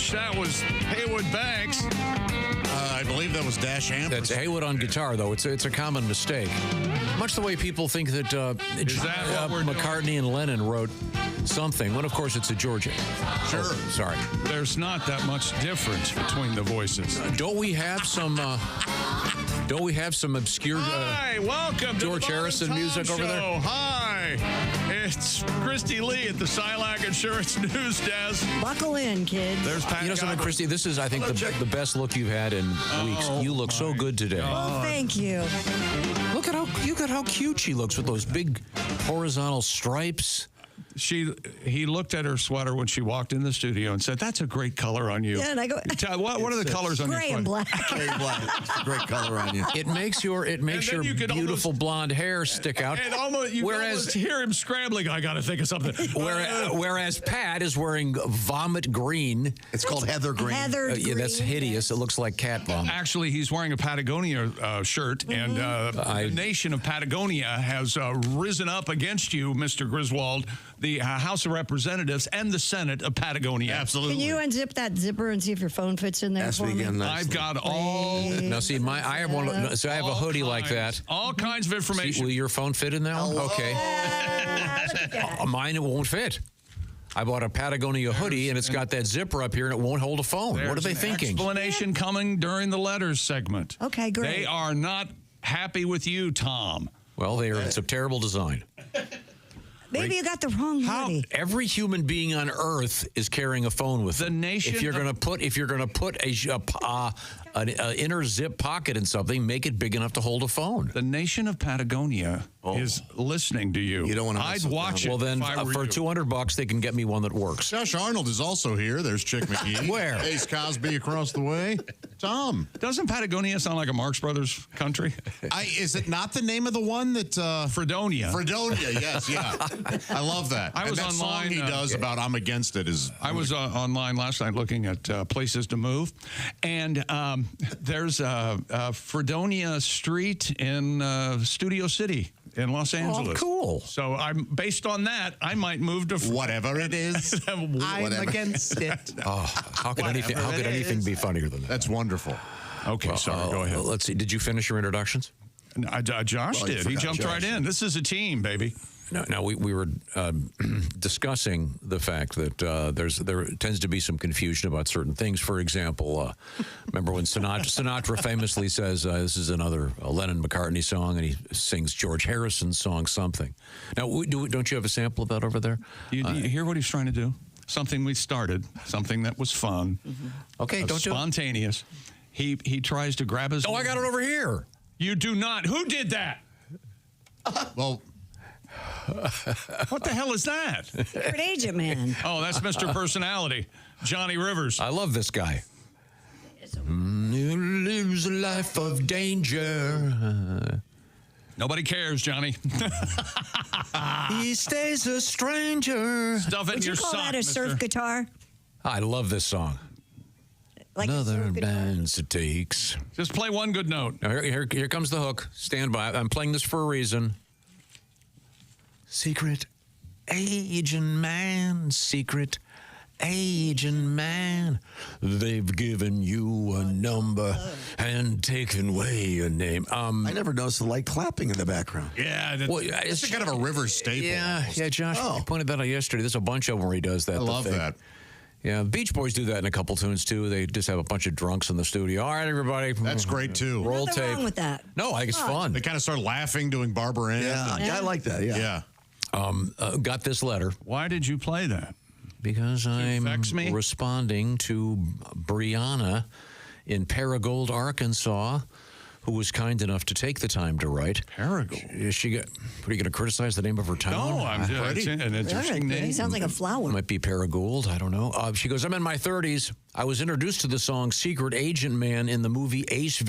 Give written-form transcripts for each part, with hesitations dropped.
Dash. That was Haywood Banks. I believe that was Dash Ampersand. That's Haywood on guitar, though. It's a common mistake. Much the way people think that McCartney and Lennon wrote something, when of course it's a Georgia. Sure. Oh, sorry. There's not that much difference between the voices. Don't we have some? Don't we have some obscure Hi, welcome George to the Harrison Tom music over there? Show. Hi, it's Christy Lee at the Silac Insurance News Desk. Buckle in, kids. There's Pat. You know something, Christy? This is, I think, the best look you've had in weeks. You look so good today. Oh, thank you. Look at how cute she looks with those big horizontal stripes. He looked at her sweater when she walked in the studio and said, "That's a great color on you." Yeah, and I go, what are the colors on your gray sweater? and black. Gray and black. It's a great color on you. It makes your beautiful blonde hair stick out. And almost, you can almost hear him scrambling. I got to think of something. Whereas Pat is wearing vomit green. It's called heather green. Yeah, that's hideous. It looks like cat vomit. Actually, he's wearing a Patagonia shirt, and the nation of Patagonia has risen up against you, Mr. Griswold, the House of Representatives and the Senate of Patagonia. Absolutely. Can you unzip that zipper and see if your phone fits in there for me? I've got all. Now, see, I have one. So I have a hoodie like that. All kinds of information. Will your phone fit in that one? Okay. Mine, it won't fit. I bought a Patagonia hoodie, and it's got that zipper up here, and it won't hold a phone. What are they thinking? Explanation coming during the letters segment. Okay, great. They are not happy with you, Tom. Well, it's a terrible design. Maybe you got the wrong hoodie. Every human being on Earth is carrying a phone with them. If you're going to put an inner zip pocket in something, make it big enough to hold a phone. The nation of Patagonia is listening to you. You don't want to. I'd watch it. Well, then for $200, they can get me one that works. Josh Arnold is also here. There's Chick McGee. Where? Ace Cosby across the way. Tom. Doesn't Patagonia sound like a Marx Brothers country? Is it not the name of the one that? Fredonia. Fredonia. Yes. Yeah. I love that. I was that online. Song he does about "I'm against it" is. I was online last night looking at places to move, and there's Fredonia Street in Studio City in Los Angeles. Oh, cool. So I'm based on that. I might move to whatever it is. I'm against it. Oh, how could anything be funnier than that? That's wonderful. Okay, well, sorry. Go ahead. Let's see. Did you finish your introductions? Josh did. He jumped right in. This is a team, baby. No, we were discussing the fact that there tends to be some confusion about certain things. For example, remember when Sinatra famously says, this is another Lennon-McCartney song, and he sings George Harrison's song, Something. Now, don't you have a sample of that over there? You hear what he's trying to do? Something we started, something that was fun. Okay, don't do it. Spontaneous. He tries to grab his... Oh, I got it over here. You do not. Who did that? Well... What the hell is that? Secret agent man. Oh, that's Mr. Personality, Johnny Rivers. I love this guy. He lives a life of danger. Nobody cares, Johnny. He stays a stranger. Stuff it in your sock, Would you call that a surf guitar? I love this song. Like Another dance it takes. Just play one good note. Now, here comes the hook. Stand by. I'm playing this for a reason. Secret agent man, secret agent man. They've given you a number and taken away your name. I never noticed the light clapping in the background. Yeah. It's kind of a Rivers staple. Yeah, Josh pointed that out yesterday. There's a bunch of them where he does that. I love that. Yeah, the Beach Boys do that in a couple tunes, too. They just have a bunch of drunks in the studio. All right, everybody. That's great, too. Roll Nothing tape. wrong with that. No, I think it's fun. They kind of start laughing, doing Barbara Ann. Yeah, I like that. Yeah. Got this letter. Why did you play that? Because I'm vex me? responding to Brianna in Paragould, Arkansas, who was kind enough to take the time to write. Paragould? What are you going to criticize the name of her town? No, I'm just an interesting name. He sounds like a flower. Might be Paragould. I don't know. She goes, I'm in my 30s. I was introduced to the song Secret Agent Man in the movie Ace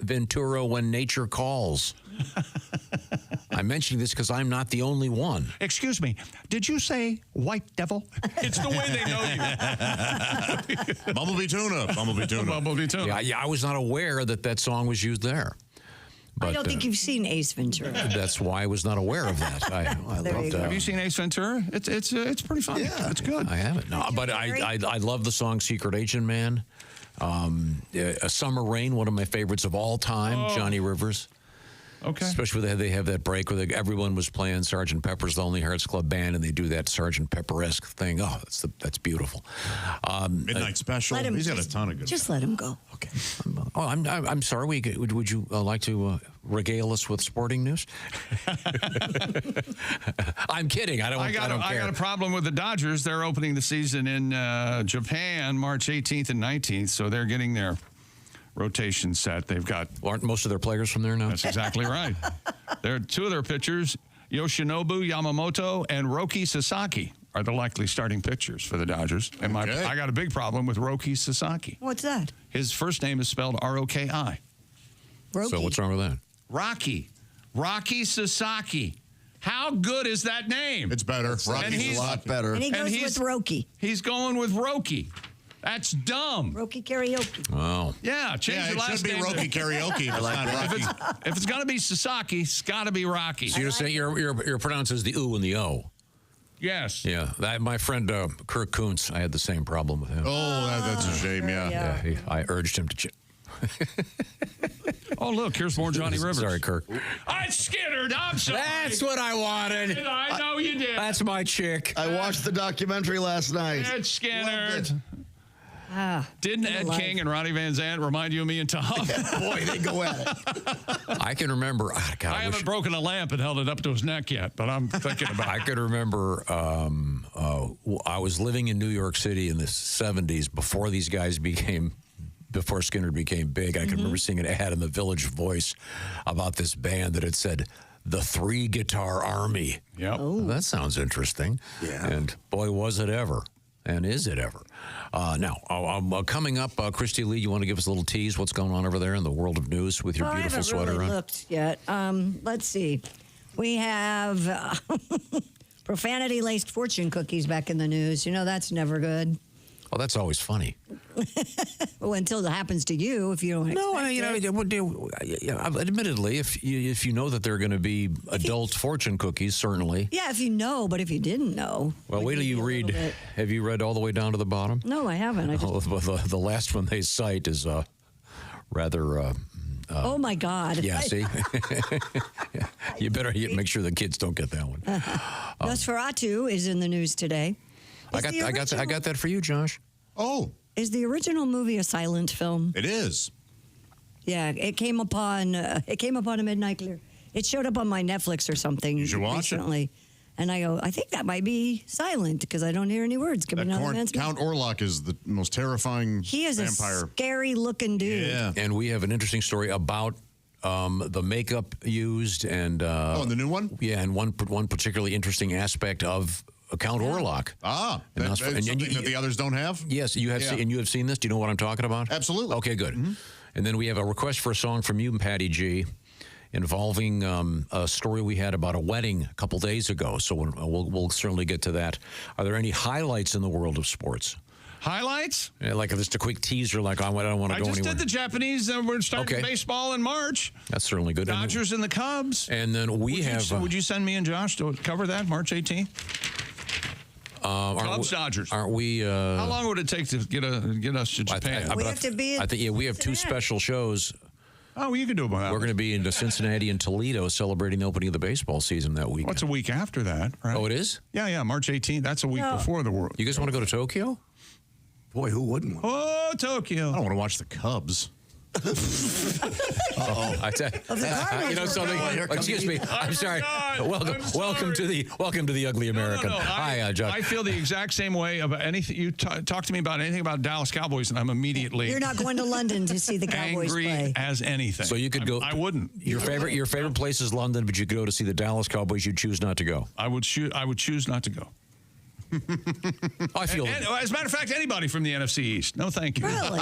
Ventura, When Nature Calls. I'm mentioning this because I'm not the only one. Excuse me, did you say white devil? It's the way they know you. Bumblebee tuna. Bumblebee tuna. Bumblebee tuna. Yeah, I was not aware that song was used there. But, I don't think you've seen Ace Ventura. That's why I was not aware of that. I There you loved go. Have you seen Ace Ventura? It's pretty funny. Yeah. It's good. I haven't. No, but I love the song "Secret Agent Man." A Summer Rain, one of my favorites of all time. Johnny Rivers. Okay. Especially when they have that break where everyone was playing Sgt. Pepper's Lonely Hearts Club Band, and they do that Sgt. Pepper-esque thing. Oh, that's beautiful. Midnight Special. Let him He's got a ton of good. Just let him go. Okay. I'm sorry. Would you like to regale us with sporting news? I'm kidding. I don't care. I got a problem with the Dodgers. They're opening the season in Japan, March 18th and 19th, so they're getting their rotation set. They've got. Aren't most of their players from there now? That's exactly right. They're two of their pitchers, Yoshinobu Yamamoto and Roki Sasaki, are the likely starting pitchers for the Dodgers. And I got a big problem with Roki Sasaki. What's that? His first name is spelled R-O-K-I. Roki. So what's wrong with that? Rocky Sasaki. How good is that name? It's better. And Rocky's he's a lot better. And he goes with Roki. He's going with Roki. That's dumb. Roki karaoke. Oh. Yeah, change Yeah, your it last should be name. Rocky Karaoke. If it's not Rocky. If it's going to be Sasaki, it's got to be Rocky. So you're saying you're pronounces the ooh and the o. Yes. Yeah. My friend Kirk Kuntz, I had the same problem with him. Oh, that's a shame. Yeah. I urged him to. Oh, look, here's more Johnny Rivers. Sorry, Kirk. It's Skynyrd. I'm sorry. That's what I wanted. I know you did. That's my chick. I watched the documentary last night. It's Skynyrd. Ah, Didn't Ed alive. King and Ronnie Van Zant remind you of me and Tom? Boy, they go at it. I can remember. God, I haven't broken a lamp and held it up to his neck yet, but I'm thinking about I it. could remember I was living in New York City in the 70s before these guys before Skynyrd became big. I can remember seeing an ad in the Village Voice about this band that had said, the 3-Guitar Army. Yep. That sounds interesting. Yeah. And boy, was it ever. And is it ever? Now, coming up, Christy Lee, you want to give us a little tease? What's going on over there in the world of news with your beautiful I sweater haven't really on? looked yet. Let's see. We have profanity-laced fortune cookies back in the news. You know, that's never good. Oh, that's always funny. Well, until it happens to you, if you don't expect it. Admittedly, if you know that they're going to be adult fortune cookies, certainly. Yeah, if you know, but if you didn't know. Well, wait till you read. Have you read all the way down to the bottom? No, I haven't. I just, The last one they cite is rather. oh, my God. Yeah, see? You better make sure the kids don't get that one. Nosferatu is in the news today. I got that for you, Josh. Oh, Is the original movie a silent film? it is. Yeah, it came upon a midnight clear. It showed up on my Netflix or something. You should watch it. recently. And I go, I think that might be silent because I don't hear any words coming out of the man's mouth. Count Orlok is the most terrifying He is vampire. a scary looking dude. Yeah. And we have an interesting story about the makeup used and And the new one? Yeah, and one particularly interesting aspect of Count Orlok. Ah, And that's and something you- that the others don't have? Yes, you have seen, and you have seen this. Do you know what I'm talking about? Absolutely. Okay, good. And then we have a request for a song from you, Patty G, involving a story we had about a wedding a couple days ago. So we'll certainly get to that. Are there any highlights in the world of sports? Highlights? Yeah, like just a quick teaser, like I don't want to I go just anywhere. did the Japanese, and we're starting Okay. baseball in March. That's certainly good. Dodgers and the Cubs. And then we have. Would you send me and Josh to cover that March 18th? Cubs, Dodgers. Aren't we? How long would it take to get us to Japan? We have to be. I think we have two Cincinnati. special shows. Oh, you can do it. We're going to be in Cincinnati and Toledo celebrating the opening of the baseball season that weekend. What's a week after that? Right? Oh, it is? Yeah, March 18th. That's a week No. before the World. You guys want to go to Tokyo? Boy, who wouldn't? Oh, Tokyo. I don't want to watch the Cubs. I tell Cardinals you know were something. going. Excuse me. I'm sorry. Welcome to the ugly American. No. Hi, Josh. I feel the exact same way about anything. You talk to me about anything about Dallas Cowboys, and I'm immediately You're not going to London to see the Cowboys angry play. as anything. So you could go. I wouldn't. Your favorite place is London, but you could go to see the Dallas Cowboys. You choose not to go. I would choose not to go. I feel. As a matter of fact, anybody from the NFC East. No, thank you. Really?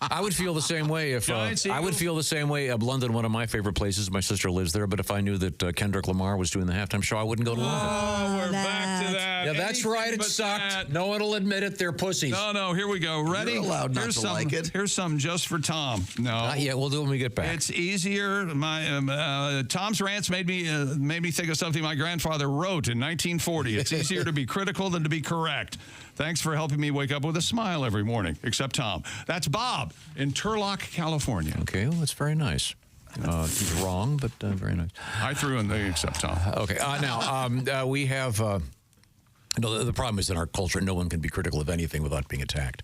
I would feel the same way if I would feel the same way. London, one of my favorite places. My sister lives there. But if I knew that Kendrick Lamar was doing the halftime show, I wouldn't go to London. Oh, we're back to that. Yeah, that's right. It but sucked. that. No one will admit it. They're pussies. No, here we go. Ready? You're allowed not to like it. Here's something just for Tom. No. Not yet. We'll do it when we get back. It's easier. My Tom's rants made me think of something my grandfather wrote in 1940. It's easier to be critical than to be correct. Thanks for helping me wake up with a smile every morning, except Tom. That's Bob in Turlock, California. Okay, well, that's very nice. He's wrong, but very nice. I threw in the except Tom. Okay, now we have... the problem is in our culture, no one can be critical of anything without being attacked.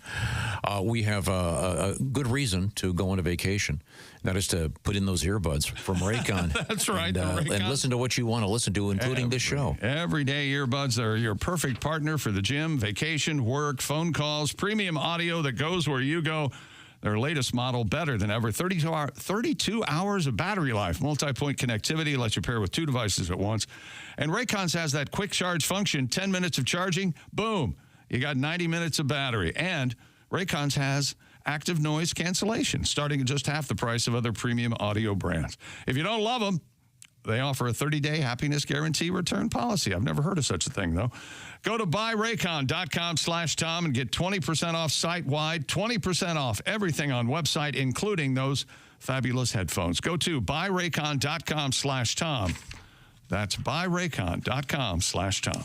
We have a good reason to go on a vacation. That is to put in those earbuds from Raycon. That's right. And listen to what you want to listen to, including this show. Everyday earbuds are your perfect partner for the gym, vacation, work, phone calls, premium audio that goes where you go. Their latest model, better than ever. 32 hours of battery life. Multi-point connectivity lets you pair with 2 devices at once. And Raycon's has that quick charge function. 10 minutes of charging, boom. You got 90 minutes of battery. And Raycon's has active noise cancellation, starting at just half the price of other premium audio brands. If you don't love them, they offer a 30-day happiness guarantee return policy. I've never heard of such a thing, though. Go to buyraycon.com/Tom and get 20% off site-wide, 20% off everything on website, including those fabulous headphones. Go to buyraycon.com/Tom. That's buyraycon.com/Tom.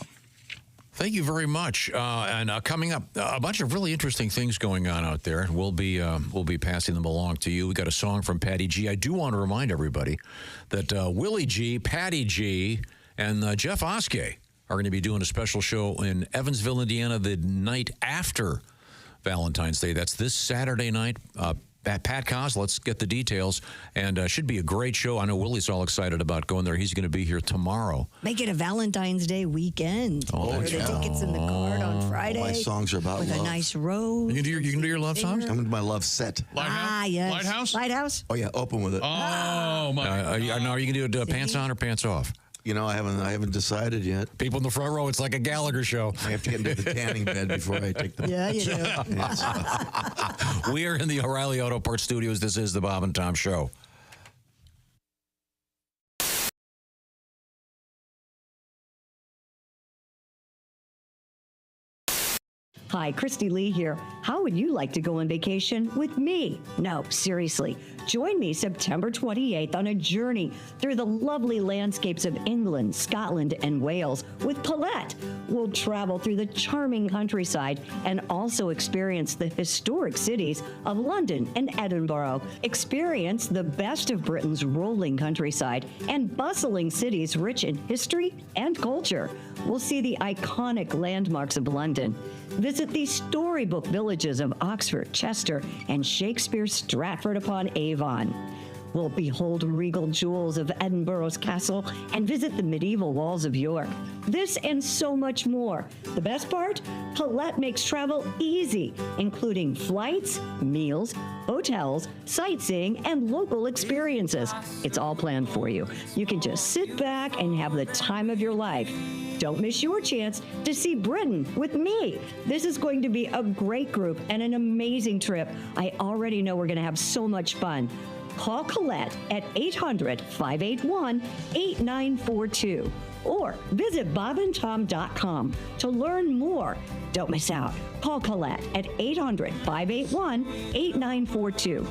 Thank you very much. And coming up, a bunch of really interesting things going on out there. We'll be passing them along to you. We got a song from Patty G. I do want to remind everybody that Willie G, Patty G, and Jeff Oskay are going to be doing a special show in Evansville, Indiana, the night after Valentine's Day. That's this Saturday night. Pat Cos, let's get the details. And should be a great show. I know Willie's all excited about going there. He's going to be here tomorrow. Make it a Valentine's Day weekend. Order the tickets in the card on Friday. My songs are about with love. A nice rose. You can do your love songs? I'm in my love set. Lighthouse? Yes. Lighthouse? Lighthouse? Oh, yeah, open with it. Oh, my. Are you going to do pants on or pants off? You know, I haven't decided yet. People in the front row, it's like a Gallagher show. I have to get into the tanning bed before I take the... Yeah, you do. Yes. We are in the O'Reilly Auto Parts Studios. This is the Bob and Tom Show. Hi, Christy Lee here. How would you like to go on vacation with me? No, seriously. Join me September 28th on a journey through the lovely landscapes of England, Scotland, and Wales with Colette. We'll travel through the charming countryside and also experience the historic cities of London and Edinburgh. Experience the best of Britain's rolling countryside and bustling cities rich in history and culture. We'll see the iconic landmarks of London. Visit the storybook villages of Oxford, Chester, and Shakespeare's Stratford-upon-Avon. We'll behold regal jewels of Edinburgh's castle and visit the medieval walls of York. This and so much more. The best part? Colette makes travel easy, including flights, meals, hotels, sightseeing, and local experiences. It's all planned for you. You can just sit back and have the time of your life. Don't miss your chance to see Britain with me. This is going to be a great group and an amazing trip. I already know we're going to have so much fun. Call Colette at 800-581-8942 or visit bobandtom.com to learn more. Don't miss out. Call Colette at 800-581-8942.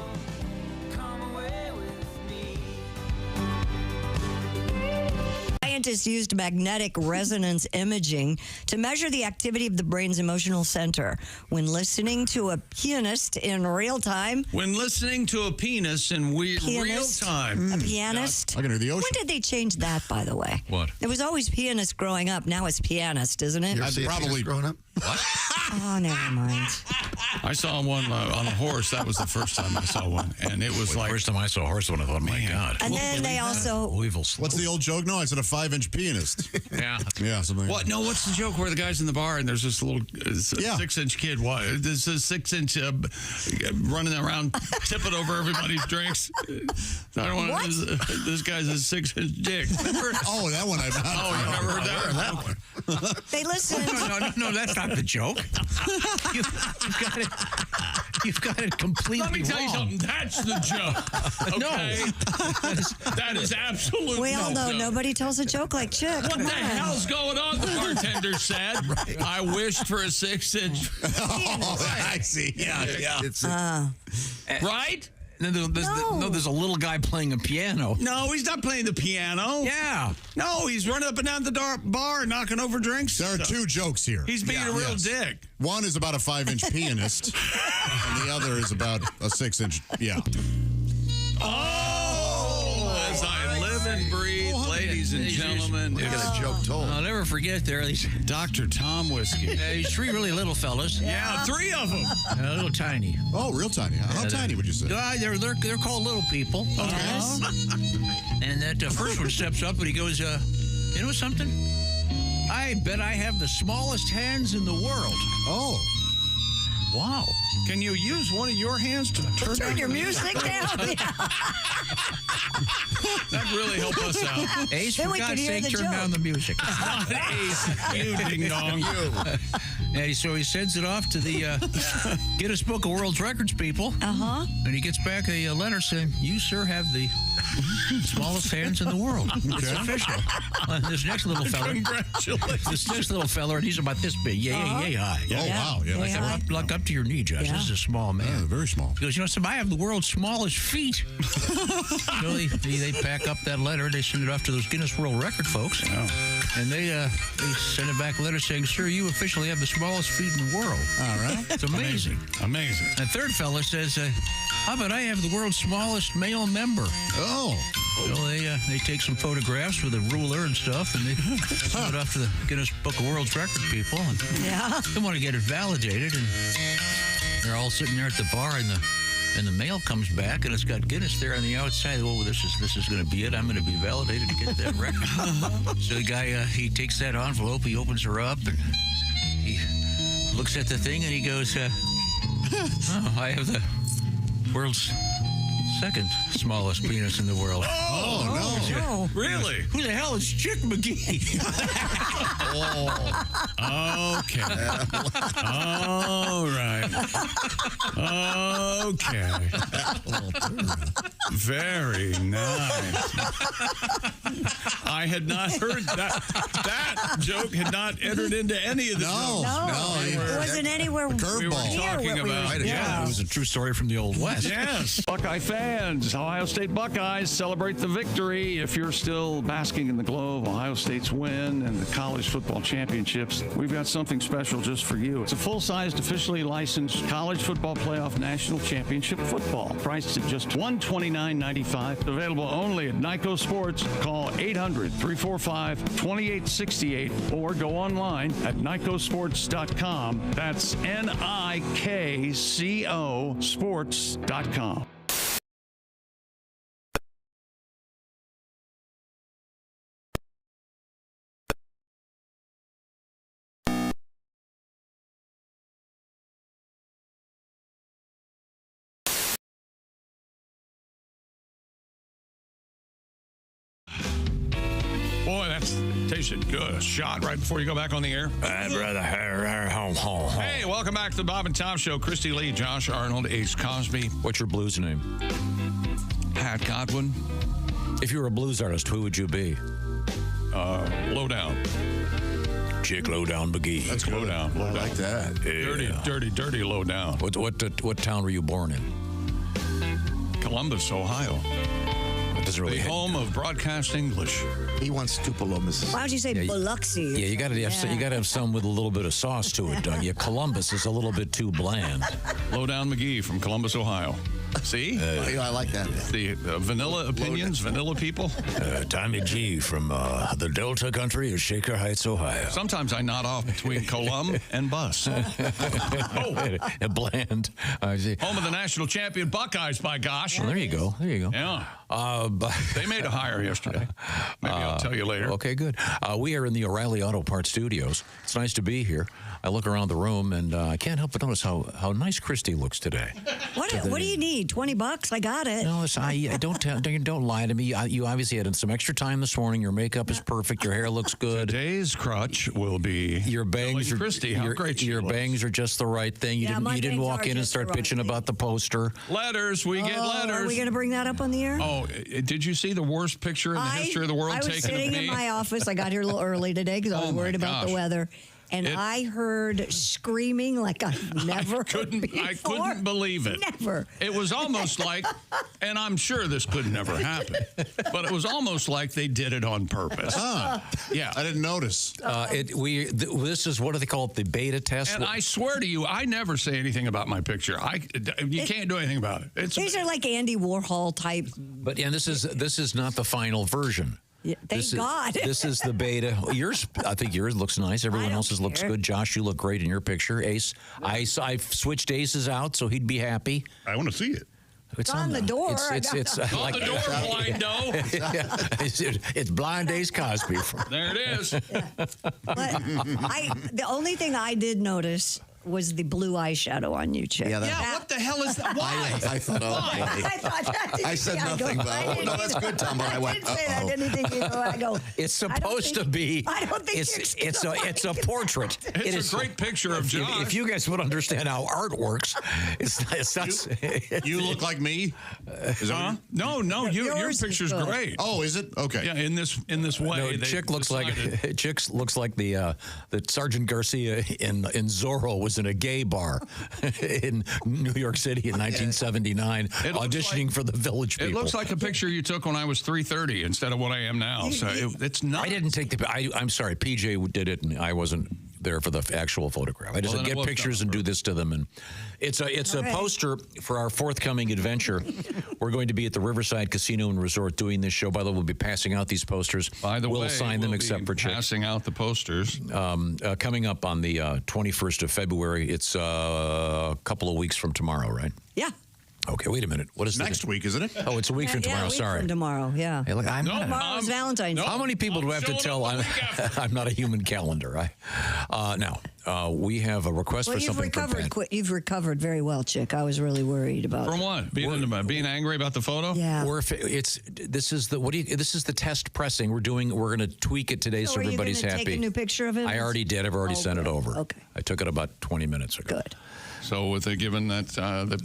Scientists used magnetic resonance imaging to measure the activity of the brain's emotional center when listening to a pianist in real time. When listening to a penis in real time. A pianist. I can hear the ocean. When did they change that, by the way? What? It was always pianist growing up. Now it's pianist, isn't it? You ever see a Probably- penis growing up? Oh, never mind. I saw one on a horse. That was the first time I saw one, and it was like First time I saw a horse, I thought, my God. And then they also. Weevil. What's the old joke? No, I said a 5-inch pianist. Yeah. Yeah, something. what? No, what's the joke where the guy's in the bar and there's this little 6-inch kid? What? This is 6-inch running around tipping over everybody's drinks. I don't want this guy's a 6-inch dick. Oh, that one I've not. Oh, you never heard that one? They listen. No, that's not the joke. You've got it completely Let me tell you wrong. something. That's the joke. Okay? That is absolutely. We all know nobody tells a joke like Chick. What Come the on. hell's going on? The bartender said. I wished for a 6-inch. I see. Yeah. Right? There's a little guy playing a piano. No, he's not playing the piano. Yeah. No, he's running up and down the bar, knocking over drinks. There are two jokes here. He's being a real dick. One is about a 5-inch pianist, and the other is about a 6-inch. Yeah. Oh, as I live and breathe, ladies and gentlemen, I got a joke told. I'll never forget these Dr. Tom Whiskey. these three really little fellas. Yeah, 3 of them. A little tiny. Oh, real tiny. How tiny would you say? They're called little people. And that first one steps up and he goes, you know something? I bet I have the smallest hands in the world. Oh. Wow. Can you use one of your hands to Turn your music down. That really help us out. Ace, Then for we can God's hear sake, the turn joke. down the music. Not Ace, you ding dong. And so he sends it off to the Guinness Book of World Records people. Uh-huh. And he gets back a letter saying, you, sir, have the smallest hands in the world. It's official. This next little fella. Congratulations. This next little fella, and he's about this big. Yay high. Oh, wow. Yeah. Way high. Like up to your knee, Josh. Yeah. This is a small man. Yeah, very small. He goes, you know, I have the world's smallest feet. So they pack up that letter. They send it off to those Guinness World Record folks. And they send it back a letter saying, sir, you officially have the smallest feet in the world. All right. It's amazing. Amazing. And the third fella says, how about I have the world's smallest male member? Oh. So they take some photographs with a ruler and stuff, and they send it off to the Guinness Book of World Record people. And Yeah. they want to get it validated, and they're all sitting there at the bar, and the mail comes back, and it's got Guinness there on the outside. Oh, this is going to be it. I'm going to be validated to get that record. So the guy, he takes that envelope, he opens her up, and he looks at the thing, and he goes, oh, I have the world's second smallest penis in the world. Oh, no. Oh. Really? Who the hell is Chick McGee? Okay. All right. Okay. Very nice. I had not heard that. That joke had not entered into any of the jokes. No. It wasn't anywhere Curveball. We were near talking what we about. were- Yeah. It was a true story from the Old West. Yes. Buckeye fans, Ohio State Buckeyes celebrate the victory. If you're still basking in the glow of Ohio State's win and the college football championships, we've got something special just for you. It's a full-sized, officially licensed college football playoff national championship football, priced at just $129.95. Available only at Nyco Sports. Call 800-345-2868 or go online at nycosports.com. That's NIKCO sports.com. Boy, that's tasted good. A shot right before you go back on the air. I'd rather Hey, welcome back to the Bob and Tom Show. Christy Lee, Josh Arnold, Ace Cosby, What's your blues name? Pat Godwin, If you were a blues artist, who would you be? Low Down. Chick Lowdown McGee. That's Low good. Down. I like that. Dirty Low Down. What town were you born in? Columbus, Ohio. It doesn't The really home of broadcast English. He wants Tupelo, Mrs. Why don't you say Biloxi? Yeah, you got to have some with a little bit of sauce to it, don't you? Columbus is a little bit too bland. Low Down McGee from Columbus, Ohio. See? I like that. The vanilla opinions, vanilla people. Tommy G from the Delta country of Shaker Heights, Ohio. Sometimes I nod off between Colum and Bus. Bland. I see. Home of the national champion Buckeyes, by gosh. There you go. There you go. Yeah. They made a hire yesterday. Maybe I'll tell you later. Okay, good. We are in the O'Reilly Auto Parts studios. It's nice to be here. I look around the room, and I can't help but notice how nice Christy looks today. What do you need? $20? I got it. No, don't lie to me. You obviously had some extra time this morning. Your makeup is perfect. Your hair looks good. Today's crutch will be your bangs are Christy. How great your bangs are just the right thing. You didn't walk in and start bitching about the poster. Letters. We get letters. Are we going to bring that up on the air? Oh, did you see the worst picture in the history of the world taken of me? I was sitting in my office. I got here a little early today because I was worried about the weather. And I heard screaming like I've never heard before. I couldn't believe it. Never. It was almost like, and I'm sure this could never happen, but it was almost like they did it on purpose. Yeah. I didn't notice. This is, what do they call it, the beta test? And I swear to you, I never say anything about my picture. You can't do anything about it. These are like Andy Warhol type. But this is not the final version. Yeah, thank God. This is the beta. I think yours looks nice. Everyone else's looks good. Josh, you look great in your picture. Ace, I switched Ace's out, so he'd be happy. I want to see it. It's on the door. It's on the door, Blindo. It's Blind Ace Cosby. There it is. Yeah. But the only thing I did notice was the blue eyeshadow on you, Chick. Yeah, what the hell is that? Why? I thought, I said nothing, but no, that's good, Tom. But I went, didn't say that. Anything, I go. It's supposed to be. I don't think it's a portrait. It's a great picture of Josh. If you guys would understand how art works, it's not. You look like me. No, your picture's great. Oh, is it? Okay. Yeah, in this way. No, Chick looks like the Sergeant Garcia in Zorro was in a gay bar in New York City in 1979, auditioning for the Village People. It looks like a picture you took when I was 3:30 instead of what I am now. So it's not. I didn't take I'm sorry. PJ did it, and I wasn't there for the actual photograph. I just get pictures and do this to them, and it's a poster for our forthcoming adventure. We're going to be at the Riverside Casino and Resort doing this show. By the way, we'll be passing out these posters. By the way, we'll sign them except for Chick. Passing out the posters. Coming up on the 21st of February. It's a couple of weeks from tomorrow, right? Yeah. Okay, wait a minute. What is next week, isn't it? Oh, it's a week from tomorrow. A week Sorry. From tomorrow, yeah. Hey, look, tomorrow is Valentine's. How many people do I have to tell I'm not a human calendar? Now, we have a request for something from Pat. You've recovered very well, Chick. I was really worried about. From what? Being angry about the photo? Yeah. Or if this is the test pressing. We're going to tweak it today so everybody's happy. Take a new picture of it? I already did. I've already sent it over. Okay. I took it about 20 minutes ago. Good. So with given that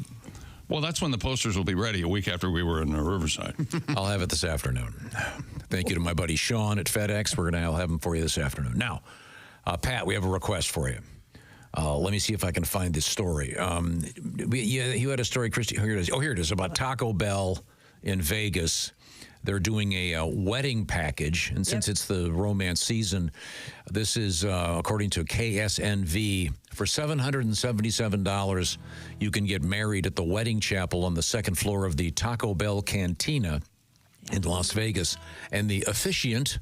well, that's when the posters will be ready, a week after we were in Riverside. I'll have it this afternoon. Thank you to my buddy Sean at FedEx. I'll have them for you this afternoon. Now, Pat, we have a request for you. Let me see if I can find this story. You had a story, Christy. Here it is. Oh, here it is, about Taco Bell in Vegas. They're doing a wedding package, and since it's the romance season, this is, according to KSNV, for $777, you can get married at the wedding chapel on the second floor of the Taco Bell Cantina in Las Vegas. And the officiant,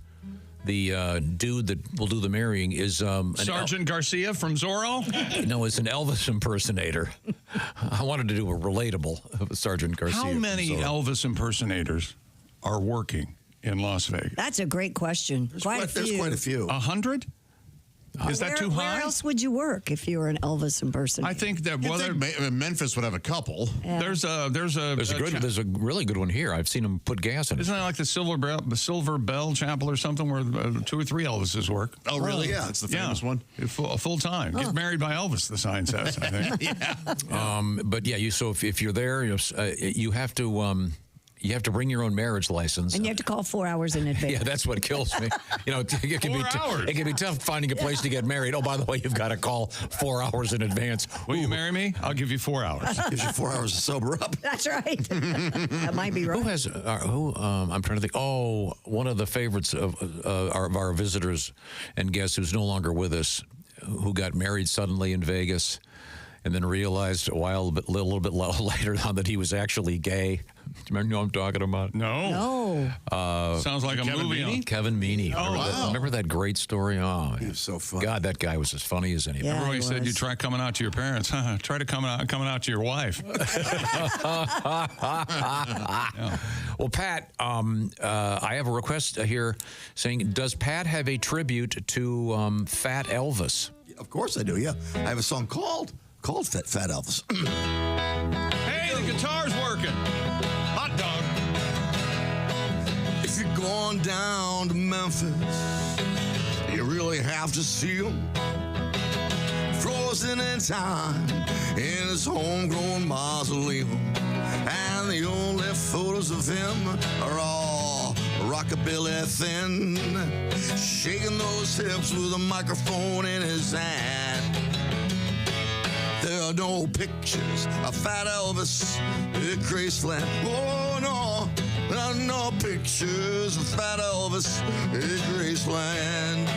the dude that will do the marrying, is Sergeant Garcia from Zorro? No, it's an Elvis impersonator. I wanted to do a relatable of Sergeant Garcia. How many Elvis impersonators are working in Las Vegas? That's a great question. There's quite a few. 100? Is that too high? Where else would you work if you were an Elvis impersonator? I think that Memphis would have a couple. Yeah. There's a really good one here. I've seen them put gas in it. Isn't that like the Silver Bell Chapel or something where 2 or 3 Elvises work? Oh, really? Yeah, it's the famous one. Full time. Get married by Elvis, the sign says, I think. Yeah. But yeah, so if you're there, you have to. You have to bring your own marriage license. And you have to call 4 hours in advance. Yeah, that's what kills me. It can be tough finding a place to get married. Oh, by the way, you've got to call 4 hours in advance. Will you marry me? I'll give you 4 hours. Gives you 4 hours to sober up. That's right. That might be right. I'm trying to think. Oh, one of the favorites of our visitors and guests who's no longer with us, who got married suddenly in Vegas. and then realized a little bit later on that he was actually gay. Do you remember who I'm talking about? No. Sounds like a movie. On Kevin Meaney. Remember that great story? Oh, He was so funny. God, that guy was as funny as anybody. Yeah. Remember when he he said you was. try coming out to your parents? Try to coming out to your wife. Well, Pat, I have a request here saying, does Pat have a tribute to Fat Elvis? Of course I do, yeah. I have a song called Fat Elvis. Hey, the guitar's working. Hot dog. If you're going down to Memphis, you really have to see him. Frozen in time in his homegrown mausoleum. And the only photos of him are all rockabilly thin, shaking those hips with a microphone in his hand. There are no pictures of Fat Elvis at Graceland. Oh no, there are no pictures of Fat Elvis at Graceland.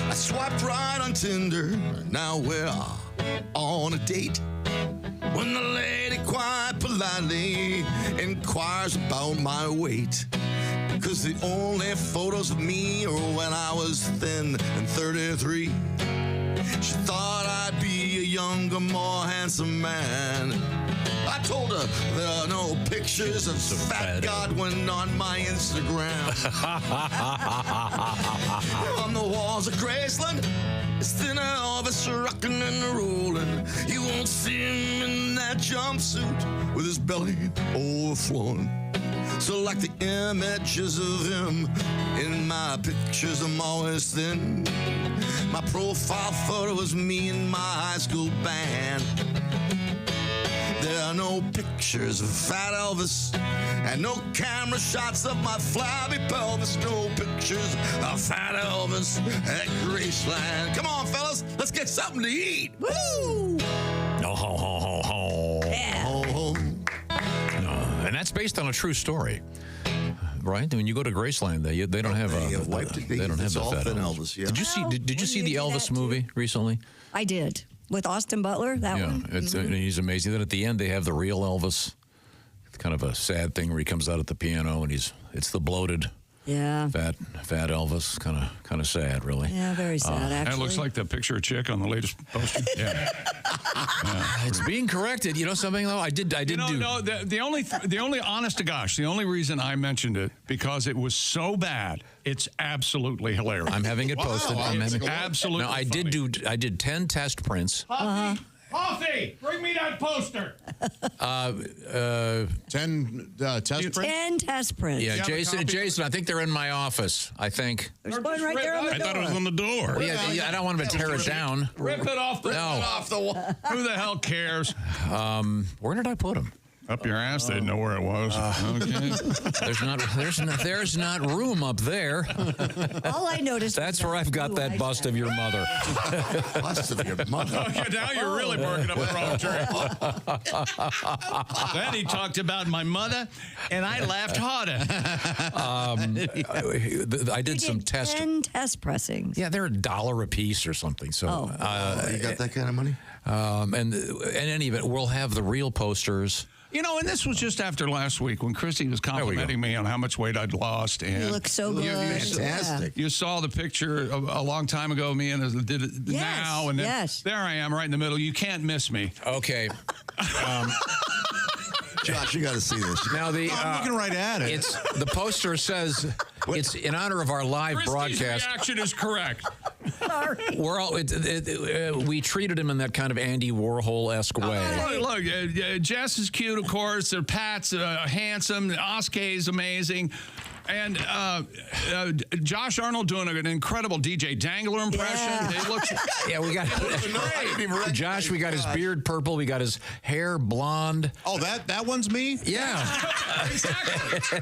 I swiped right on Tinder, now we're on a date. When the lady quite politely inquires about my weight, 'cause the only photos of me are when I was thin and 33. She thought I'd be a younger, more handsome man. I told her there are no pictures of Fat Godwin on my Instagram. On the walls of Graceland, it's thin Elvis rocking and rolling. You won't see him in that jumpsuit with his belly overflowing. So like the images of him in my pictures, I'm always thin. My profile photo is me and my high school band. There are no pictures of Fat Elvis and no camera shots of my flabby pelvis. No pictures of Fat Elvis at Graceland. Come on, fellas, let's get something to eat. Woo! No, ho, ho, ho, ho. Yeah. Oh, And that's based on a true story, right? When you go to Graceland, they don't have they have wiped it. they don't have It's the all Fat thin Elvis. Elvis, yeah. Did you see? Did you When see you the do Elvis that, too. movie recently? I did. With Austin Butler, that Yeah, one. it's he's amazing. Then at the end, they have the real Elvis. It's kind of a sad thing where he comes out at the piano and it's the bloated Yeah. fat Elvis. Kind of sad, really. Yeah, very sad, actually. That looks like the picture of chick on the latest poster. Yeah. It's being corrected. You know something though? I did do. No, the only honest to gosh, the only reason I mentioned it because it was so bad. It's absolutely hilarious. I'm having it posted. I'm having absolutely. No, I did 10 test prints. Coffee, bring me that poster. 10 test prints? 10 test prints. Yeah, have a copy? Jason, I think they're in my office. I think. There's one right there on the I door. thought it was on the door. Yeah, I don't want him to tear it down. Rip it off the No. wall. Who the hell cares? Where did I put them? Up your ass, they'd know where it was. Okay. There's not room up there. All I noticed That's was where I've got blue that bust of your mother. bust of your mother. Okay, now you're really barking up the wrong tree. Then he talked about my mother, and I laughed harder. I did some test. 10 test pressings. Yeah, they're $1 a piece or something. So, You got that kind of money? and in any event, we'll have the real posters. You know, and this was just after last week when Christy was complimenting me on how much weight I'd lost. And You look so good. Fantastic. you saw the picture a long time ago, me and did it now, and then yes. there I am right in the middle. You can't miss me. Okay. Josh, you got to see this. Now I'm looking right at it. it's the poster says it's in honor of our live Christy's broadcast. reaction is correct. Sorry. We're all we treated him in that kind of Andy Warhol-esque way. Look, Jess is cute, of course. Pat's handsome. Oskay's amazing. And Josh Arnold doing an incredible DJ Dangler impression. Yeah. It looks Yeah, we got Josh. We got his beard purple. We got his hair blonde. Oh, that one's me? Yeah. exactly.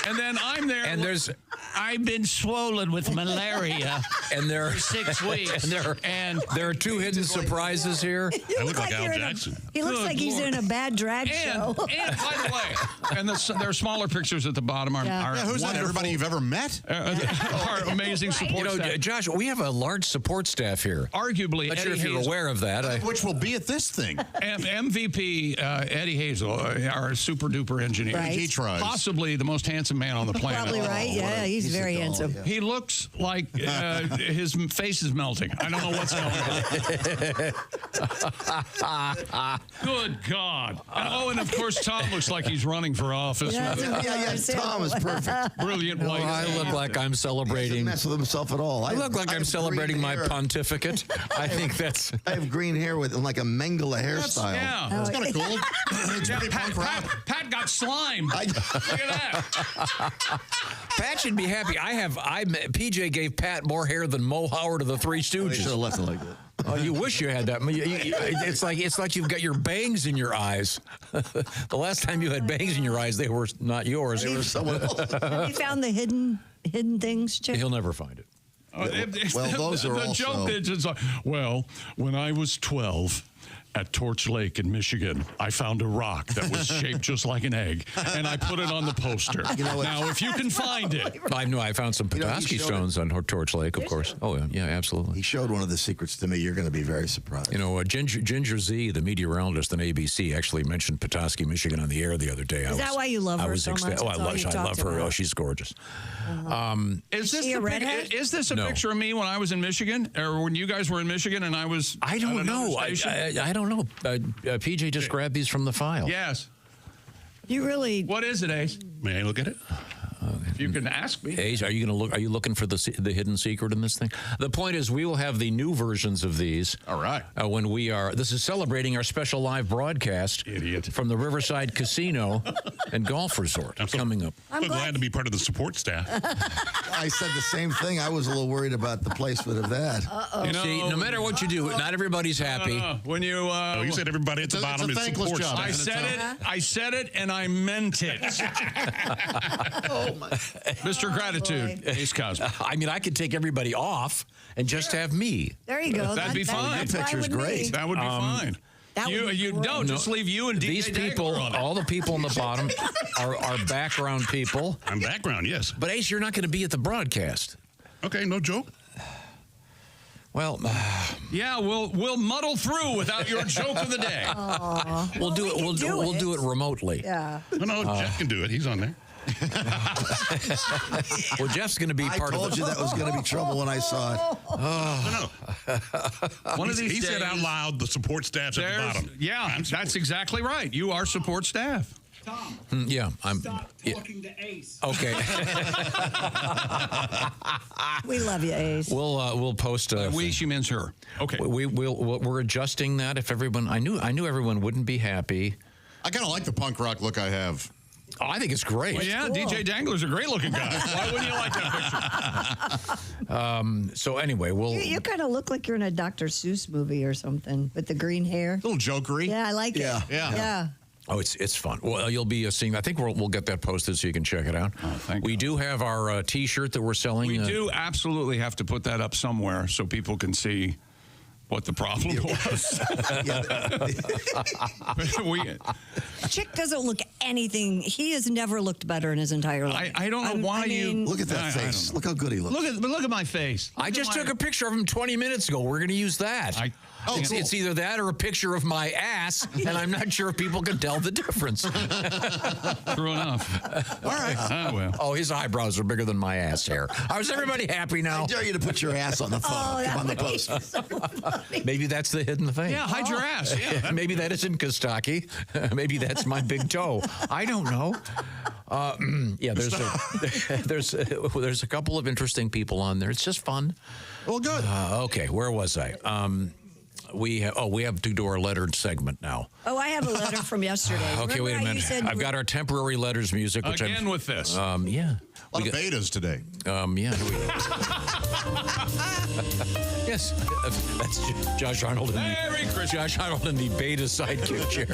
And then I'm there. And there's I've been swollen with malaria and there for 6 weeks. and there are two hidden surprises here. You look like Al you're Jackson. He looks Good like he's Lord. in a bad drag show. And by the way, and there are smaller pictures at the bottom. Our our who's that? wonderful- Everybody you've ever met? our amazing support staff. Josh, we have a large support staff here. Arguably, Not sure Eddie if you're Hazel, aware of that. Which will be at this thing. MVP Eddie Hazel, our super duper engineer. Right. He tries. Possibly the most handsome man on the planet. Probably right. Yeah, he's very handsome. He looks like his face is melting. I don't know what's going on. Good God. And of course, Tom looks like he's running for office. Yeah, with a Yeah, Tom is perfect. brilliant white I look like I'm He doesn't celebrating. mess with himself at all. I look like I'm celebrating my pontificate. I think that's. I have green hair with like a Mengele hairstyle. Yeah. It's kind of cool. It's Yeah, pretty punk rock. Pat got slimed. Look at that. Pat should be happy. PJ gave Pat more hair than Mo Howard of the Three Should have Stooges. left it like that. Oh, you wish you had that. It's like you've got your bangs in your eyes. The last time you had bangs in your eyes, they were not yours. They were Someone else. Have you found the hidden things, Chick? He'll never find it. Well, those are the also- joke is, it's like, well, when I was 12 at Torch Lake in Michigan, I found a rock that was shaped just like an egg, and I put it on the poster. Now, if you can find it. I found some know, he Petoskey showed stones on Torch Lake, of course. Oh, yeah, absolutely. He showed one of the secrets to me. You're going to be very surprised. You know, Ginger Z, the meteorologist on ABC, actually mentioned Petoskey, Michigan on the air the other day. Is that why you love her so much? Oh, That's all you I love talked her. about? Oh, she's gorgeous. Is this she a the redhead? Is this a No. picture of me when I was in Michigan, or when you guys were in Michigan and I was? I at don't another know. station? I don't know. PJ just grabbed these from the file. Yes. You really. What is it, Ace? May I look at it? If you can ask me. Ace, are you going to look? Are you looking for the hidden secret in this thing? The point is, we will have the new versions of these. All right. When we are, this is celebrating our special live broadcast Idiot. from the Riverside Casino and Golf Resort coming up. I'm glad. to be part of the support staff. I said the same thing. I was a little worried about the placement of that. You know, See, no matter what you do, not everybody's happy. when you you said everybody at the bottom it's a is thankless support job. staff. I said it, and I meant it. Oh, my. Mr. Gratitude, Ace Cosby. I mean, I could take everybody off and just have me. There you go. That'd be fine. That's fine Picture's with me. great. That would be fine. That would be great. Just leave you and DJ These people, Dagler on it. all the people on the bottom, are background people. I'm background, yes. But Ace, you're not going to be at the broadcast. Okay, no joke. Well, Yeah, we'll muddle through without your joke of the day. we'll do it. We'll do it remotely. Yeah. No, Jeff can do it. He's on there. Well, Jeff's going to be I part of told it. you that was going to be trouble when I saw it. One of these He days, said out loud the support staff's at the there's- bottom. Yeah, that's exactly right. You are support staff. Tom, Yeah, I'm. stop Yeah. talking to Ace. Okay, We love you, Ace. we'll post. She means her. Okay. We're adjusting that. If everyone, I knew everyone wouldn't be happy. I kind of like the punk rock look I have. Oh, I think it's great. Well, yeah, DJ Dangler's a great looking guy. Why wouldn't you like that picture? So anyway, we'll. You kind of look like you're in a Dr. Seuss movie or something with the green hair. A little jokery. Yeah, I like Yeah. it. Yeah. Yeah. Oh, it's fun. Well, you'll be seeing. I think we'll get that posted so you can check it out. Oh, thank we God. do have our T-shirt that we're selling. We do absolutely have to put that up somewhere so people can see what the problem was. Chick doesn't look anything. He has never looked better in his entire life. I don't know why you Look at that I don't face. know. Look how good he looks. Look at my face. I just took a picture of him 20 minutes ago. We're going to use that. It's either that or a picture of my ass, and I'm not sure if people can tell the difference. True enough. All right. Well. Oh, his eyebrows are bigger than my ass hair. Is everybody happy now? I dare you to put your ass on the photo. Oh, Come on the that would be poster. so funny. Maybe that's the hidden thing. Yeah, hide your ass. Yeah. Maybe that isn't Kostaki. Maybe that's my big toe. I don't know. Yeah, there's a couple of interesting people on there. It's just fun. Well, good. Okay, where was I? We have to do our lettered segment now. Oh, I have a letter from yesterday. Okay, Remember wait a how you minute. said I've got our temporary letters music, which Again with this. yeah. A lot of betas today. Yeah. Here we go. Yes, that's Josh Arnold in Merry Christmas. Josh Arnold in the beta sidekick chair.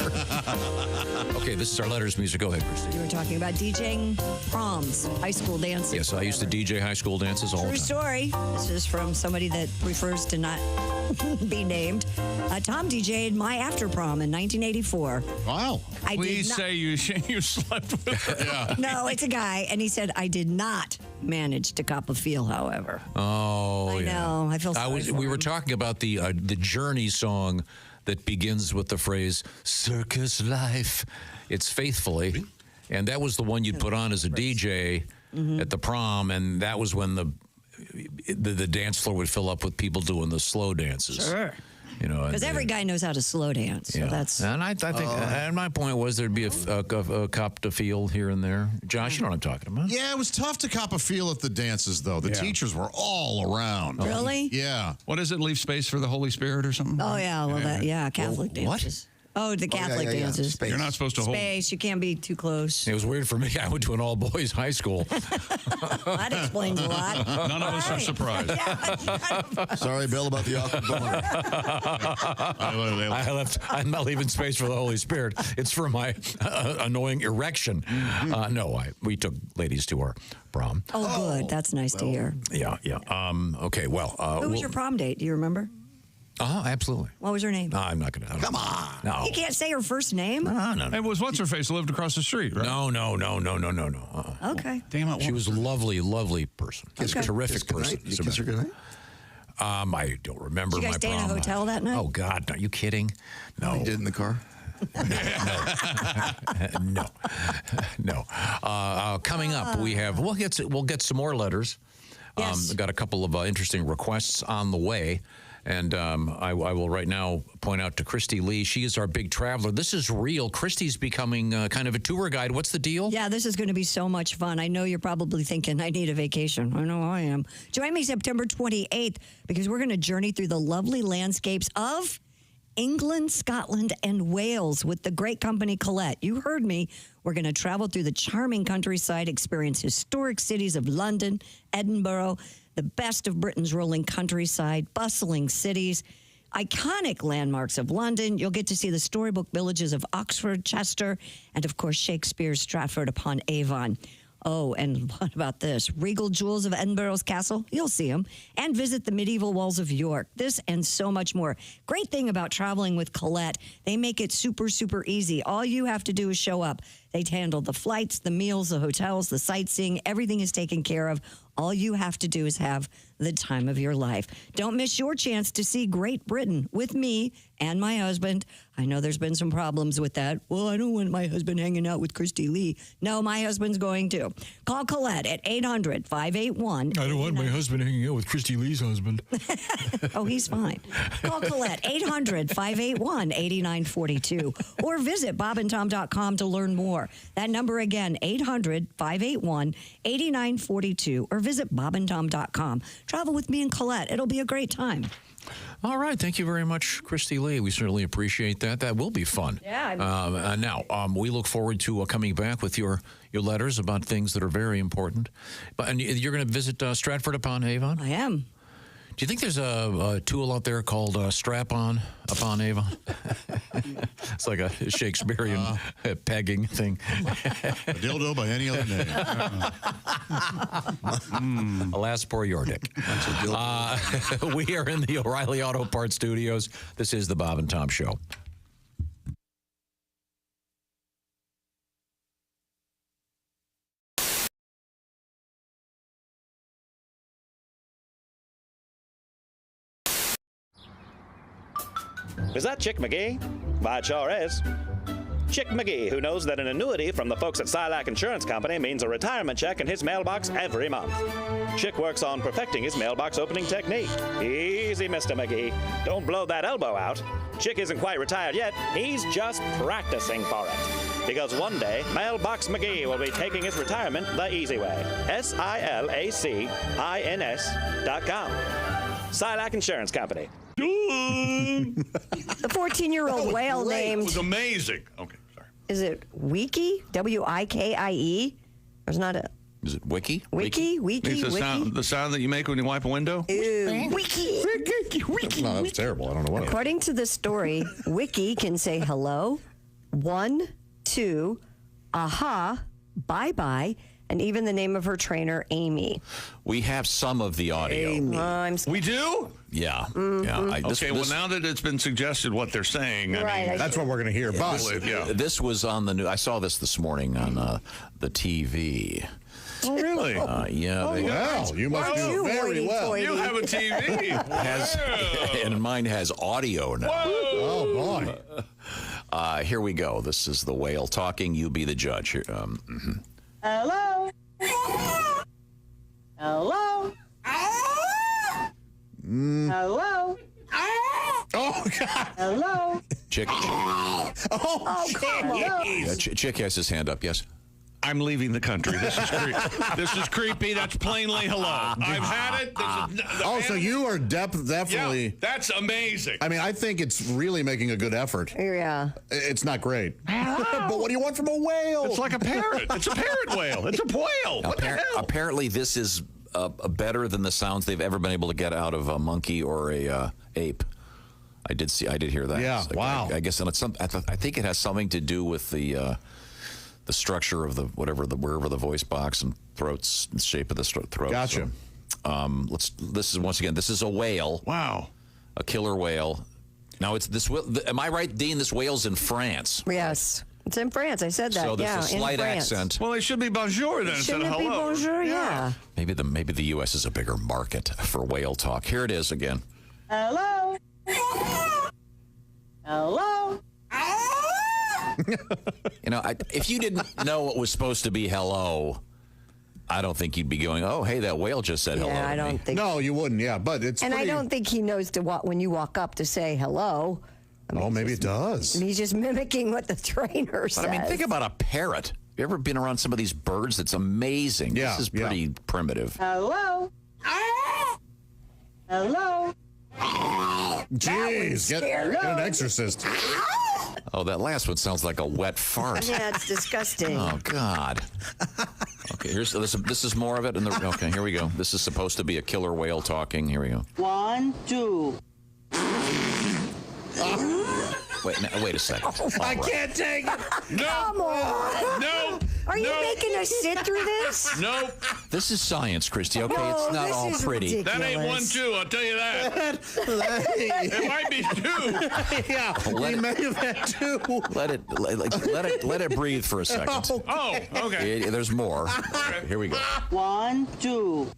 Okay, this is our letters music. Go ahead, Christy. You were talking about DJing proms, high school dances. Yes, I used to DJ high school dances all the True time. story. This is from somebody that prefers to not be named. Tom DJ'd my after prom in 1984. Wow. I Please did not. say you slept with her. Yeah. No, it's a guy, and he said I did not manage to cop a feel. However, Oh, I yeah. know. I feel sorry for We were him. talking about the Journey song that begins with the phrase "circus life." It's faithfully, and that was the one you'd put on as a DJ at the prom, and that was when the dance floor would fill up with people doing the slow dances. Sure. You know, Because every guy knows how to slow dance. So that's. And I think, and my point was there'd be a cop to feel here and there. Josh, you know what I'm talking about? Yeah, it was tough to cop a feel at the dances, though. The teachers were all around. Really? Yeah. What is it? Leave space for the Holy Spirit or something? Oh yeah, well Catholic what? dances. Oh, the Catholic dances. Space. You're not supposed to hold. Space. You can't be too close. It was weird for me. I went to an all-boys high school. That explains a lot. None of us are surprised. Sorry, Bill, about the awkward boner. I'm not leaving space for the Holy Spirit. It's for my annoying erection. We took ladies to our prom. Oh, good. That's nice to hear. Yeah. Okay, well. Who was your prom date? Do you remember? Absolutely. What was her name? I'm not going to. Come on. No. You can't say her first name? No. It was what's her face lived across the street, right? No. Okay. Damn it. She was a lovely person. Okay. Terrific person. You kiss her goodnight? I don't remember Did you guys my stay in a prom. hotel that night? Oh, God. Are you kidding? No. You did in the car? No. Coming up, we'll get some more letters. Yes. Got a couple of interesting requests on the way. And I will right now point out to Christy Lee. She is our big traveler. This is real. Christy's becoming kind of a tour guide. What's the deal? Yeah, this is going to be so much fun. I know you're probably thinking, I need a vacation. I know I am. Join me September 28th because we're going to journey through the lovely landscapes of England, Scotland, and Wales with the great company Colette. You heard me. We're going to travel through the charming countryside, experience historic cities of London, Edinburgh, the best of Britain's rolling countryside, bustling cities, iconic landmarks of London. You'll get to see the storybook villages of Oxford, Chester, and of course, Shakespeare's Stratford-upon-Avon. Oh, and what about this? Regal jewels of Edinburgh's castle. You'll see them. And visit the medieval walls of York. This and so much more. Great thing about traveling with Colette, they make it super, super easy. All you have to do is show up. They handle the flights, the meals, the hotels, the sightseeing. Everything is taken care of. All you have to do is have the time of your life. Don't miss your chance to see Great Britain with me and my husband. I know there's been some problems with that. Well, I don't want my husband hanging out with Christy Lee. No, my husband's going to. Call Colette at 800-581. I don't want my husband hanging out with Christy Lee's husband. Oh, he's fine. Call Colette, 800-581-8942. Or visit bobandtom.com to learn more. That number again, 800-581-8942. Or visit bobandtom.com. Travel with me and Colette. It'll be a great time. All right. Thank you very much, Christy Lee. We certainly appreciate that. That will be fun. Yeah. Now, we look forward to coming back with your letters about things that are very important. And you're going to visit Stratford-upon-Avon? I am. Do you think there's a tool out there called Strap-on upon Avon? It's like a Shakespearean pegging thing. A dildo by any other name. Alas, poor your dick. We are in the O'Reilly Auto Parts Studios. This is the Bob and Tom Show. Is that Chick McGee? Why, it sure is. Chick McGee, who knows that an annuity from the folks at Silac Insurance Company means a retirement check in his mailbox every month. Chick works on perfecting his mailbox opening technique. Easy, Mr. McGee. Don't blow that elbow out. Chick isn't quite retired yet. He's just practicing for it. Because one day, Mailbox McGee will be taking his retirement the easy way. SILACINS.com. Silac Insurance Company. The 14-year-old whale It named, was amazing. Okay, sorry. is it Wiki? W-I-K-I-E? There's not a Is it Wiki? Wiki? It's the sound that you make when you wipe a window? Wiki. No, that was terrible. I don't know what. According to this story, Wiki can say hello, 1, 2, aha, bye-bye, and even the name of her trainer, Amy. We have some of the audio. We do? Yeah. Mm-hmm. Yeah. Well, now that it's been suggested what they're saying, I mean, That's what we're going to hear. But This was on the news. I saw this morning on the TV. oh, really? Yeah. well, you must do very well. You have a TV. And mine has audio now. Oh, boy. Here we go. This is the whale talking. You be the judge. Here, Hello? Hello? Hello? Oh, God. Hello? Chick. Oh, Come on. Yeah, Chick has his hand up. Yes. I'm leaving the country. This is creepy. This is creepy. That's plainly hello. I've had it. so you are definitely. Yeah, that's amazing. I mean, I think it's really making a good effort. Yeah. It's not great. But what do you want from a whale? It's like a parrot. It's a parrot whale. It's a whale. What the hell? Apparently, this is better than the sounds they've ever been able to get out of a monkey or a ape. I did hear that. Yeah. Wow. I guess, and it's I think it has something to do with the structure of wherever the voice box and throats, the shape of the throat. Gotcha. So, this is a whale. Wow. A killer whale. Now it's this. Am I right, Dean? This whale's in France. Yes. It's in France. I said that. So there's a slight in France. accent. Well, it should be bonjour then instead Shouldn't of it be hello. bonjour? Yeah. Maybe the U.S. is a bigger market for whale talk. Here it is again. Hello? Hello? If you didn't know what was supposed to be hello, I don't think you'd be going, oh, hey, that whale just said hello. Yeah, I to me. don't think. No, you wouldn't. Yeah, but it's. And pretty, I don't think he knows when you walk up to say hello. Maybe it does. He's just mimicking what the trainer says. But I mean, think about a parrot. You ever been around some of these birds? That's amazing. Yeah, This is pretty primitive. Hello? Hello? Jeez, get an exorcist. Oh, that last one sounds like a wet fart. Yeah, it's disgusting. Oh, God. Okay, this is more of it. Okay, here we go. This is supposed to be a killer whale talking. Here we go. 1, 2. Wait a second. I can't take it. No. Come on. No. Are you making us sit through this? No. This is science, Christy, okay? No, It's not this all is pretty. ridiculous. That ain't 1, 2. I'll tell you that. It might be 2. Yeah, we may have had two. Let it breathe for a second. Oh, okay. There's more. Here we go. 1, 2.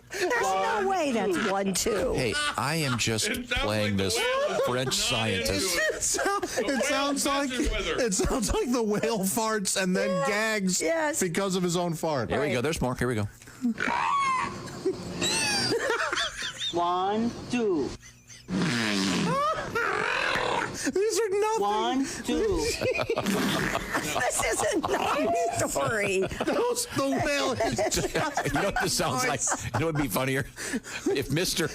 There's no way that's 1, 2. Hey, I am just playing this French scientist. It sounds like the whale farts and then gags because of his own fart. Here we go. There's more. Here we go. 1, 2. These are nothing. 1, 2. This is a nice story. The whale is just. You know what this sounds like? You know what would be funnier? If Mr.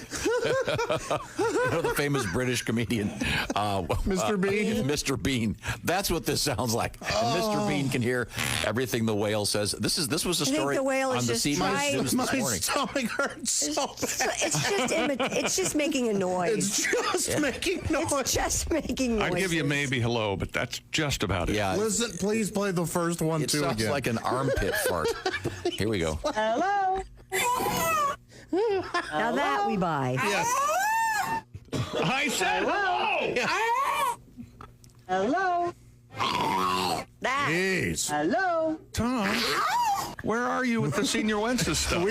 The famous British comedian, Mr. Bean? Mr. Bean. That's what this sounds like. And Mr. Bean can hear everything the whale says. This was a think story the whale is on the just CBS trying- News My this morning. stomach hurts so bad. It's just making a noise. It's just making noise. It's just making noise. I'd give you maybe hello, but that's just about it. Yeah, Listen, please play the first one it too sounds again. like an armpit fart. Here we go. Hello? Now that we buy. Yes. I said hello. Hello? That. Jeez. Hello? Tom, where are you with the Senior Wences stuff?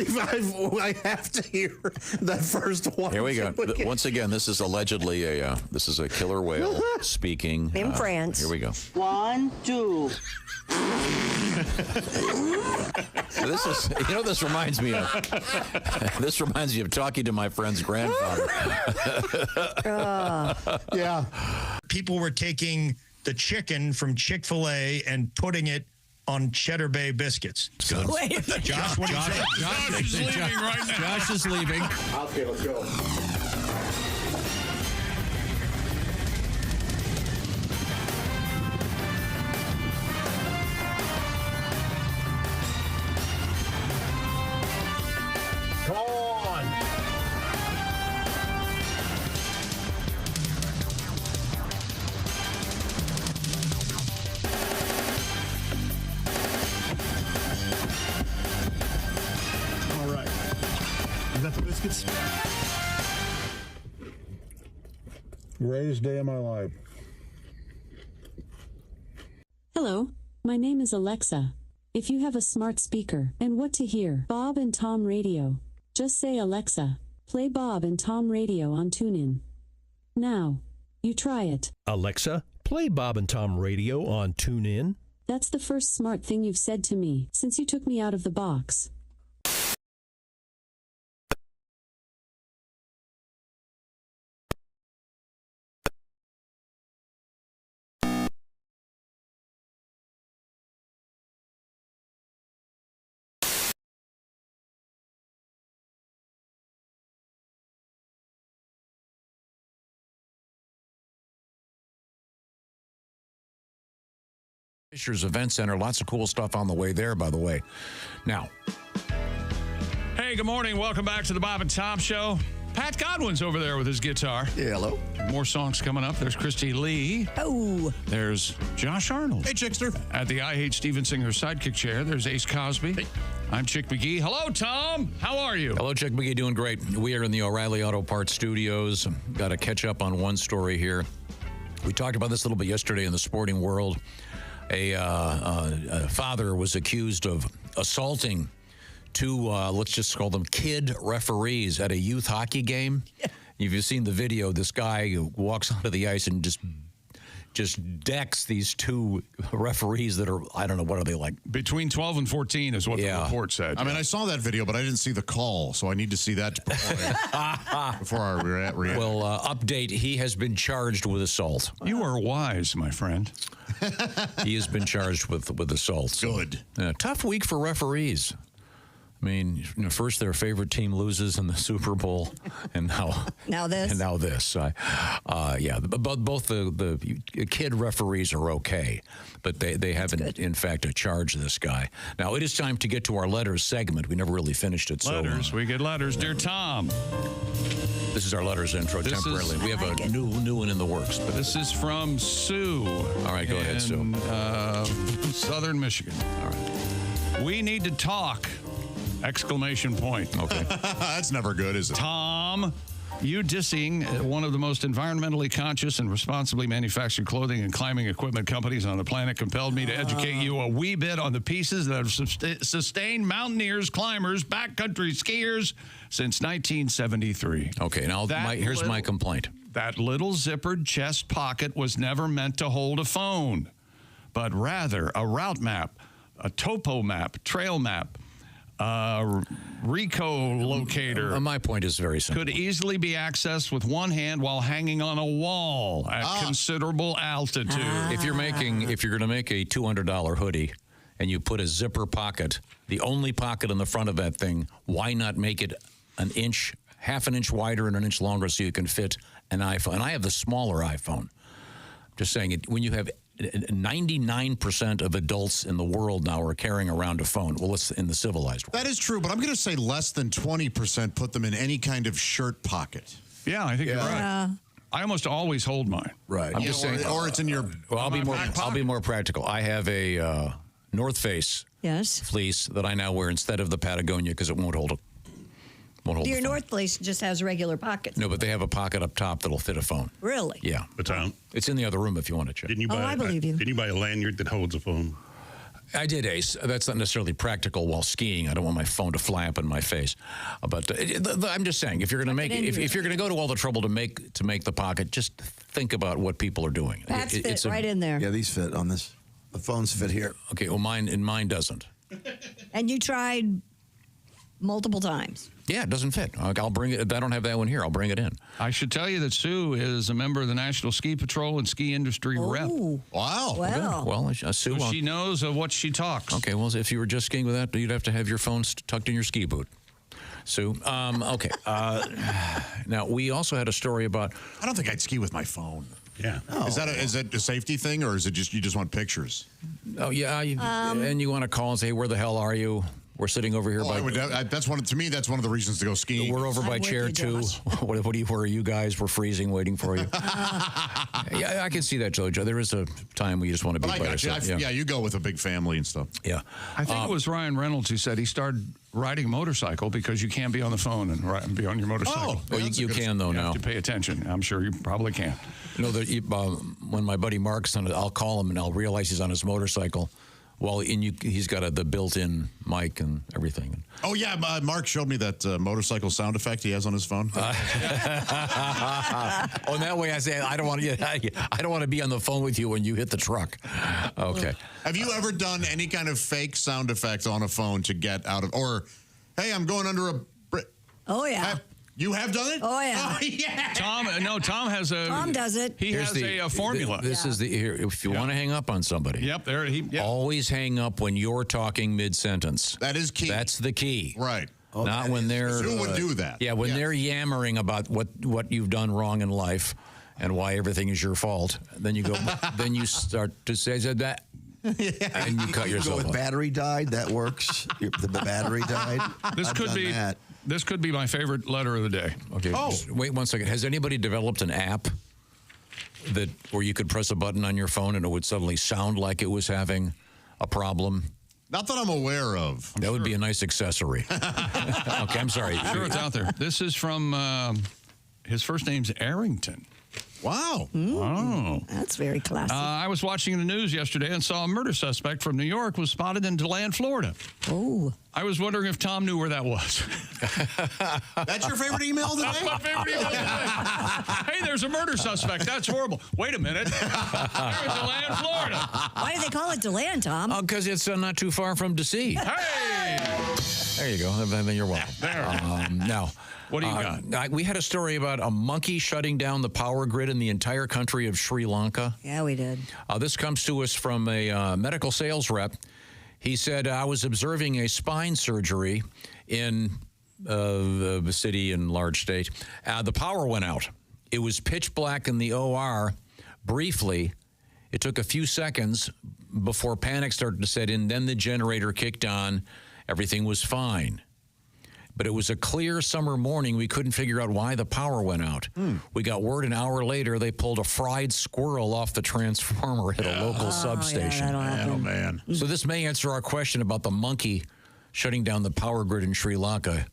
I have to hear that first one. Here we go. Once again, this is allegedly this is a killer whale speaking In France. Here we go. 1, 2. This is, this reminds me of. This reminds me of talking to my friend's grandfather. Yeah. People were taking the chicken from Chick-fil-A and putting it on Cheddar Bay biscuits. Wait. Josh, what do you say? Josh is leaving right now. Josh is leaving. Okay, let's go. Come on. biscuits. Greatest day of my life. Hello, my name is Alexa. If you have a smart speaker and what to hear, Bob and Tom Radio, just say Alexa, play Bob and Tom Radio on TuneIn. Now, you try it. Alexa, play Bob and Tom Radio on TuneIn. That's the first smart thing you've said to me since you took me out of the box. Fisher's Event Center. Lots of cool stuff on the way there, by the way. Now. Hey, good morning. Welcome back to the Bob and Tom Show. Pat Godwin's over there with his guitar. Yeah, hello. More songs coming up. There's Christy Lee. Oh. There's Josh Arnold. Hey, Chickster. At the I Hate Steven Singer sidekick chair, there's Ace Cosby. Hey. I'm Chick McGee. Hello, Tom. How are you? Hello, Chick McGee. Doing great. We are in the O'Reilly Auto Parts studios. Got to catch up on one story here. We talked about this a little bit yesterday in the sporting world. A father was accused of assaulting two, let's just call them kid referees at a youth hockey game. Yeah. If you've seen the video, this guy walks onto the ice and just decks these two referees that are, I don't know, what are they like? Between 12 and 14 is what the report said. I mean, I saw that video, but I didn't see the call, so I need to see that before I react. Well, update, he has been charged with assault. You are wise, my friend. He has been charged with assault. Good. Tough week for referees. I mean, first their favorite team loses in the Super Bowl, and now this. And now this. Yeah, both the kid referees are okay, but they haven't, in fact, charged this guy. Now, it is time to get to our letters segment. We never really finished it. Letters. We get letters. Dear Tom. This is our letters intro temporarily. We have a new one in the works. But this is from Sue. All right, go ahead, Sue. Southern Michigan. All right. We need to talk. Exclamation point. Okay. That's never good, is it? Tom, you dissing one of the most environmentally conscious and responsibly manufactured clothing and climbing equipment companies on the planet compelled me to educate you a wee bit on the pieces that have sustained mountaineers, climbers, backcountry skiers since 1973. Okay, now here's my complaint. That little zippered chest pocket was never meant to hold a phone, but rather a route map, a topo map, trail map, Rico locator. My point is very simple. Could easily be accessed with one hand while hanging on a wall at considerable altitude. If you're going to make a $200 hoodie and you put a zipper pocket, the only pocket in the front of that thing, why not make it half an inch wider and an inch longer so you can fit an iPhone? And I have the smaller iPhone. Just saying, when you have 99% of adults in the world now are carrying around a phone. Well, it's in the civilized world. That is true, but I'm going to say less than 20% put them in any kind of shirt pocket. Yeah, I think you're right. I almost always hold mine. Right. I'm just saying, or it's in your. Well, I'll be more practical. I have a North Face fleece that I now wear instead of the Patagonia because it won't hold Your North Face just has regular pockets. No, but they have a pocket up top that'll fit a phone. Really? Yeah. But Tom, it's in the other room if you want to check. Didn't you buy? I believe you. Didn't you buy a lanyard that holds a phone? I did, Ace. That's not necessarily practical while skiing. I don't want my phone to fly up in my face. But I'm just saying, if you're going to if you're going to go to all the trouble to make the pocket, just think about what people are doing. That's fit right in there. Yeah, these fit on this. The phones fit here. Okay, well, mine doesn't. And you tried multiple times. Yeah, it doesn't fit. I'll bring it. I don't have that one here. I'll bring it in. I should tell you that Sue is a member of the National Ski Patrol and ski industry rep. Wow. Well, well Sue, so she knows of what she talks. Okay, well, if you were just skiing with that, you'd have to have your phone tucked in your ski boot. Sue, okay. Now, we also had a story about... I don't think I'd ski with my phone. Yeah. Oh. Is that a safety thing, or is it just you just want pictures? Oh, yeah. And you want to call and say, where the hell are you? We're sitting over here. That's one. To me, that's one of the reasons to go skiing. We're over by chair 2. Where are you guys? We're freezing, waiting for you. Yeah, I can see that, JoJo. There is a time where you just want to be by yourself. Yeah, you go with a big family and stuff. Yeah. I think it was Ryan Reynolds who said he started riding a motorcycle because you can't be on the phone and be on your motorcycle. Oh, you can, though, now. You have to pay attention. I'm sure you probably can. You know, when my buddy Mark's on it, I'll call him and I'll realize he's on his motorcycle. Well, he's got the built-in mic and everything. Oh, yeah. Mark showed me that motorcycle sound effect he has on his phone. Oh, and that way I say, I don't want to be on the phone with you when you hit the truck. Okay. Have you ever done any kind of fake sound effect on a phone to get out of, or, hey, I'm going under a bridge? Oh, yeah. You have done it? Oh, yeah. Oh, yeah. Tom has a... Tom does it. He has a formula. This is if you want to hang up on somebody. Yep, always hang up when you're talking mid-sentence. That is key. That's the key. Right. Not when they're... Who would do that? Yeah, when they're yammering about what you've done wrong in life and why everything is your fault. Then you go, then you start to say that... And you cut yourself off. Battery died. That works. The battery died. This could be my favorite letter of the day. Okay. Just wait 1 second. Has anybody developed an app where you could press a button on your phone and it would suddenly sound like it was having a problem? Not that I'm aware of. That would be a nice accessory. Okay, I'm sorry. I'm sure it's out there. This is from his first name's Arrington. Wow. Oh. That's very classy. I was watching the news yesterday and saw a murder suspect from New York was spotted in DeLand, Florida. Oh. I was wondering if Tom knew where that was. That's your favorite email today? That's my favorite email today. Hey, there's a murder suspect. That's horrible. Wait a minute. There's DeLand, Florida. Why do they call it DeLand, Tom? Because it's not too far from DC. Hey! There you go. Then you're welcome. Now... What do you got? We had a story about a monkey shutting down the power grid in the entire country of Sri Lanka. Yeah, we did. This comes to us from a medical sales rep. He said, I was observing a spine surgery in the city in large state. The power went out. It was pitch black in the OR. Briefly, it took a few seconds before panic started to set in. Then the generator kicked on. Everything was fine. But it was a clear summer morning. We couldn't figure out why the power went out. We got word an hour later they pulled a fried squirrel off the transformer at a local substation. Yeah, oh, man. So this may answer our question about the monkey shutting down the power grid in Sri Lanka.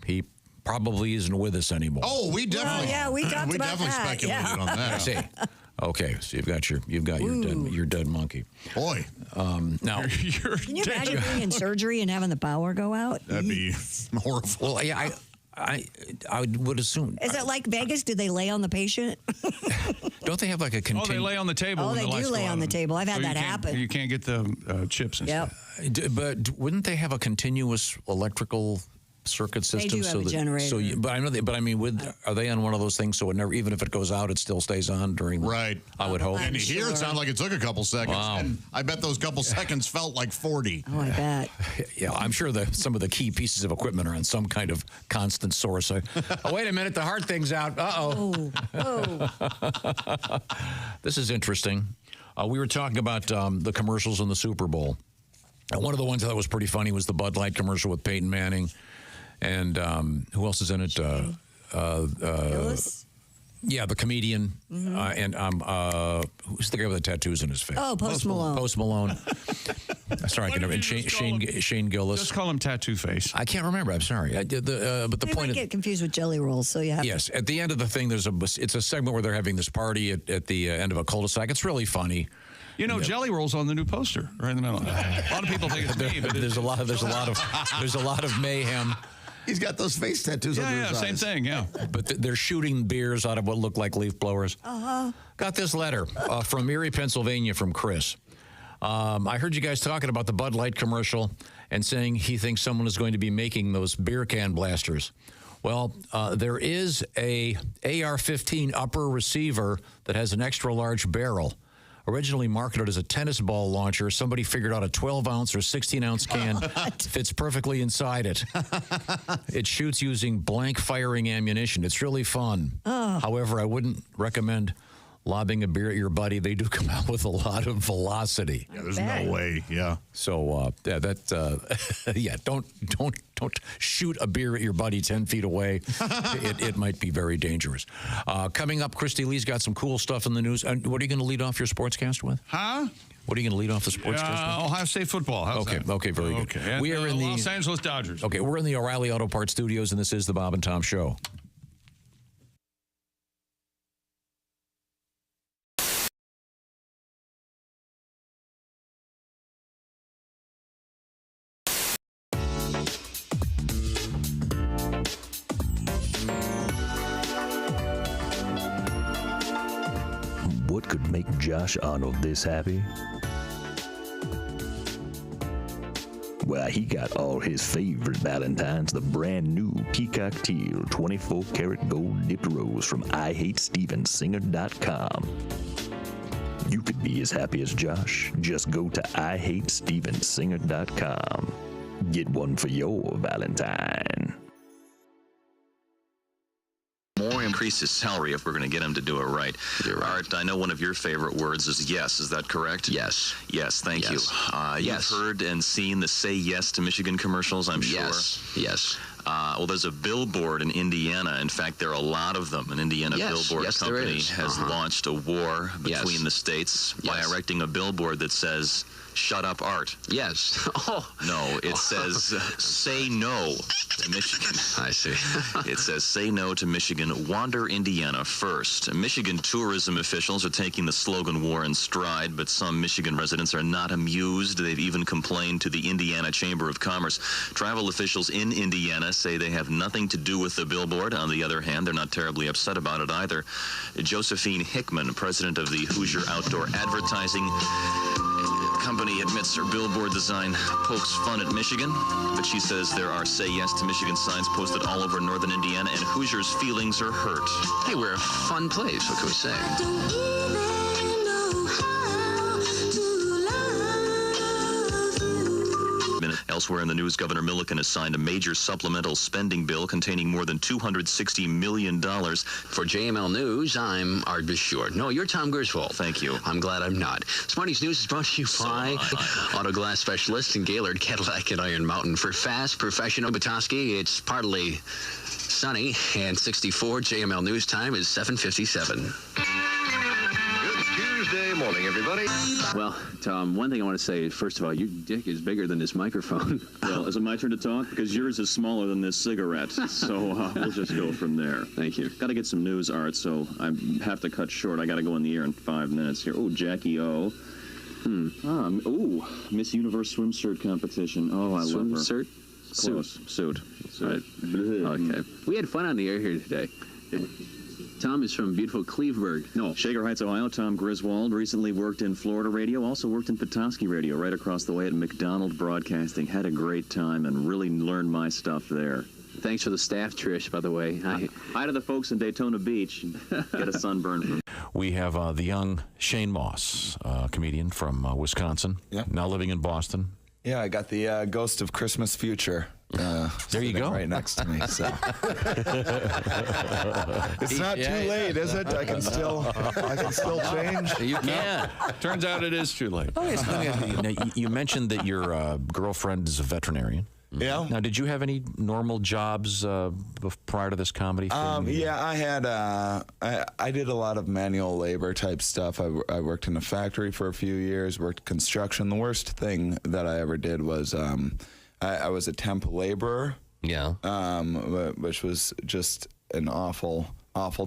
He probably isn't with us anymore. Oh, we definitely. Well, yeah, we talked about that. Speculated on that. I see. Okay, so you've got your dead monkey. Boy. Now, can you imagine being in surgery and having the power go out? That'd be horrible. Well, yeah, I would assume. Is it like Vegas? Do they lay on the patient? Don't they have like a Oh, they lay on the table. Oh, when they the lights do lay go on out. the table. I've had that happen. You can't get the chips and stuff. But wouldn't they have a continuous electrical circuit system? They do have a generator. But I know they. But I mean, are they on one of those things so it never, even if it goes out, it still stays on during? Right. I would hope. And here it sounded like it took a couple seconds. Wow. And I bet those couple seconds felt like 40. Oh, I bet. Yeah, I'm sure some of the key pieces of equipment are on some kind of constant source. Oh, wait a minute, the heart thing's out. Uh-oh. Oh. This is interesting. We were talking about the commercials in the Super Bowl. And one of the ones that was pretty funny was the Bud Light commercial with Peyton Manning. And who else is in it? Elvis? Yeah, the comedian. And who's the guy with the tattoos in his face? Oh, Post Malone. Post Malone. Sorry, I can remember. Shane Gillis. Just call him Tattoo Face. I can't remember. I'm sorry. But the They point might get confused with Jelly Rolls, so you have yes, at the end of the thing, it's a segment where they're having this party at the end of a cul-de-sac. It's really funny. You know, Jelly Roll's on the new poster right in the middle. A lot of people think it's me, but there's a lot of mayhem. He's got those face tattoos under his eyes. Same thing, yeah. But they're shooting beers out of what look like leaf blowers. Got this letter from Erie, Pennsylvania, from Chris. I heard you guys talking about the Bud Light commercial and saying he thinks someone is going to be making those beer can blasters. Well, there is a AR-15 upper receiver that has an extra large barrel. Originally marketed as a tennis ball launcher, somebody figured out a 12-ounce or 16-ounce can fits perfectly inside it. It shoots using blank firing ammunition. It's really fun. However, I wouldn't recommend lobbing a beer at your buddy, they do come out with a lot of velocity. Yeah, there's no way. Yeah. So don't shoot a beer at your buddy 10 feet away. It might be very dangerous. Coming up, Christy Lee's got some cool stuff in the news. What are you going to lead off your sportscast with? Huh? What are you going to lead off the sportscast with? Ohio State football. How's that? Okay, very good. Okay. And, we are in the Los Angeles Dodgers. Okay, we're in the O'Reilly Auto Parts Studios, and this is the Bob and Tom Show. What could make Josh Arnold this happy? Well, he got all his favorite Valentines, the brand new Peacock Teal 24-karat gold dipped rose from IHateStevensinger.com. You could be as happy as Josh. Just go to IHateStevensinger.com. Get one for your Valentine. More increase his salary if we're going to get him to do it right. Art, I know one of your favorite words is yes. Is that correct? Yes. Yes, thank Yes. you. Yes. You've heard and seen the Say Yes to Michigan commercials, I'm sure. Yes. Well, there's a billboard in Indiana. In fact, there are a lot of them. An Indiana billboard there company is. has launched a war between the states by Yes. erecting a billboard that says, "Shut up, Art." Yes. Oh. No, it says, "Say no to Michigan." I see. It says, "Say no to Michigan. Wander Indiana first." Michigan tourism officials are taking the slogan war in stride, but some Michigan residents are not amused. They've even complained to the Indiana Chamber of Commerce. Travel officials in Indiana say they have nothing to do with the billboard. On the other hand, they're not terribly upset about it either. Josephine Hickman, president of the Hoosier Outdoor Advertising Company, admits her billboard design pokes fun at Michigan, but she says there are Say Yes to Michigan signs posted all over northern Indiana, and Hoosiers' feelings are hurt. Hey, we're a fun place. What can we say? Elsewhere in the news, Governor Milliken has signed a major supplemental spending bill containing more than $260 million. For JML News, I'm Art Bashort. No, you're Tom Gerswold. Thank you. I'm glad I'm not. Smarties News is brought to you by Auto Glass Specialist in Gaylord, Cadillac, and Iron Mountain. For fast, professional Batoski, it's partly sunny, and 64 JML News time is 7:57. Tuesday morning, everybody. Well, Tom, one thing I want to say, first of all, your dick is bigger than this microphone. Well, is it my turn to talk? Because yours is smaller than this cigarette. So we'll just go from there. Thank you. Got to get some news, Art, so I have to cut short. I got to go in the air in 5 minutes here. Oh, Jackie O. Miss Universe swimsuit competition. Oh, I love her. Swimsuit? Suit. Right. Okay. We had fun on the air here today. Tom is from beautiful Cleveburg. No, Shaker Heights, Ohio. Tom Griswold recently worked in Florida radio, also worked in Petoskey radio right across the way at McDonald Broadcasting. Had a great time and really learned my stuff there. Thanks for the staff, Trish, by the way. Hi to the folks in Daytona Beach. Get a sunburn from. We have the young Shane Moss, comedian from Wisconsin, now living in Boston. Yeah, I got the Ghost of Christmas Future. There you go. Right next to me. So. It's not too late, is it? I can still change. You can. Turns out it is too late. Now, you mentioned that your girlfriend is a veterinarian. Yeah. Now, did you have any normal jobs prior to this comedy thing? Yeah, I had. I did a lot of manual labor type stuff. I worked in a factory for a few years. Worked construction. The worst thing that I ever did was I was a temp laborer. Yeah. Which was just an awful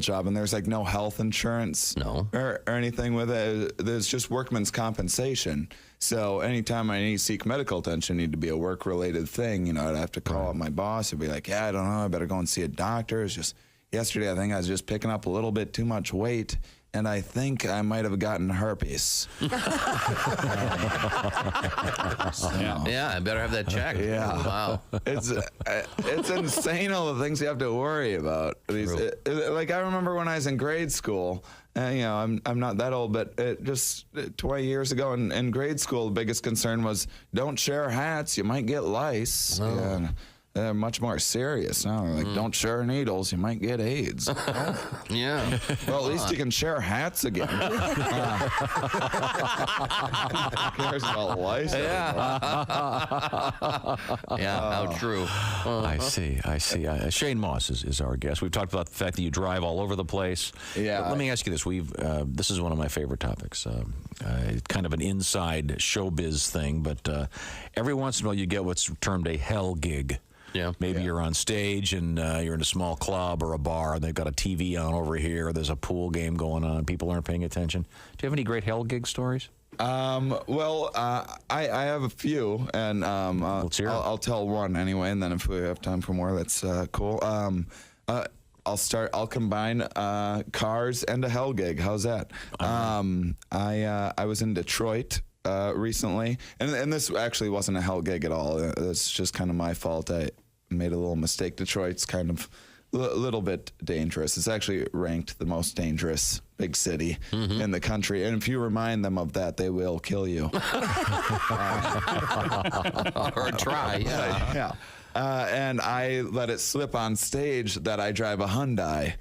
job, and there's like no health insurance or anything with it. There's just workman's compensation. So anytime I need to seek medical attention, need to be a work-related thing, you know, I'd have to call up my boss and be like, yeah, I don't know, I better go and see a doctor. It's just yesterday, I think I was just picking up a little bit too much weight, and I think I might have gotten herpes. Yeah, I better have that checked. Yeah. Wow. It's insane all the things you have to worry about. Like I remember when I was in grade school, you know, I'm not that old, but just 20 years ago in grade school, the biggest concern was don't share hats. You might get lice. Oh. And They're much more serious now. They're like, don't share needles, you might get AIDS. Yeah. Well, at least you can share hats again. Who cares about lice? How true. I see. Shane Moss is our guest. We've talked about the fact that you drive all over the place. Yeah. But let me ask you this. This is one of my favorite topics. Kind of an inside showbiz thing, but every once in a while you get what's termed a hell gig. Yeah. Maybe you're on stage and you're in a small club or a bar and they've got a TV on over here. There's a pool game going on. People aren't paying attention. Do you have any great hell gig stories? Well, I have a few, and I'll tell one anyway, and then if we have time for more, that's cool. I'll combine cars and a hell gig. How's that? I was in Detroit recently, and this actually wasn't a hell gig at all. It's just kind of my fault. I made a little mistake. Detroit's kind of a little bit dangerous. It's actually ranked the most dangerous big city in the country. And if you remind them of that, they will kill you. Or try, yeah. And I let it slip on stage that I drive a Hyundai,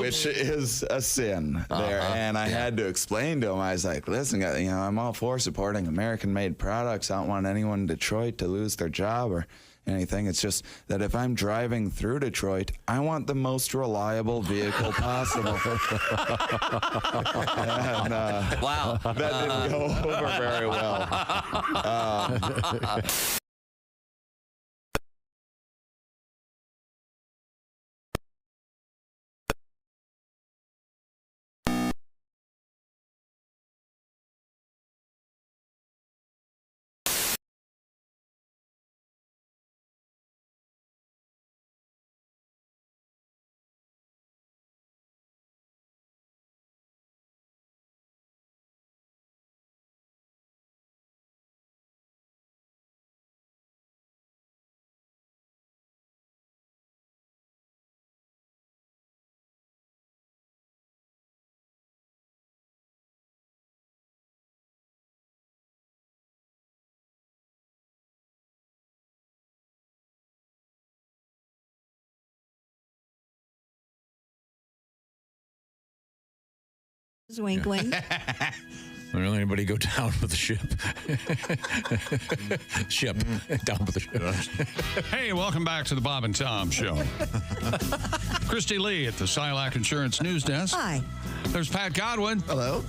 which is a sin there. And I had to explain to him. I was like, listen, I'm all for supporting American-made products. I don't want anyone in Detroit to lose their job or anything. It's just that if I'm driving through Detroit, I want the most reliable vehicle possible. And, wow. That didn't go over very well. Wink, wink. Don't let anybody go down with the ship. Down with the ship. Hey, welcome back to the Bob and Tom Show. Christy Lee at the Silac Insurance News Desk. Hi. There's Pat Godwin. Hello.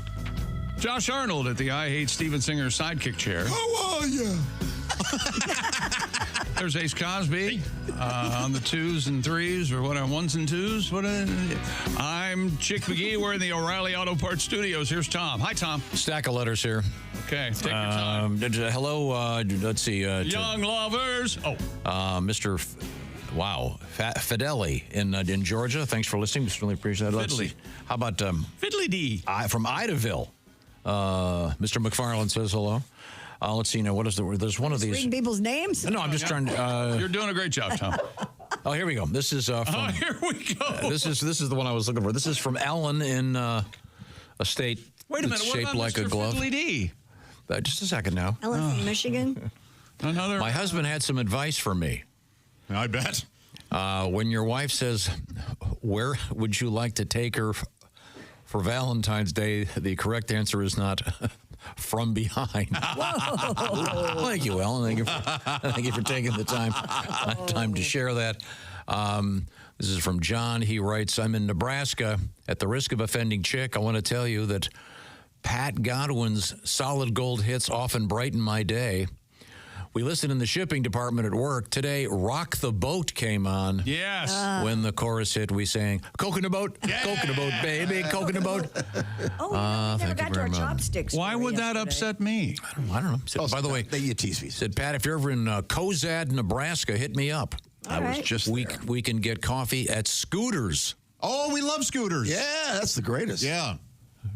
Josh Arnold at the I Hate Steven Singer sidekick chair. How are you? There's Ace Cosby on the 2s and 3s, or what are 1s and 2s? I'm Chick McGee. We're in the O'Reilly Auto Parts Studios. Here's Tom. Hi, Tom. Stack of letters here. Okay, take your time. Hello, let's see. Young lovers. Mr. Fideli in Georgia. Thanks for listening. Just really appreciate it. Let's see. How about Fiddly D from Idaville? Mr. McFarland says hello. Let's see now. What is there's one of these. Reading people's names? No, I'm just trying to. You're doing a great job, Tom. Oh, here we go. This is from. Here we go. This is the one I was looking for. This is from Ellen in a state. Wait a minute. Shaped what about like Mr. a glove. Fiddly D? Just a second now. Ellen from Michigan. My husband had some advice for me. I bet. When your wife says, "Where would you like to take her for Valentine's Day?" the correct answer is not from behind. Whoa. Thank you, Ellen. Thank you for taking the time to share that. This is from John. He writes, I'm in Nebraska. At the risk of offending Chick, I want to tell you that Pat Godwin's solid gold hits often brighten my day. We listened in the shipping department at work. Today, Rock the Boat came on. Yes. When the chorus hit, we sang, Coconut Boat, Coconut Boat, baby, Coconut Boat. Oh, we never got to our Chopsticks. Why would that upset me? I don't know. Said, by the way, you tease me. Said, Pat, if you're ever in Cozad, Nebraska, hit me up. All right. We can get coffee at Scooters. Oh, we love Scooters. Yeah, that's the greatest. Yeah.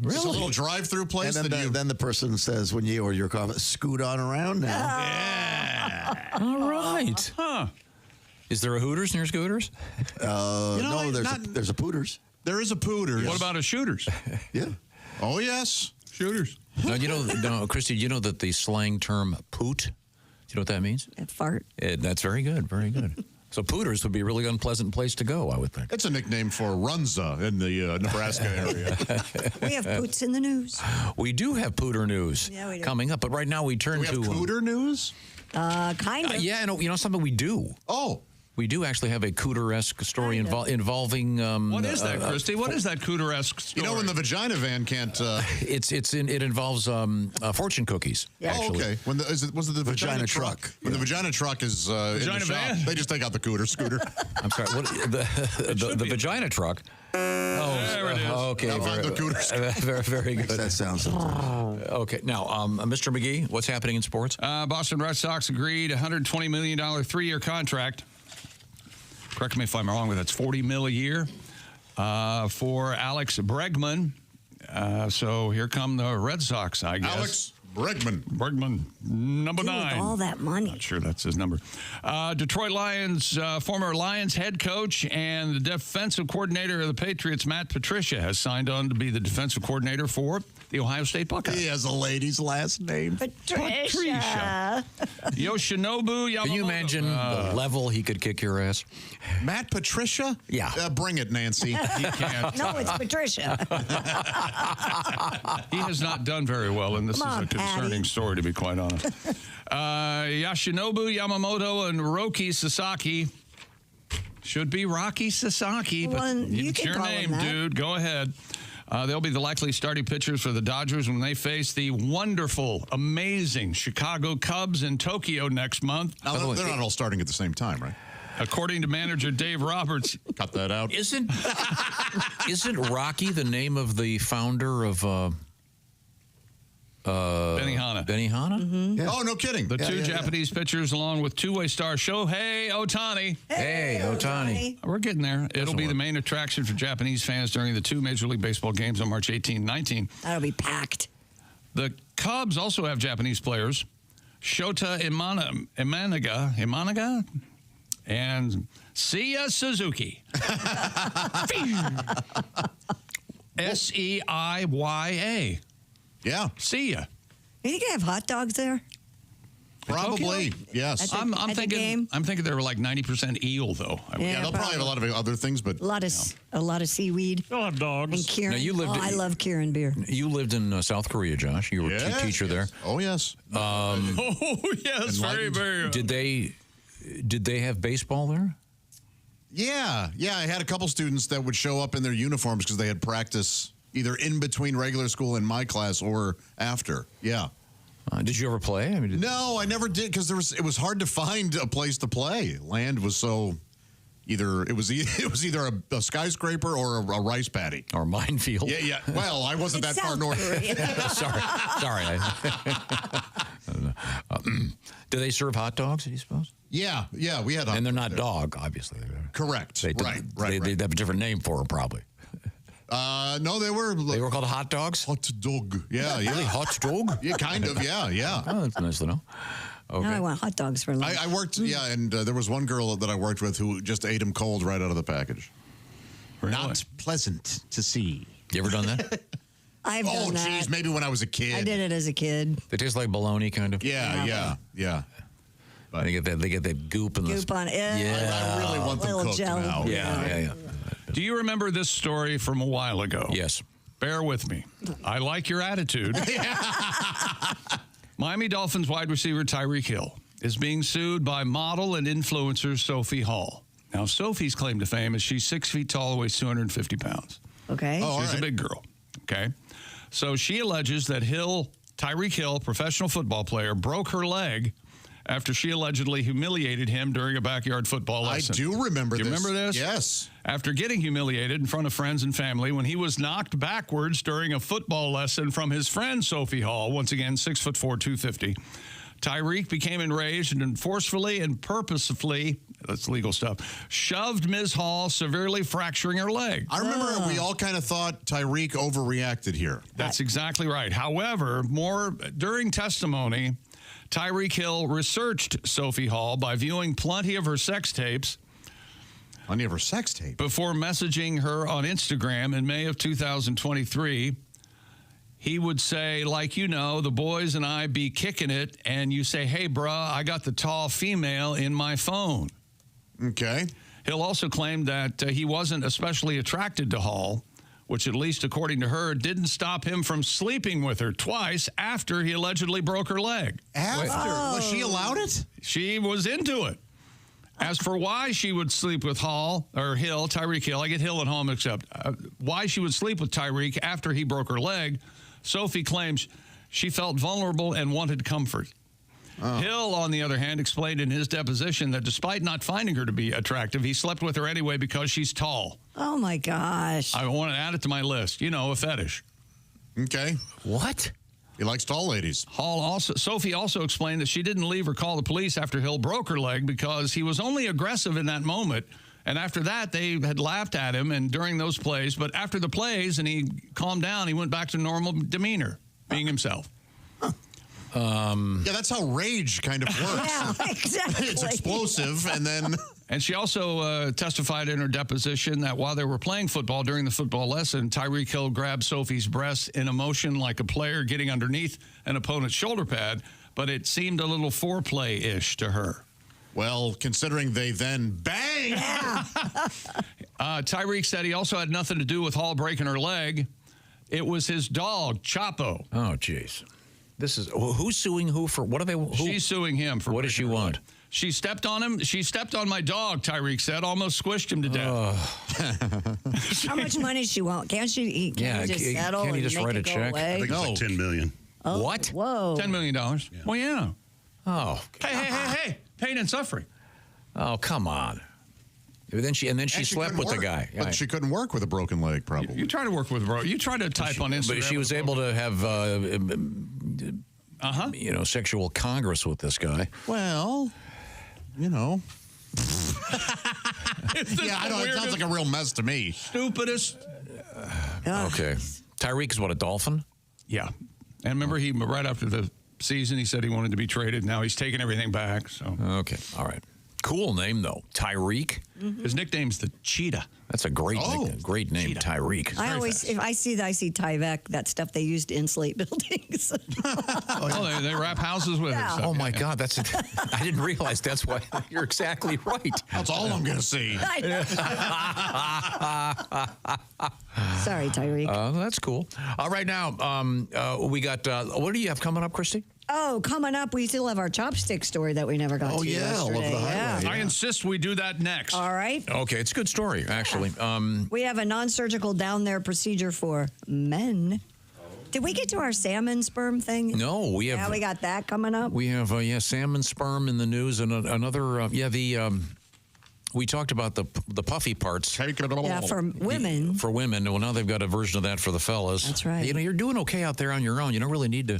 Really? It's a little drive-through place. And then the person says, when you or your coffee, scoot on around now. Yeah. All right. Huh. Is there a Hooters near Scooters? No, there's a Pooters. There is a Pooters. What about a Shooters? Yeah. Oh, yes. Shooters. No, Christy, you know that the slang term poot, do you know what that means? A fart. That's very good. Very good. So Pooters would be a really unpleasant place to go, I would think. It's a nickname for Runza in the Nebraska area. We have Poots in the news. We do have Pooter news coming up, but right now we turn to... We have Cooter news? Kind of. Yeah, you know something we do? Oh. We do actually have a Cooter-esque story involving... what is that, Christy? What is that Cooter-esque story? You know when the vagina van can't... It involves fortune cookies, actually. Oh, okay. Was it the vagina truck? When the vagina truck is in the shop, they just take out the scooter. I'm sorry, what, the vagina truck? There it is. Okay, very good. That sounds okay. Now, Mr. McGee, what's happening in sports? Boston Red Sox agreed $120 million 3-year contract. Correct me if I'm wrong, but that's $40 million a year for Alex Bregman. So here come the Red Sox, I guess. Alex Bregman, number 9. All that money. Not sure that's his number. Detroit Lions, former Lions head coach and the defensive coordinator of the Patriots, Matt Patricia, has signed on to be the defensive coordinator for the Ohio State Buckeyes. He has a lady's last name. Patricia. Yoshinobu Yamamoto. Can you imagine the level he could kick your ass? Matt Patricia? Yeah. Bring it, Nancy. He can't. No, it's Patricia. He has not done very well, and this is a concerning story, to be quite honest. Yoshinobu Yamamoto and Roki Sasaki. Should be Rocky Sasaki, but it's your name, dude. Go ahead. They'll be the likely starting pitchers for the Dodgers when they face the wonderful, amazing Chicago Cubs in Tokyo next month. Now, they're not all starting at the same time, right? According to manager Dave Roberts. Cut that out. Isn't Rocky the name of the founder of Benihana? Mm-hmm. Yeah. Oh, no kidding. The two Japanese pitchers, along with two-way star Shohei Ohtani. Hey, Ohtani. We're getting there. It'll be the main attraction for Japanese fans during the 2 Major League Baseball games on March 18 and 19. That'll be packed. The Cubs also have Japanese players, Shota Imanaga, and Seiya Suzuki. Seiya. Yeah. See ya. You think they have hot dogs there? Probably, yes. I'm thinking they were like 90% eel, though. Yeah, they'll probably have a lot of other things, but a lot of seaweed. They'll have dogs. And Kirin. Now, you lived I love Kirin beer. You lived in South Korea, Josh. You were a teacher there. Oh yes. Yes. Very, very. Did they have baseball there? Yeah. I had a couple students that would show up in their uniforms because they had practice either in between regular school in my class or after. Yeah. Did you ever play? No, I never did because it was hard to find a place to play. Land was so it was either a skyscraper or a rice paddy or a minefield. Yeah. Well, I wasn't that far north. Sorry. Do they serve hot dogs? Do you suppose? Yeah. We had hot dogs. And they're not dog, obviously. Correct. Right. They have a different name for them, probably. No, they were called hot dogs? Hot dog. Yeah. Really? Hot dog? Yeah, kind of. Yeah. Oh, that's nice to know. Okay. Now I want hot dogs for lunch. I worked, and there was one girl that I worked with who just ate them cold right out of the package. Really? Not pleasant to see. You ever done that? I've done that. Oh, geez, maybe when I was a kid. I did it as a kid. They taste like bologna, kind of? Yeah. But they get that goop in goop on it. Yeah. I really want them cooked now. Yeah. Do you remember this story from a while ago? Yes. Bear with me. I like your attitude. Miami Dolphins wide receiver Tyreek Hill is being sued by model and influencer Sophie Hall. Now, Sophie's claim to fame is she's 6 feet tall, weighs 250 pounds. Okay. She's a big girl. Okay. So she alleges that Tyreek Hill, professional football player, broke her leg after she allegedly humiliated him during a backyard football lesson. I do remember this. Do you remember this? Yes. After getting humiliated in front of friends and family when he was knocked backwards during a football lesson from his friend Sophie Hall, once again, 6'4", 250, Tyreek became enraged and forcefully and purposefully, that's legal stuff, shoved Ms. Hall, severely fracturing her leg. I remember we all kind of thought Tyreek overreacted here. That's exactly right. However, during testimony, Tyreek Hill researched Sophie Hall by viewing plenty of her sex tapes. Before messaging her on Instagram in May of 2023. he would say, like, the boys and I be kicking it, and you say, hey, bruh, I got the tall female in my phone. Okay. Hill also claimed that he wasn't especially attracted to Hall, which, at least according to her, didn't stop him from sleeping with her twice after he allegedly broke her leg. After? Was she allowed it? She was into it. As for why she would sleep with Tyreek Hill, I get Hill at home except, why she would sleep with Tyreek after he broke her leg, Sophie claims she felt vulnerable and wanted comfort. Hill, on the other hand, explained in his deposition that despite not finding her to be attractive, he slept with her anyway because she's tall. Oh, my gosh. I want to add it to my list. A fetish. Okay. What? He likes tall ladies. Sophie also explained that she didn't leave or call the police after Hill broke her leg because he was only aggressive in that moment. And after that, they had laughed at him and during those plays. But after the plays and he calmed down, he went back to normal demeanor, being himself. Yeah, that's how rage kind of works. Yeah, exactly. It's explosive, and then... And she also testified in her deposition that while they were playing football during the football lesson, Tyreek Hill grabbed Sophie's breast in a motion like a player getting underneath an opponent's shoulder pad, but it seemed a little foreplay-ish to her. Well, considering they then bang! Yeah. Tyreek said he also had nothing to do with Hall breaking her leg. It was his dog, Chapo. Oh, jeez. This is who's suing who for what are they? She's suing him for what does she want? She stepped on him. She stepped on my dog, Tyreek said, almost squished him to death. How much money does she want? Can't she just settle can't he just and write make a it go check? away? I think it's like $10 million. Oh, what? Whoa. $10 million. Yeah. Well, yeah. Oh. Hey. Pain and suffering. Oh, come on. Then she slept with the guy. But she couldn't work with a broken leg, probably. You try to work with You try to type on Instagram. But she was able to have sexual congress with this guy. Well, Yeah, I know. It sounds like a real mess to me. Stupidest. Okay. Tyreek is what, a dolphin? Yeah. And remember, right after the season, he said he wanted to be traded. Now he's taking everything back. So okay. All right. Cool name, though. Tyreek. Mm-hmm. His nickname's the Cheetah. That's a great name, Cheetah. Tyreek. I always, if I see Tyvek, that stuff they used to insulate buildings. They wrap houses with it. Yeah. Oh, my God. I didn't realize that's why. You're exactly right. That's all I'm going to see. Sorry, Tyreek. That's cool. Right now, we got, what do you have coming up, Christy? Oh, coming up, we still have our Chopsticks story that we never got to yesterday. I insist we do that next. All right. Okay, it's a good story, actually. We have a non-surgical down there procedure for men. Did we get to our salmon sperm thing? No, we have. Yeah, we got that coming up. We have, salmon sperm in the news and another, we talked about the puffy parts. Yeah, for women. For women. Well, now they've got a version of that for the fellas. That's right. You're doing okay out there on your own. You don't really need to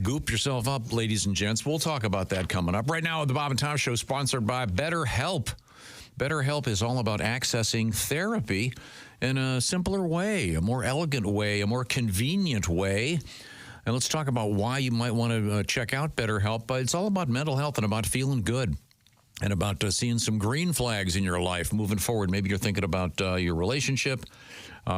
goop yourself up, ladies and gents. We'll talk about that coming up. Right now, the Bob and Tom Show, sponsored by BetterHelp. BetterHelp is all about accessing therapy in a simpler way, a more elegant way, a more convenient way. And let's talk about why you might want to check out BetterHelp. But it's all about mental health and about feeling good and about seeing some green flags in your life moving forward. Maybe you're thinking about your relationship.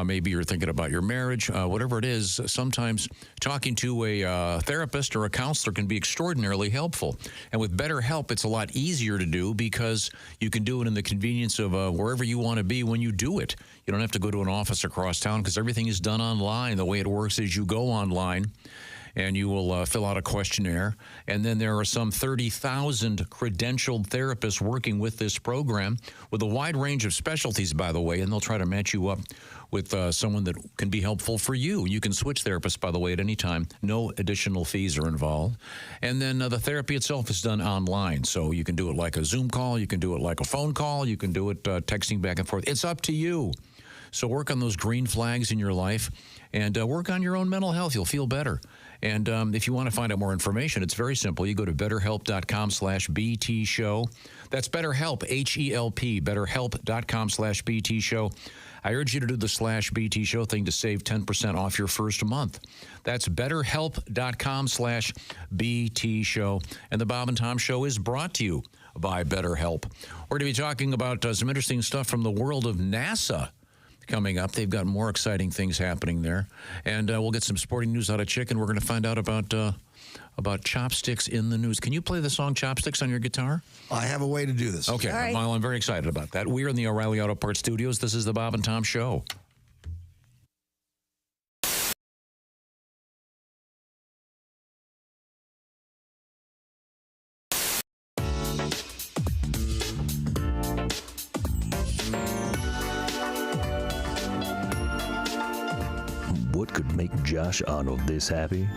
Maybe you're thinking about your marriage, whatever it is. Sometimes talking to a therapist or a counselor can be extraordinarily helpful. And with BetterHelp, it's a lot easier to do because you can do it in the convenience of wherever you want to be when you do it. You don't have to go to an office across town because everything is done online. The way it works is you go online and you will fill out a questionnaire. And then there are some 30,000 credentialed therapists working with this program with a wide range of specialties, by the way, and they'll try to match you up with someone that can be helpful for you. You can switch therapists, by the way, at any time. No additional fees are involved. And then the therapy itself is done online. So you can do it like a Zoom call. You can do it like a phone call. You can do it texting back and forth. It's up to you. So work on those green flags in your life and work on your own mental health. You'll feel better. And if you want to find out more information, it's very simple. You go to betterhelp.com/BT show. That's BetterHelp, H-E-L-P, betterhelp.com/BT show. I urge you to do the /BT show thing to save 10% off your first month. That's betterhelp.com/BT show. And the Bob and Tom Show is brought to you by BetterHelp. We're going to be talking about some interesting stuff from the world of NASA. coming up. They've got more exciting things happening there. And we'll get some sporting news out of Chicken. We're going to find out about Chopsticks in the news. Can you play the song Chopsticks on your guitar? I have a way to do this. Okay. All right. Well, I'm very excited about that. We're in the O'Reilly Auto Parts studios. This is the Bob and Tom Show. What could make Josh Arnold this happy?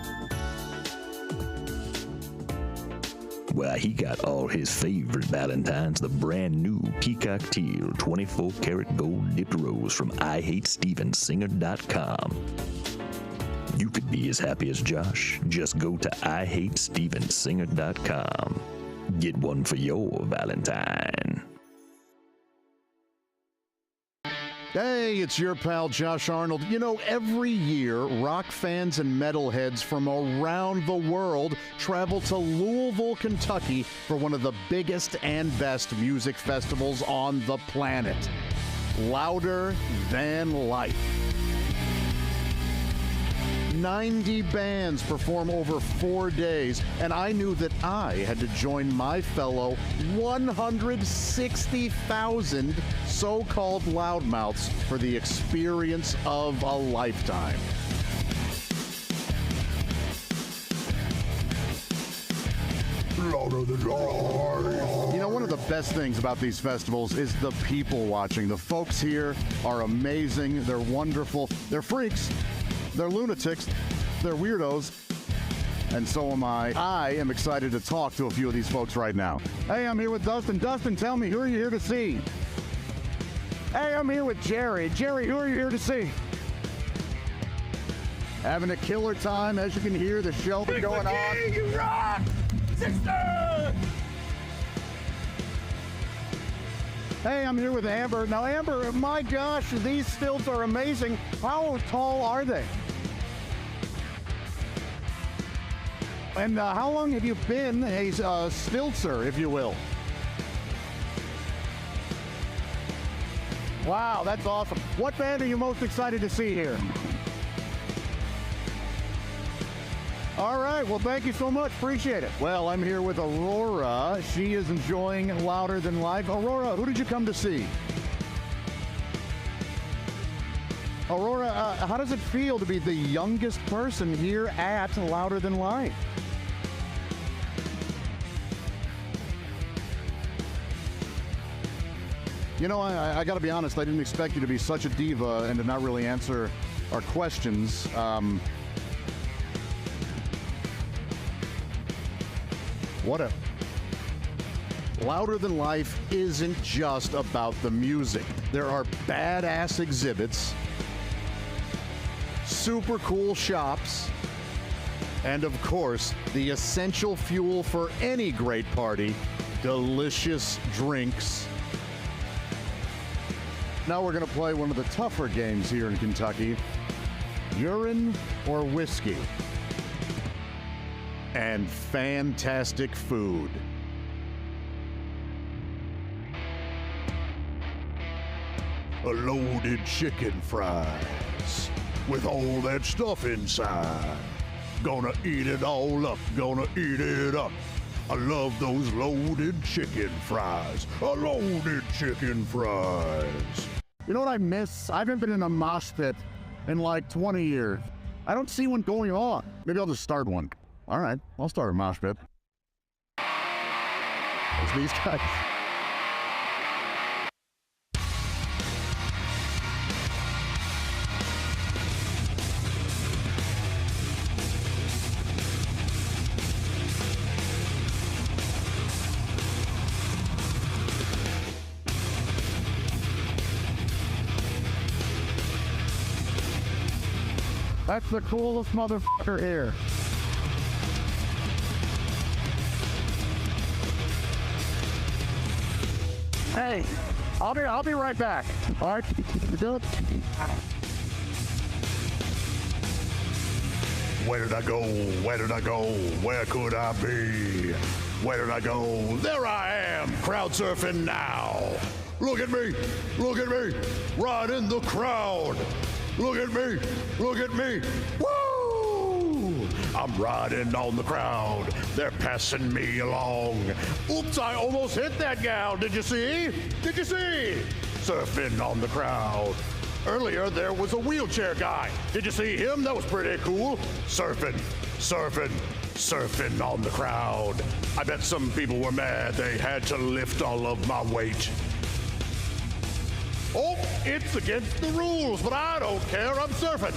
Well, he got all his favorite Valentines, the brand new Peacock Teal 24 karat gold dipped rose from IHateStevenSinger.com. You could be as happy as Josh. Just go to IHateStevenSinger.com. Get one for your Valentine. Hey, it's your pal Josh Arnold. You know, every year, rock fans and metalheads from around the world travel to Louisville, Kentucky for one of the biggest and best music festivals on the planet. Louder Than Life. 90 bands perform over 4 days, and I knew that I had to join my fellow 160,000 so-called loudmouths for the experience of a lifetime. Louder than life. You know, one of the best things about these festivals is the people watching. The folks here are amazing. They're wonderful. They're freaks. They're lunatics, they're weirdos, and so am I. I am excited to talk to a few of these folks right now. Hey, I'm here with Dustin. Dustin, tell me, who are you here to see? Hey, I'm here with Jerry. Jerry, who are you here to see? Having a killer time, as you can hear, the show is going on. You rock! Sister! Hey, I'm here with Amber. Now, Amber, my gosh, these stilts are amazing. How tall are they? And how long have you been a stiltzer, if you will? Wow, that's awesome. What band are you most excited to see here? All right, well, thank you so much. Appreciate it. Well, I'm here with Aurora. She is enjoying Louder Than Life. Aurora, who did you come to see? Aurora, how does it feel to be the youngest person here at Louder Than Life? You know, I got to be honest, I didn't expect you to be such a diva and to not really answer our questions. Louder Than Life isn't just about the music. There are badass exhibits, super cool shops, and of course, the essential fuel for any great party, delicious drinks. Now we're going to play one of the tougher games here in Kentucky, urine or whiskey. And fantastic food. A loaded chicken fries with all that stuff inside. Gonna eat it all up, gonna eat it up. I love those loaded chicken fries. A loaded chicken fries. You know what I miss? I haven't been in a mosh pit in like 20 years. I don't see one going on. Maybe I'll just start one. All right, I'll start a mosh pit. It's these guys. That's the coolest motherfucker here. Hey, I'll be right back. All right. Where did I go? Where did I go? Where could I be? Where did I go? There I am, crowd surfing now. Look at me. Look at me. Right in the crowd. Look at me. Look at me. Woo! I'm riding on the crowd. They're passing me along. Oops, I almost hit that gal. Did you see? Did you see? Surfing on the crowd. Earlier, there was a wheelchair guy. Did you see him? That was pretty cool. Surfing, surfing, surfing on the crowd. I bet some people were mad they had to lift all of my weight. Oh, it's against the rules, but I don't care. I'm surfing.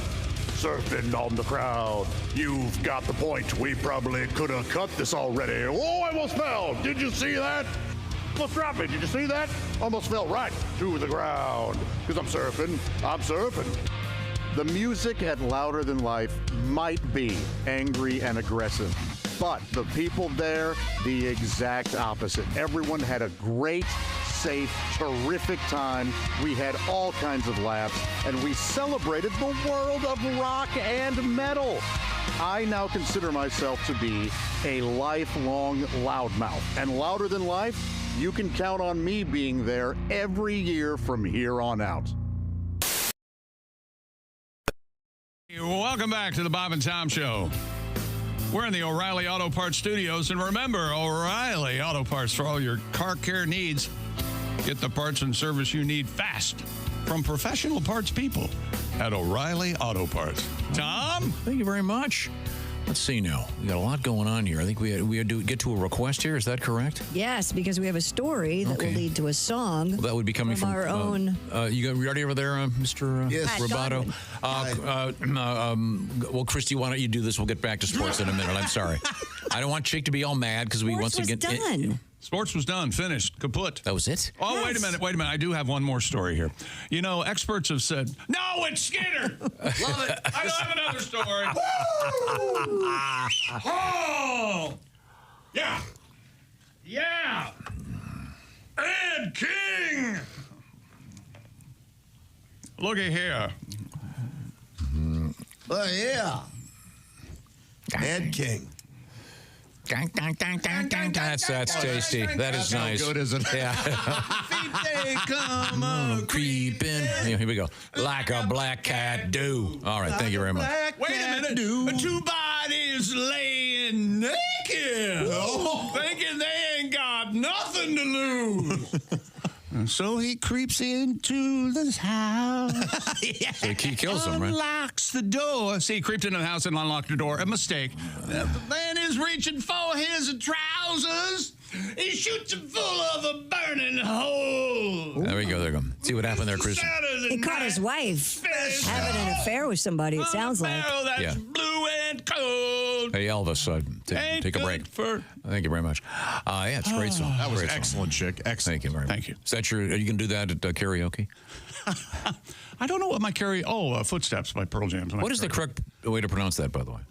Surfing on the crowd. You've got the point. We probably could have cut this already. Oh, I almost fell. Did you see that? Almost dropped me. Did you see that? Almost fell right to the ground. Because I'm surfing. I'm surfing. The music at Louder Than Life might be angry and aggressive, but the people there, the exact opposite. Everyone had a great, safe, terrific time. We had all kinds of laughs, and we celebrated the world of rock and metal. I now consider myself to be a lifelong loudmouth, and Louder Than Life, you can count on me being there every year from here on out. Welcome back to the Bob and Tom Show. We're in the O'Reilly Auto Parts Studios, and remember, O'Reilly Auto Parts for all your car care needs. Get the parts and service you need fast from professional parts people at O'Reilly Auto Parts. Tom? Thank you very much. Let's see now. We got a lot going on here. I think we had to get to a request here. Is that correct? Yes, because we have a story that will lead to a song. Well, that would be coming from our own. You ready over there, Mr. Yes. Roboto? Well, Christy, why don't you do this? We'll get back to sports in a minute. I'm sorry. I don't want Chick to be all mad because we once again. Done. Sports was done, finished, kaput. That was it? Oh, yes. Wait a minute. I do have one more story here. You know, experts have said, no, it's Skynyrd. Love it. I don't have another story. Oh, yeah. Yeah. Ed King. Look at here. Oh, yeah. Ed King. That's tasty. That is nice. How good is it? Yeah. They come on creeping. Yeah, here we go. Like a black cat do. All right, thank you very much. Wait a minute. Two bodies laying naked. Thinking they ain't got nothing to lose. So he creeps into this house. Yeah. So he kills him, right? Unlocks the door. See, he creeped into the house and unlocked the door. A mistake. The man is reaching for his trousers. He shoots him full of a burning hole. There we go. There we go. See what happened there, Chris? He caught his wife having an affair with somebody, it sounds like. That's blue and cold. Hey, Elvis, take a break. Thank you very much. Yeah, it's a great song. That was excellent, Chick. Excellent. Thank you very much. Thank you. Is that are you going to do that at karaoke? I don't know what my Footsteps by Pearl Jam. What is the correct way to pronounce that, by the way?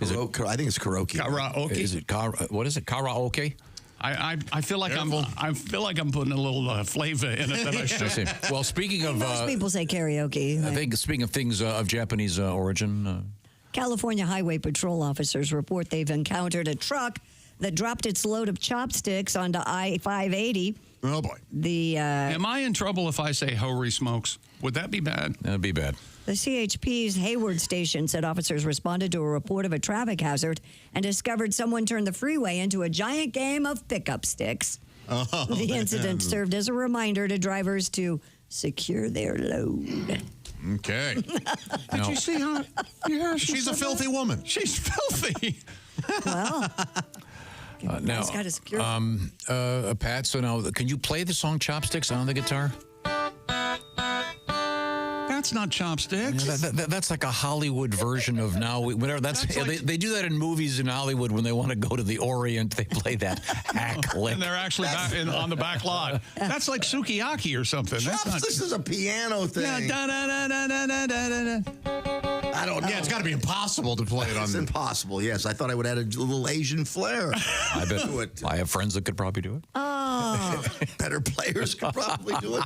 I think it's karaoke. Karaoke. Is it what is it? Karaoke? I feel like I'm putting a little flavor in it that I should. Well, speaking of most people say karaoke. I think speaking of things of Japanese origin. California Highway Patrol officers report they've encountered a truck that dropped its load of chopsticks onto I-580. Oh, boy. Am I in trouble if I say hoary smokes? Would that be bad? That would be bad. The CHP's Hayward station said officers responded to a report of a traffic hazard and discovered someone turned the freeway into a giant game of pickup sticks. Oh, the incident served as a reminder to drivers to secure their load. Okay. Did you see her? Yeah, she's a filthy woman. She's filthy. Well, now, got to secure. Pat, so now, can you play the song Chopsticks on the guitar? That's not Chopsticks. Yeah, that's like a Hollywood version of now. Whatever. They do that in movies in Hollywood when they want to go to the Orient. They play that hack lick. And they're actually on the back lot. That's like sukiyaki or something. This is a piano thing. Yeah, da-da-da-da-da-da-da-da. I don't know. Yeah, it's got to be impossible to play it on. It's impossible, yes. I thought I would add a little Asian flair. I bet I have friends that could probably do it. Oh. Better players could probably do it.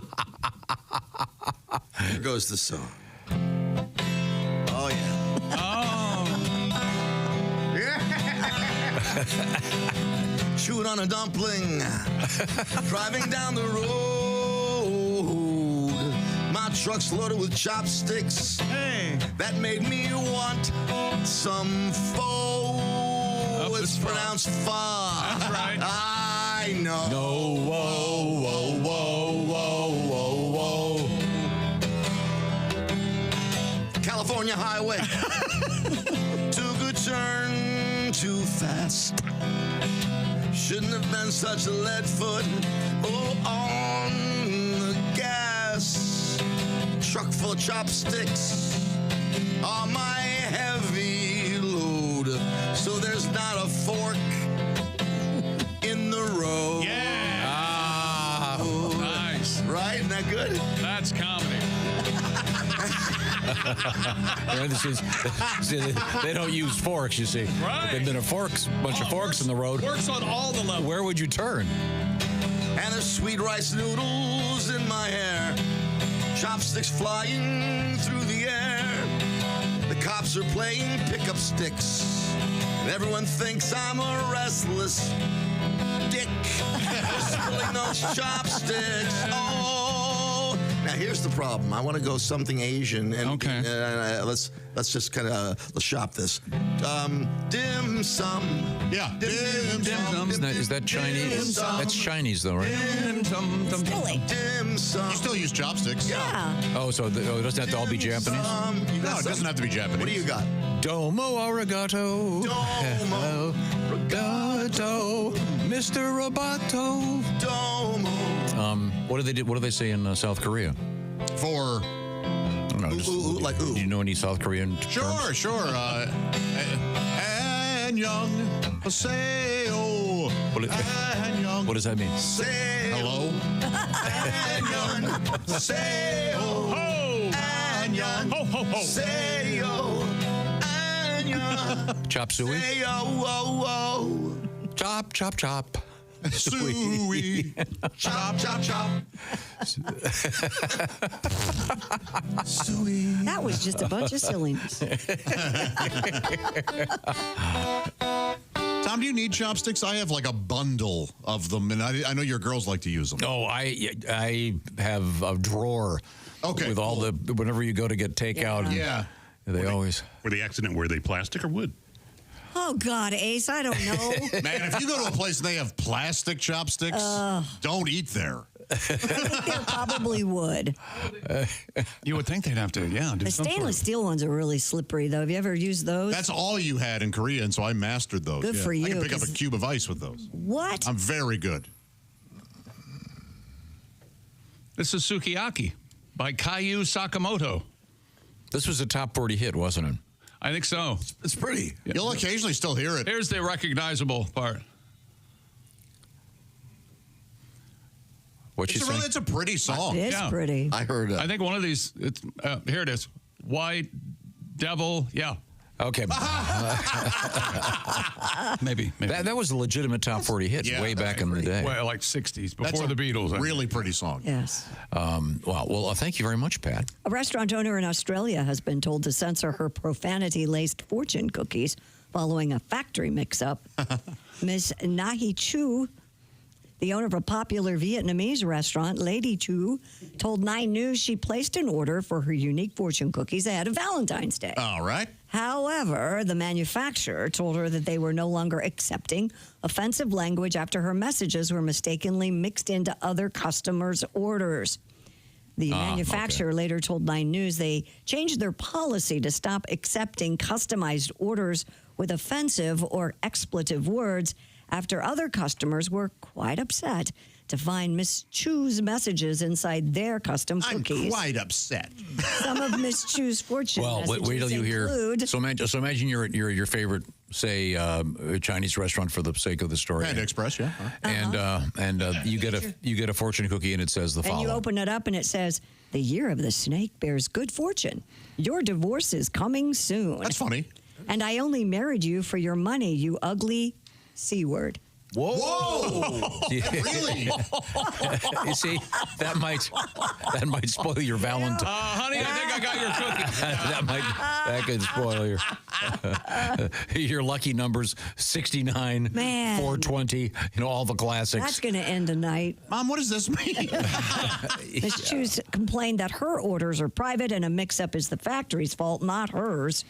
Here goes the song. Oh, yeah. Oh. Chewing on a dumpling, driving down the road. trucks loaded with chopsticks. Hey, that made me want some pho. It's pronounced pho. That's right. I know. No, whoa, whoa, whoa, whoa, whoa, whoa. California highway. Took a turn too fast. Shouldn't have been such a lead foot. Oh, on the gas. Truck full of chopsticks on my heavy load. So there's not a fork in the road. Yeah. Nice. Right? Isn't that good? That's comedy. They don't use forks, you see. Right. There've been a bunch of forks in the road. Works on all the levels. Where would you turn? And there's sweet rice noodles in my hair. Chopsticks flying through the air. The cops are playing pickup sticks. And everyone thinks I'm a restless dick. Spilling those chopsticks. Oh. Now here's the problem. I want to go something Asian, and okay. Let's just kind of let's shop this. Dim sum. Yeah. Dim sum. Is that Chinese? That's Chinese, though, right? Dim sum. Silly. Dim sum. You still use chopsticks. Yeah. Oh, so it doesn't have to all be Japanese? No, it doesn't have to be Japanese. What do you got? Domo arigato. Domo arigato. Mr. Roboto. Domo. What do they say in South Korea? For No, just, like ooh. Do you know any South Korean terms? Sure. And young, say oh. What does that mean? Say hello. And young, say oh. Ho! And young, ho, ho, ho. Say oh. And young, Chop suey? say oh, oh, oh. Chop, chop, chop. Suey. Chop, chop, chop. Suey. That was just a bunch of silliness. Tom, do you need chopsticks? I have like a bundle of them, and I know your girls like to use them. Oh, I have a drawer. Okay, with all the whenever you go to get takeout. Yeah. They always. Were the accident? Were they plastic or wood? Oh, God, Ace, I don't know. Man, if you go to a place and they have plastic chopsticks, don't eat there. I think they probably would. You would think they'd have to, do The stainless steel ones are really slippery, though. Have you ever used those? That's all you had in Korea, and so I mastered those. Good for you, I can pick up a 'cause- cube of ice with those. What? I'm very good. This is Sukiyaki by Caillou Sakamoto. This was a top 40 hit, wasn't it? I think so. It's pretty. You'll occasionally still hear it. Here's the recognizable part. What's she saying? It's a pretty song. It is pretty. I heard. I think one of these. It's here. It is. White Devil. Yeah. Okay. maybe. That was a legitimate top 40 hit way back in the day. Well, like 60s, before That's the Beatles. I think. Really pretty song. Yes. Wow. Well, thank you very much, Pat. A restaurant owner in Australia has been told to censor her profanity-laced fortune cookies following a factory mix-up. Ms. Nahi Chu, the owner of a popular Vietnamese restaurant, Lady Chu, told 9 News she placed an order for her unique fortune cookies ahead of Valentine's Day. All right. However, the manufacturer told her that they were no longer accepting offensive language after her messages were mistakenly mixed into other customers' orders. The manufacturer later told 9 News they changed their policy to stop accepting customized orders with offensive or expletive words after other customers were quite upset to find Miss Chu's messages inside their custom cookies. I'm quite upset. Some of Miss Chu's fortune messages wait till you include... hear. So imagine your favorite, say, Chinese restaurant for the sake of the story. Panda Express, yeah. And you get a fortune cookie and it says the following. And you open it up and it says, "The year of the snake bears good fortune. Your divorce is coming soon." That's funny. And I only married you for your money, you ugly C word. Whoa! Really? You see, that might spoil your Valentine. Honey, I think I got your cookie. that could spoil your lucky numbers: 69, Man. 420. All the classics. That's going to end tonight. Mom, what does this mean? Ms. Chu's complained that her orders are private and a mix-up is the factory's fault, not hers.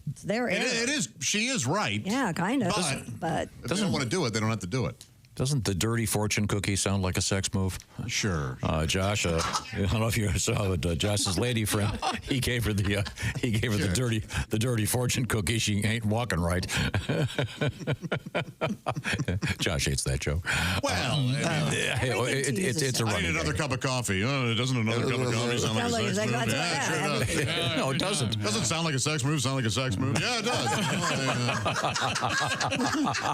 It's their error. It is. She is right. Yeah, kind of. But if they don't want to do it, they don't have to do it. Doesn't the dirty fortune cookie sound like a sex move? Sure. Josh, I don't know if you saw it. Josh's lady friend, he gave her the dirty fortune cookie. She ain't walking right. Josh hates that joke. Well, it's a I running need another cup of coffee. Doesn't another cup of coffee sound like a sex move? Yeah, it sure does. No, it doesn't. Doesn't sound like a sex move. Sound like a sex move? Yeah, it does.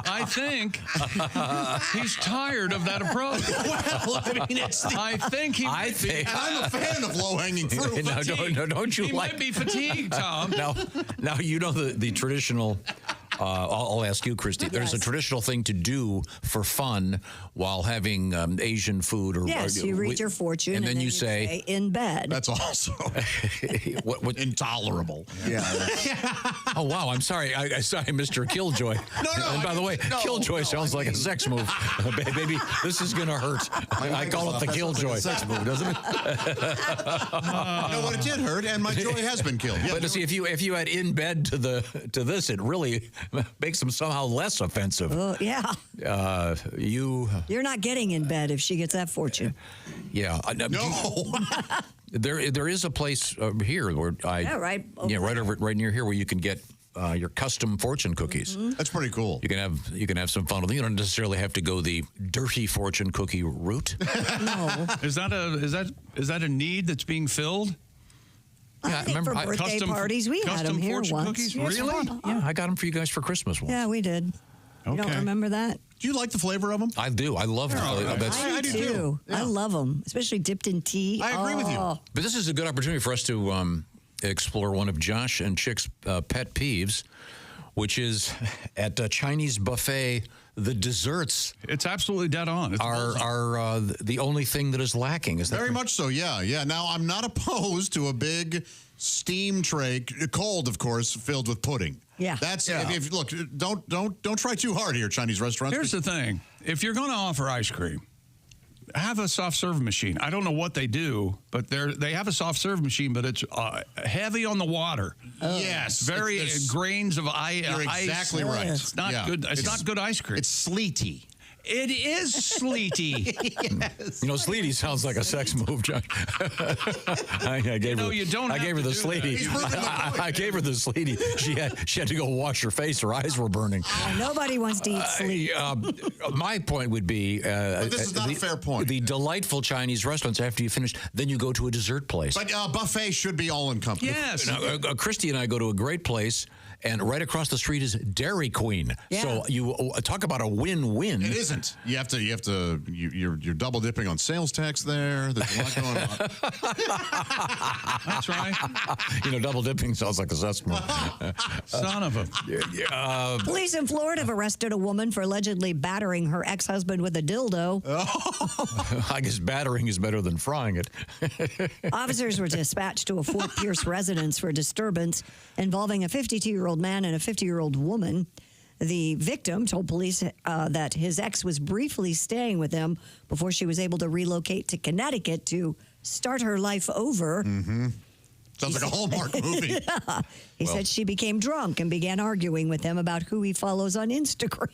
I think he's tired of that approach. Well, I mean, I think I'm a fan of low-hanging fruit. Don't you he like? might be fatigued, Tom. Now the traditional. I'll ask you, Christy. There's a traditional thing to do for fun while having Asian food. Yes, you read your fortune, and then you say in bed. That's also what intolerable. Yeah. Oh wow, I'm sorry. I sorry, Mr. Killjoy. No. And by the way, Killjoy sounds like a sex move. Baby, this is gonna hurt. I call it the Killjoy. Sex move, doesn't it? You know what? It did hurt, and my joy has been killed. Yeah. But see, if you add in bed to this, it really makes them somehow less offensive. Yeah. You're not getting in bed if she gets that fortune. Yeah. No. There is a place here where right. Okay. Yeah, right near here where you can get your custom fortune cookies. Mm-hmm. That's pretty cool. You can have some fun with them. You don't necessarily have to go the dirty fortune cookie route. No. Is that a need that's being filled? I think for birthday parties, we had them here once. Cookies? Yes, Really? Yeah, I got them for you guys for Christmas once. Yeah, we did. You don't remember that? Do you like the flavor of them? I do. I love them. I do too. Yeah. I love them, especially dipped in tea. I agree with you. But this is a good opportunity for us to explore one of Josh and Chick's pet peeves, which is at a Chinese buffet, the desserts. It's absolutely dead on. Are the only thing that is lacking. Is that very much so? Yeah. Now I'm not opposed to a big steam tray, cold of course, filled with pudding. Yeah, that's if look. Don't try too hard here, Chinese restaurants. Here's the thing: if you're going to offer ice cream, have a soft serve machine. I don't know what they do, but they have a soft serve machine, but it's heavy on the water. Yes, very grains of ice. You're exactly right. It's not good. It's not good ice cream. It's sleety. It is sleety. Yes. Sleety sounds like a sex move, John. I gave her the sleety. I gave her the sleety. She had to go wash her face. Her eyes were burning. Nobody wants to eat sleet. My point would be, but this is not a fair point. The delightful Chinese restaurants. After you finish, then you go to a dessert place. But buffet should be all encompassing. Yes. Christy and I go to a great place. And right across the street is Dairy Queen. Yeah. So you talk about a win-win. It isn't. You're double dipping on sales tax there. There's a lot going on. That's right. Double dipping sounds like a assessment. Son of a. Police in Florida have arrested a woman for allegedly battering her ex-husband with a dildo. I guess battering is better than frying it. Officers were dispatched to a Fort Pierce residence for a disturbance involving a 52-year-old man and a 50-year-old woman. The victim told police that his ex was briefly staying with him before she was able to relocate to Connecticut to start her life over. Mm-hmm. Sounds like a Hallmark movie. Yeah. He said she became drunk and began arguing with him about who he follows on Instagram.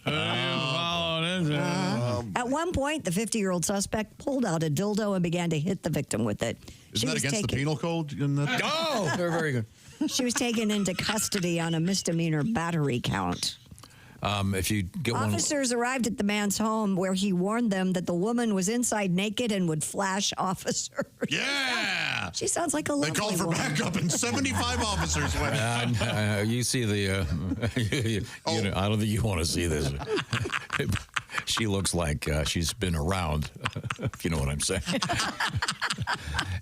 At one point, the 50-year-old suspect pulled out a dildo and began to hit the victim with it. Isn't that against the penal code? Oh, very good. She was taken into custody on a misdemeanor battery count. If you get Officers arrived at the man's home where he warned them that the woman was inside naked and would flash officers. Yeah! She sounds like a lovely They called for backup and 75 officers went. You see the... I don't think you want to see this. She looks like she's been around, if you know what I'm saying.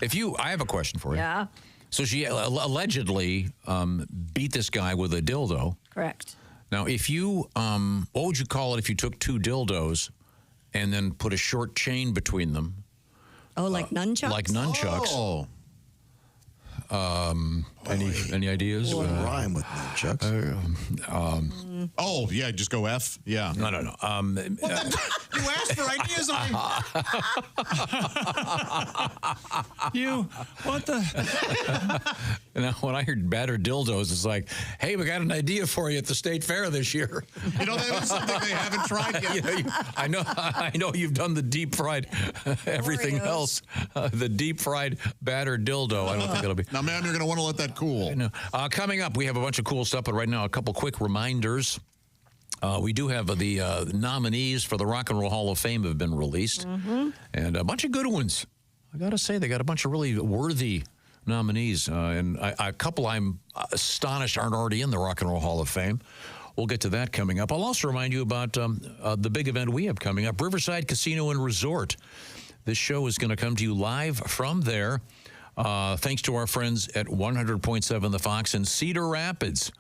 I have a question for you. Yeah. So she allegedly beat this guy with a dildo. Correct. Now, if you, what would you call it if you took two dildos and then put a short chain between them? Oh, like nunchucks? Like nunchucks. Oh. Any ideas? Rhyme with nunchucks. Yeah, just go F. Yeah. No. You asked for ideas. What the? Now, when I heard battered dildos, it's like, hey, we got an idea for you at the state fair this year. You know, that is something they haven't tried yet. I know you've done the deep fried everything else. The deep fried battered dildo. I don't think it'll be. Now, ma'am, you're going to want to let that cool. Coming up, we have a bunch of cool stuff, but right now, a couple quick reminders. We do have the nominees for the Rock and Roll Hall of Fame have been released, and a bunch of good ones. I got to say, they got a bunch of really worthy nominees, and a couple I'm astonished aren't already in the Rock and Roll Hall of Fame. We'll get to that coming up. I'll also remind you about the big event we have coming up, Riverside Casino and Resort. This show is going to come to you live from there, thanks to our friends at 100.7 The Fox in Cedar Rapids.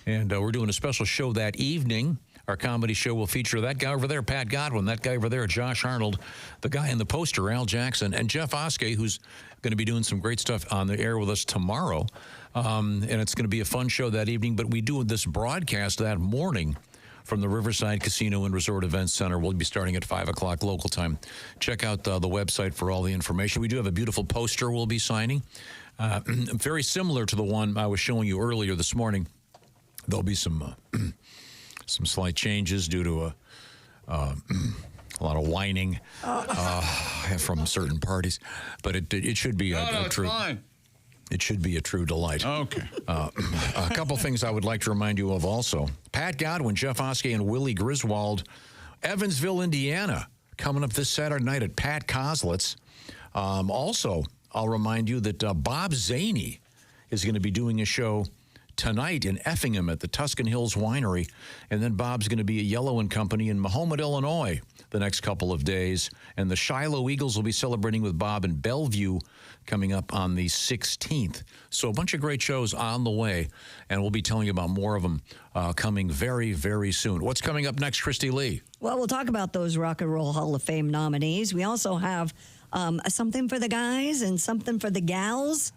And we're doing a special show that evening. Our comedy show will feature that guy over there, Pat Godwin, that guy over there, Josh Arnold, the guy in the poster, Al Jackson, and Jeff Oskay, who's going to be doing some great stuff on the air with us tomorrow. And it's going to be a fun show that evening. But we do this broadcast that morning from the Riverside Casino and Resort Events Center. We'll be starting at 5 o'clock local time. Check out the website for all the information. We do have a beautiful poster we'll be signing, very similar to the one I was showing you earlier this morning. There'll be some slight changes due to a lot of whining from certain parties, but it should be a true. Fine. It should be a true delight. Okay. A couple things I would like to remind you of also. Pat Godwin, Jeff Oskay, and Willie Griswold, Evansville, Indiana, coming up this Saturday night at Pat Coslett's. Also, I'll remind you that Bob Zaney is going to be doing a show tonight in Effingham at the Tuscan Hills Winery, and then Bob's going to be at Yellow & Company in Mahomet, Illinois the next couple of days, and the Shiloh Eagles will be celebrating with Bob in Bellevue coming up on the 16th. So a bunch of great shows on the way, and we'll be telling you about more of them coming very, very soon. What's coming up next, Christy Lee? Well, we'll talk about those Rock and Roll Hall of Fame nominees. We also have something for the guys and something for the gals.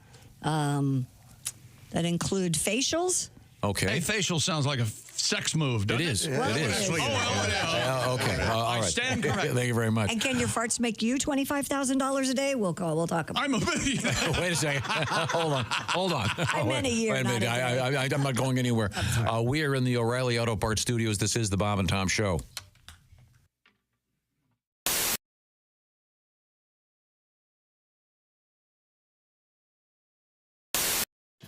That include facials. Okay. Hey, facial sounds like a sex move, doesn't it? It is. Yeah. It is. Okay. All right. I stand corrected. Thank you very much. And can your farts make you $25,000 a day? We'll talk about it. Wait a second. Hold on. I meant a year, Wait a minute. I'm not going anywhere. We are in the O'Reilly Auto Parts Studios. This is the Bob and Tom Show.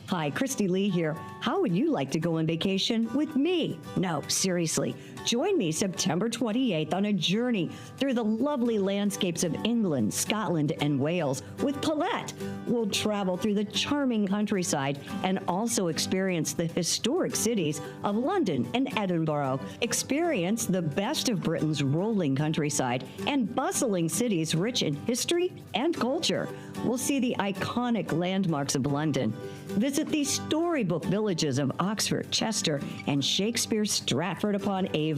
Hi, Christy Lee here. How would you like to go on vacation with me? No, seriously. Join me September 28th on a journey through the lovely landscapes of England, Scotland, and Wales with Colette. We'll travel through the charming countryside and also experience the historic cities of London and Edinburgh. Experience the best of Britain's rolling countryside and bustling cities rich in history and culture. We'll see the iconic landmarks of London. Visit the storybook villages of Oxford, Chester, and Shakespeare's Stratford-upon-Avon.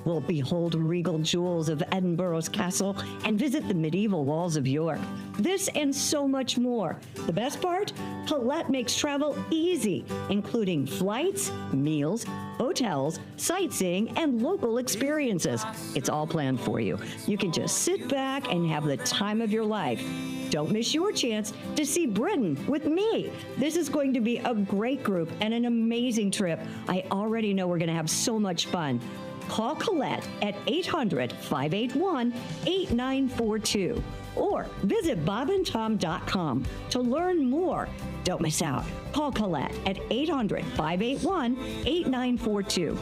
We'll behold regal jewels of Edinburgh's castle and visit the medieval walls of York. This and so much more. The best part? Colette makes travel easy, including flights, meals, hotels, sightseeing, and local experiences. It's all planned for you. You can just sit back and have the time of your life. Don't miss your chance to see Britain with me. This is going to be a great group and an amazing trip. I already know we're going to have so much fun. Call Colette at 800-581-8942 or visit bobandtom.com to learn more. Don't miss out. Call Colette at 800-581-8942.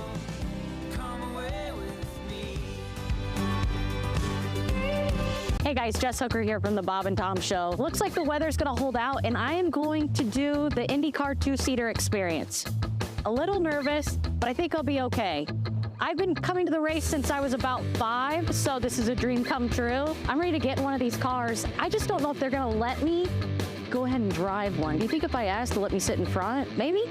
Hey guys, Jess Hooker here from the Bob and Tom Show. Looks like the weather's gonna hold out and I am going to do the IndyCar two-seater experience. A little nervous, but I think I'll be okay. I've been coming to the race since I was about 5, so this is a dream come true. I'm ready to get in one of these cars. I just don't know if they're gonna let me go ahead and drive one. Do you think if I asked to let me sit in front, maybe?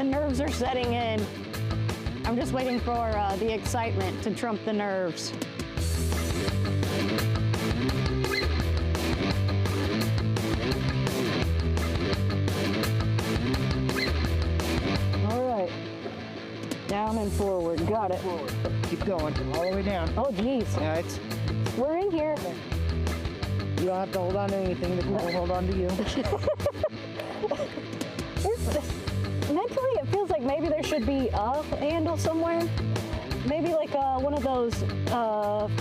The nerves are setting in. I'm just waiting for the excitement to trump the nerves. All right. Down and forward. Got it. Keep going all the way down. Oh, geez. Yeah, We're in here. You don't have to hold on to anything. The cord will hold on to you. Mentally, it feels like maybe there should be a handle somewhere. Maybe like one of those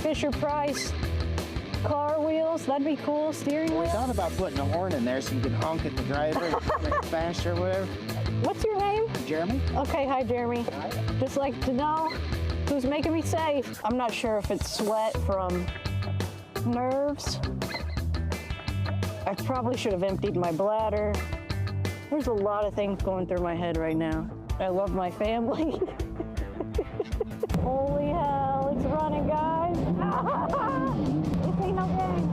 Fisher-Price car wheels. That'd be cool. Steering wheel. We thought about putting a horn in there so you can honk at the driver and make it faster or whatever. What's your name? Jeremy. Okay, hi, Jeremy. Just like to know who's making me safe. I'm not sure if it's sweat from nerves. I probably should have emptied my bladder. There's a lot of things going through my head right now. I love my family. Holy hell, it's running, guys. This ain't no game.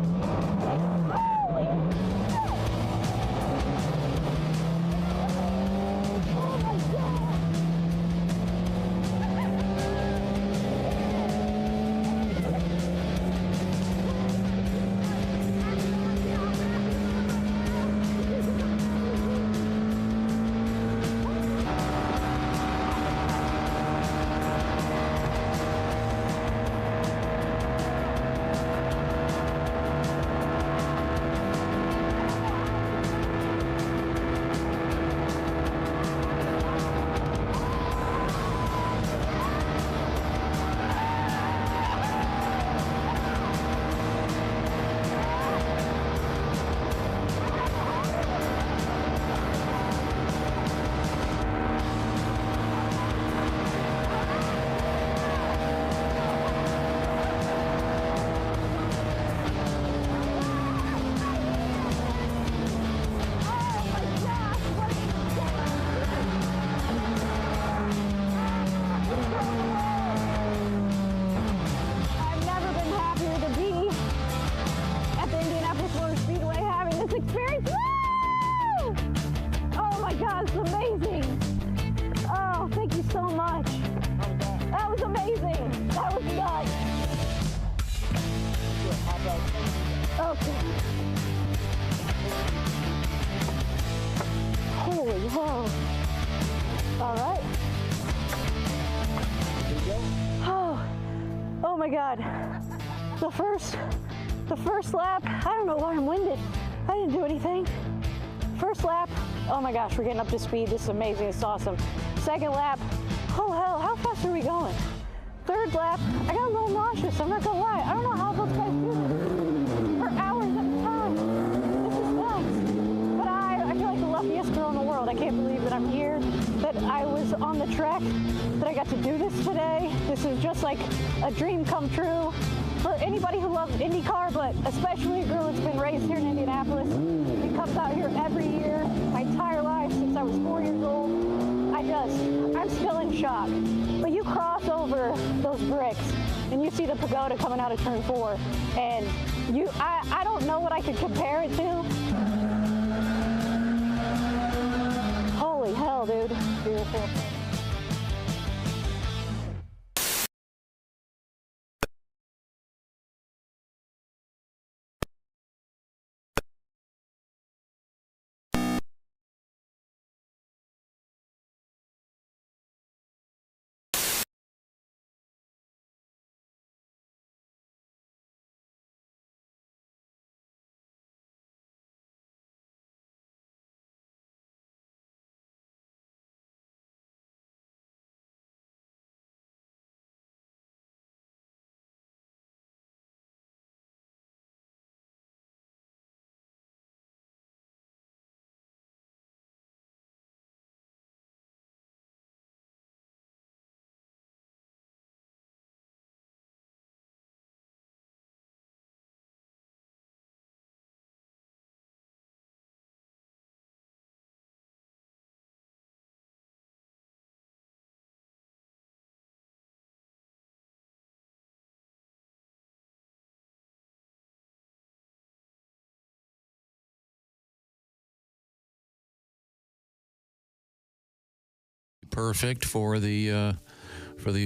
Holy my God. The first lap, I don't know why I'm winded. I didn't do anything. First lap, oh my gosh, we're getting up to speed. This is amazing, it's awesome. Second lap, oh hell, how fast are we going? Third lap, I got a little nauseous, I'm not gonna lie. I don't know how those guys do this for hours at a time. This is nuts. But I feel like the luckiest girl in the world. I can't believe that I'm here, that I was on the track, that I got to do this today. This is just like a dream come true for anybody who loves IndyCar, but especially a girl that's been raised here in Indianapolis and comes out here every year, my entire life since I was 4 years old. I'm still in shock. But you cross over those bricks and you see the pagoda coming out of turn 4, and I don't know what I could compare it to. Holy hell, dude. Beautiful. perfect for the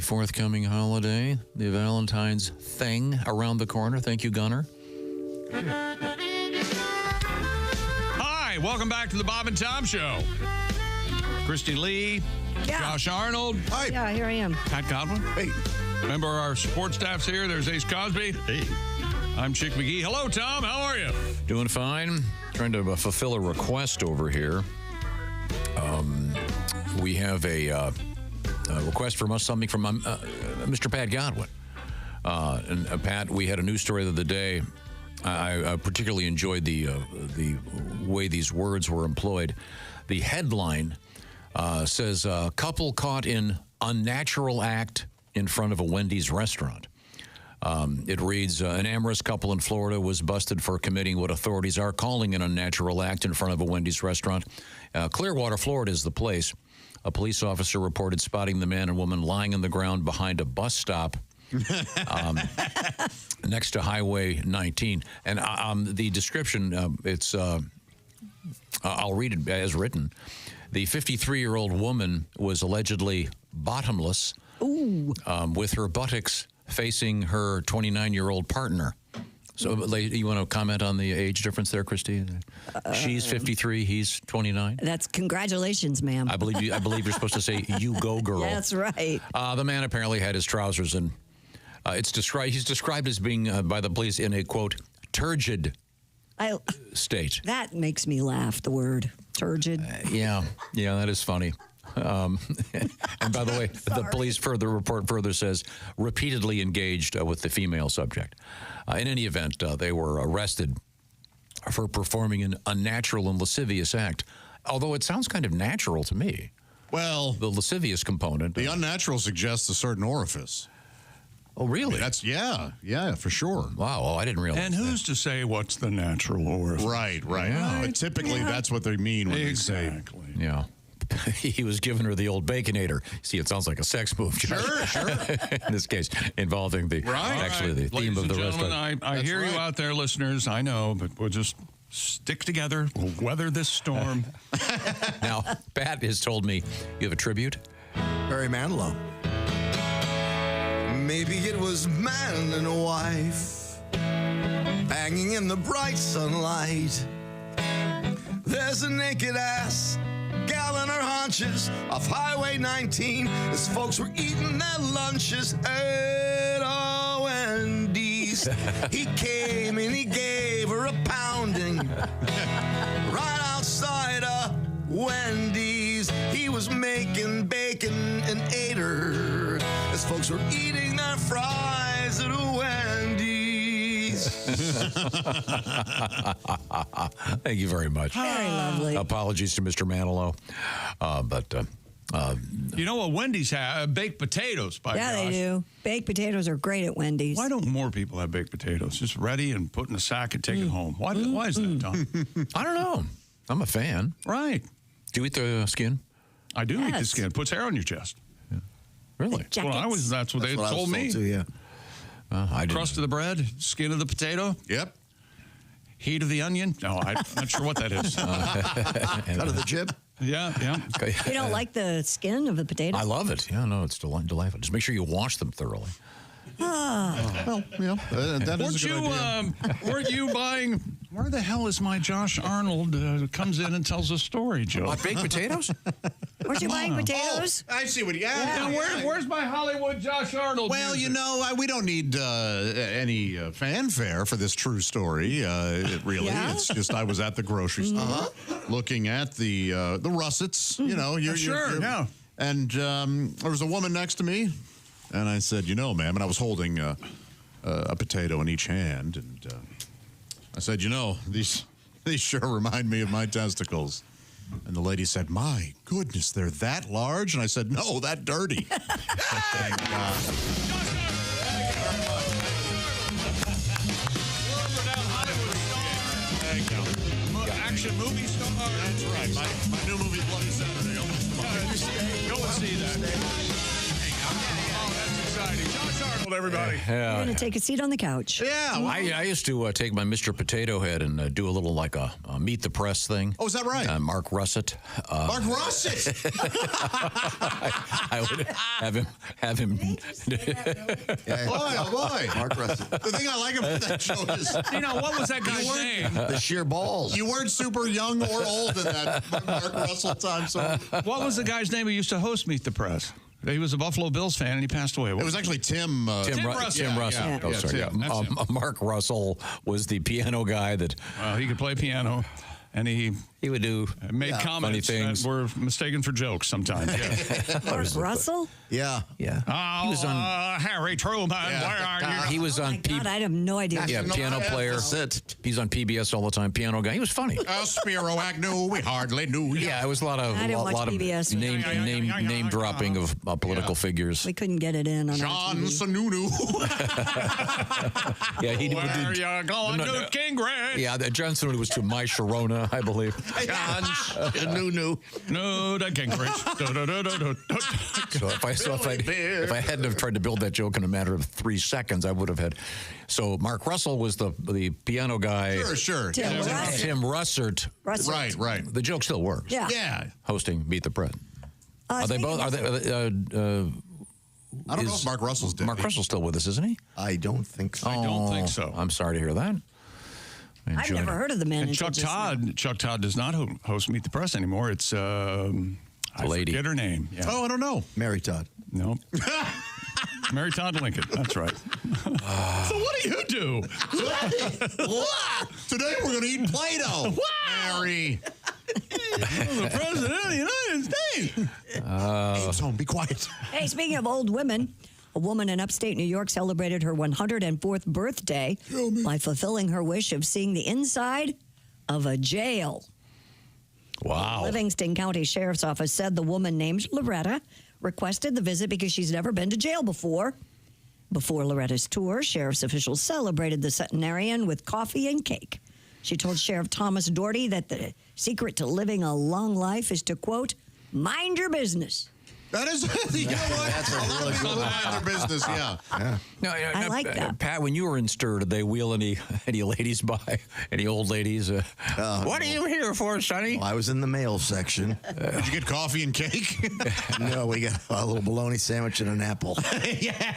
forthcoming holiday, the Valentine's thing around the corner. Thank you, Gunner. Hi, welcome back to the Bob and Tom Show. Christy Lee, Josh Arnold. Hi. Yeah, here I am. Pat Godwin. Hey. Remember our support staff's here. There's Ace Cosby. Hey. I'm Chick McGee. Hello, Tom. How are you? Doing fine. Trying to fulfill a request over here. We have a request from us, something from Mr. Pat Godwin. And Pat, we had a news story the other day. I particularly enjoyed the way these words were employed. The headline says, couple caught in unnatural act in front of a Wendy's restaurant. It reads, an amorous couple in Florida was busted for committing what authorities are calling an unnatural act in front of a Wendy's restaurant. Clearwater, Florida is the place. A police officer reported spotting the man and woman lying on the ground behind a bus stop next to Highway 19. And the description, I'll read it as written. The 53-year-old woman was allegedly bottomless with her buttocks facing her 29-year-old partner. So, you want to comment on the age difference there, Christy? She's 53, he's 29. That's congratulations, ma'am. I believe you're supposed to say, you go, girl. That's right. The man apparently had his trousers in. He's described as being, by the police, in a, quote, turgid state. That makes me laugh, the word turgid. Yeah, that is funny. And by the way, the police report further says repeatedly engaged with the female subject. In any event, they were arrested for performing an unnatural and lascivious act, although it sounds kind of natural to me. Well, the lascivious component. The unnatural suggests a certain orifice. Oh, really? That's yeah, for sure. Wow, I didn't realize. And who's to say what's the natural orifice? Right. No, typically, that's what they mean when they say. Yeah. He was giving her the old baconator. See, it sounds like a sex move. Sure. In this case, involving the the theme of the restaurant. I hear you out there, listeners. I know, but we'll just stick together. We'll weather this storm. Now, Pat has told me you have a tribute. Barry Manilow. Maybe it was man and a wife banging in the bright sunlight. There's a naked ass gal in her haunches off Highway 19 as folks were eating their lunches at a Wendy's. He came and he gave her a pounding right outside a Wendy's. He was making bacon and ate her as folks were eating their fries at a Wendy's. Thank you very much. Very lovely. Apologies to Mr. Manilow. You know what Wendy's have? Baked potatoes, by Yeah, gosh. they do. Baked potatoes are great at Wendy's. Why don't more people have baked potatoes? Just ready and put in a sack and take it home. Why is that, Tom? I don't know. I'm a fan. Right. Do you eat the skin? I do eat the skin. Puts hair on your chest. Yeah. Really? Well, that's what they told me. Too, yeah. I didn't. Crust of the bread, skin of the potato. Yep. Heat of the onion. No, I'm not sure what that is. Cut of the jib. Yeah. Okay. You don't like the skin of the potato? I love it. Yeah, no, it's delightful. Just make sure you wash them thoroughly. Well, that is a good idea. Weren't you buying? Where the hell is my Josh Arnold? Comes in and tells a story, Joe. What, baked potatoes? Weren't you buying potatoes? I see what. Where's my Hollywood Josh Arnold? Well, music? we don't need any fanfare for this true story. Really, it's just I was at the grocery store looking at the russets. You know, yeah. And there was a woman next to me, and I said, ma'am, and I was holding a potato in each hand, and I said, these sure remind me of my testicles. And the lady said, my goodness, they're that large? And I said, no, that dirty. Thank God. Thank you. Action movie star. That's right. My new movie, Bloody Saturday. Go and see that. exciting. Josh Arnold, everybody. You're going to take a seat on the couch. Yeah. Well, I used to take my Mr. Potato Head and do a little like a meet the press thing. Oh, is that right? Mark Russett. Mark Russett. I would have him. Boy, oh boy. Mark Russett. The thing I like about that show is, what was that guy's name? The sheer balls. You weren't super young or old in that Mark Russell time. So, what was the guy's name who used to host Meet the Press? He was a Buffalo Bills fan, and he passed away. It was actually Tim Russell. Tim Russell. Yeah, Oh, sorry. Tim. Yeah. Mark Russell was the piano guy that. Well, he could play piano, and he would do made comments funny things that were mistaken for jokes sometimes. Yeah. Mark Russell? Yeah. Yeah. Oh, He was on. Harry Truman, where are you? He was on. God, I have no idea. Yeah, piano player. He's on PBS all the time. Piano guy. He was funny. Spiro Agnew, we hardly knew you. Yeah, it was a lot of I didn't watch PBS. name dropping of political figures. We couldn't get it in on John our TV. Sununu. Yeah, he Where you going, Newt Gingrich? Yeah, John Sununu was to My Sharona, I believe. John Sununu. No, the Gingrich. So if I hadn't have tried to build that joke in a matter of 3 seconds, I would have had. So Mark Russell was the piano guy. Sure. Tim Russert. Tim Russert. Right. The joke still works. Yeah. Hosting Meet the Press. Are they both? Are they? I don't know if Mark Russell's dead. Mark Russell's still with us, isn't he? I don't think so. I don't think so. I'm sorry to hear that. I've never heard of the man. And Chuck Todd does not host Meet the Press anymore. It's I lady. forget her name. Yeah. Oh, I don't know. Mary Todd. Nope. Mary Todd Lincoln. That's right. So what do you do? What? Today we're going to eat Play-Doh. Mary. The President of the United States. Abe's home. Be quiet. Hey, speaking of old women, a woman in upstate New York celebrated her 104th birthday by fulfilling her wish of seeing the inside of a jail. Wow. The Livingston County Sheriff's Office said the woman named Loretta requested the visit because she's never been to jail before. Before Loretta's tour, sheriff's officials celebrated the centenarian with coffee and cake. She told Sheriff Thomas Doherty that the secret to living a long life is to, quote, mind your business. That is, you know what? That's a really good one. Mind their business, yeah. No, I like that. Pat, when you were in Stir, did they wheel any ladies by? Any old ladies? What are you here for, Sonny? Well, I was in the male section. Did you get coffee and cake? No, we got a little bologna sandwich and an apple. Yeah.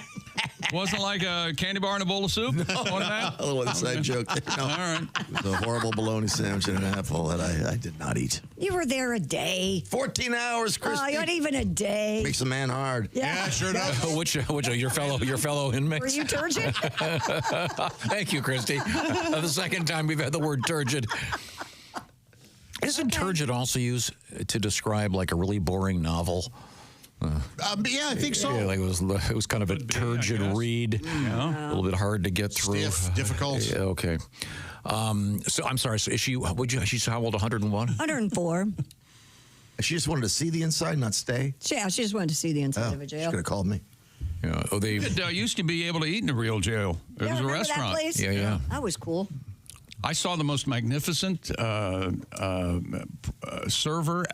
Wasn't like a candy bar and a bowl of soup? A little inside joke there. No. All right. It was a horrible bologna sandwich and an apple that I did not eat. You were there a day. 14 hours, Christy. Oh, not even a day. Makes a man hard. Yeah, sure does. Which your fellow inmates? Were you turgid? Thank you, Christy. The second time we've had the word turgid. Isn't turgid also used to describe like a really boring novel? Yeah, I think so. Yeah, like it was kind of a turgid read. Yeah. A little bit hard to get through. Stiff, difficult. Yeah, okay. So I'm sorry. So is she? She's how old? 101. 104. She just wanted to see the inside, not stay. Yeah, she just wanted to see the inside of a She jail. could have called me. Yeah. Oh, they It used to be able to eat in a real jail. It was a remember restaurant. That place? Yeah. That was cool. I saw the most magnificent server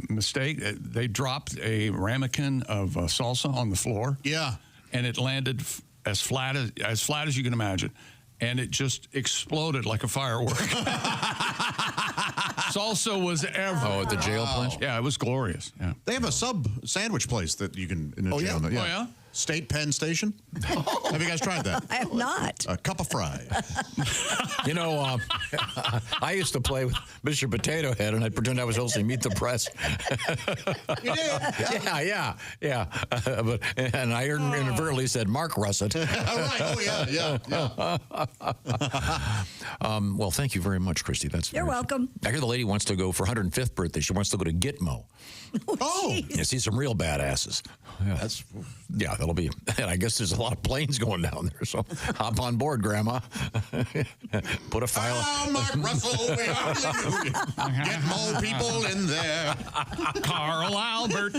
mistake. They dropped a ramekin of salsa on the floor. Yeah. And it landed as flat as you can imagine. And it just exploded like a firework. Salsa was everywhere. Oh, at the jail place? Yeah, it was glorious. Yeah. They have a sub sandwich place that you can in a jail. Oh, yeah? State Penn Station. Have you guys tried that? I have not. A cup of fry. You know, I used to play with Mr. Potato Head, and I'd pretend I was hosting Meet the Press. You did? Yeah. And I inadvertently said Mark Russett. Right. Oh, yeah. Well, thank you very much, Christy. You're welcome. I hear the lady wants to go for 105th birthday. She wants to go to Gitmo. Oh. Yeah, see some real badasses. Yeah. That'll be. And I guess there's a lot of planes going down there. So hop on board, Grandma. Put a file. Mark Russell, we are get more people in there. Carl Albert.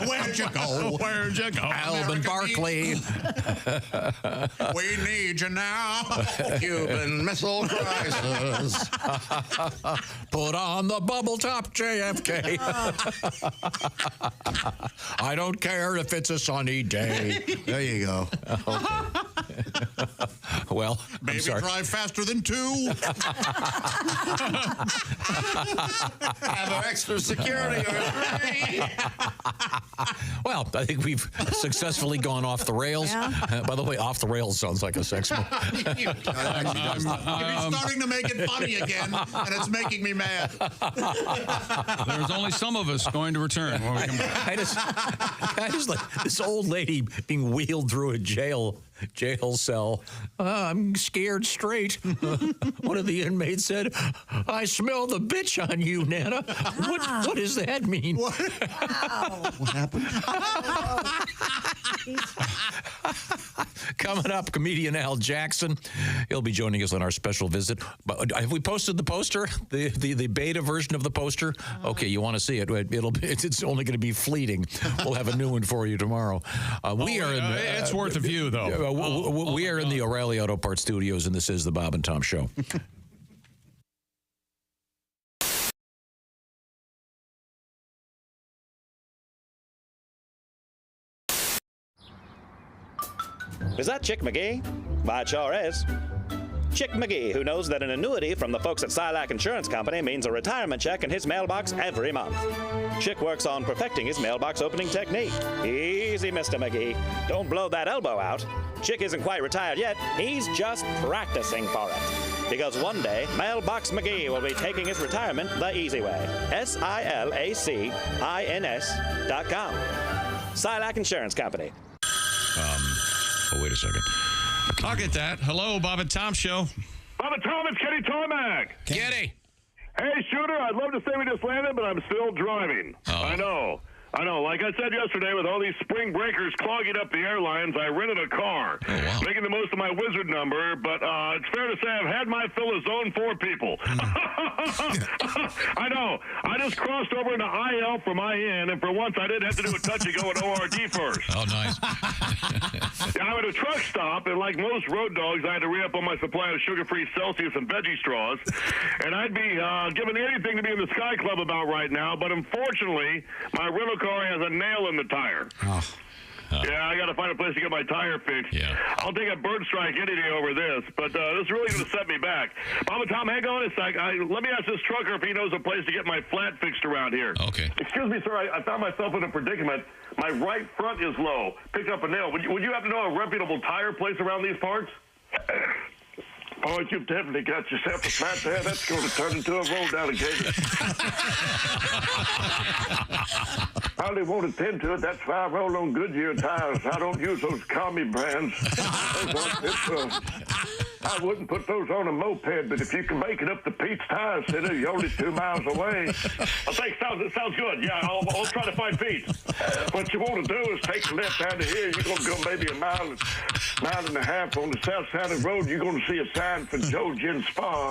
Where'd you go? Where'd you go? Alvin Barkley. We need you now. Cuban Missile Crisis. Put on the bubble top, JFK. I don't care if it's a sunny day. There you go. Okay. Well, Baby, I'm sorry. drive faster than 2. Have an extra security or 3. Well, I think we've successfely gone off the rails. Yeah. By the way, off the rails sounds like a sex movie. You're starting to make it funny again, and it's making me mad. There's only some of us going to return when we come back. I just like this old lady being wheeled through a jail cell. I'm scared straight. One of the inmates said, "I smell the bitch on you, Nana." What does that mean? What happened? Coming up, comedian Al Jackson. He'll be joining us on our special visit. But have we posted the poster? The beta version of the poster? Okay, you want to see it? It's only going to be fleeting. We'll have a new one for you tomorrow. It's worth a view, though. We are in the O'Reilly Auto Parts Studios, and this is the Bob and Tom Show. Is that Chick McGee? Why, it sure is. Chick McGee, who knows that an annuity from the folks at Silac Insurance Company means a retirement check in his mailbox every month. Chick works on perfecting his mailbox opening technique. Easy, Mr. McGee. Don't blow that elbow out. Chick isn't quite retired yet. He's just practicing for it. Because one day, Mailbox McGee will be taking his retirement the easy way. SILACINS.com. Silac Insurance Company. Wait a second. I'll get that. Hello, Bob and Tom Show. Bob and Tom, it's Kenny Tomac. Kenny. Hey, Shooter, I'd love to say we just landed, but I'm still driving. Oh. I know. Like I said yesterday, with all these spring breakers clogging up the airlines, I rented a car. Oh, wow. Making the most of my wizard number, but it's fair to say I've had my fill of Zone 4 people. I know. I just crossed over into IL from IN, and for once I didn't have to do a touch-and-go at ORD first. Oh, nice. I'm at a truck stop, and like most road dogs, I had to re-up on my supply of sugar-free Celsius and veggie straws. And I'd be giving anything to be in the Sky Club about right now, but unfortunately, my rental car has a nail in the tire. Yeah, I got to find a place to get my tire fixed. Yeah. I'll take a bird strike any day over this, but this is really going to set me back. Mama Tom, hang on a sec. Let me ask this trucker if he knows a place to get my flat fixed around here. Okay. Excuse me, sir. I found myself in a predicament. My right front is low. Picked up a nail. Would you happen to know a reputable tire place around these parts? Oh, you've definitely got yourself a flat there. That's going to turn into a roll down again. Probably won't attend to it. That's why I roll on Goodyear tires. I don't use those commie brands. I wouldn't put those on a moped, but if you can make it up to Pete's Tire Center, you're only 2 miles away. I think it sounds good. Yeah, I'll try to find Pete's. What you want to do is take a left out of here. You're going to go maybe a mile and a half on the south side of the road. You're going to see a sign for Joe Gin Spa.